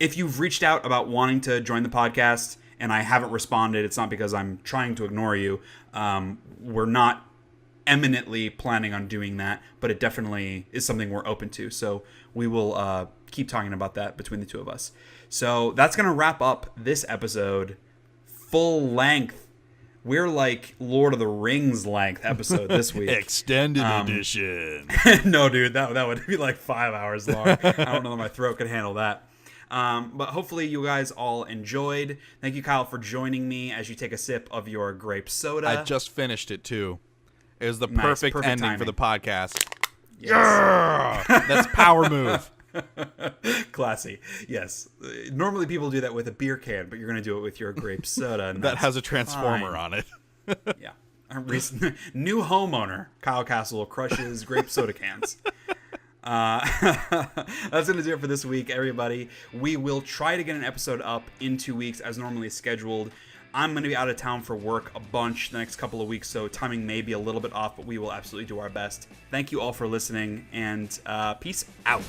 if you've reached out about wanting to join the podcast and I haven't responded, it's not because I'm trying to ignore you. We're not eminently planning on doing that, but it definitely is something we're open to. So we will keep talking about that between the two of us. So that's going to wrap up this episode. Full length. We're like Lord of the Rings length episode this week. Extended edition. No, dude, that would be like 5 hours long. I don't know that my throat could handle that. But hopefully you guys all enjoyed. Thank you, Kyle, for joining me as you take a sip of your grape soda. I just finished it too. It was the perfect ending timing for the podcast. Yes. Yeah! That's power move. Classy. Yes. Normally people do that with a beer can, but you're going to do it with your grape soda. And that has a transformer on it. Yeah. New homeowner, Kyle Castle, crushes grape soda cans. That's going to do it for this week, everybody. We will try to get an episode up in 2 weeks as normally scheduled. I'm going to be out of town for work a bunch the next couple of weeks, so timing may be a little bit off, but we will absolutely do our best. Thank you all for listening, and peace out.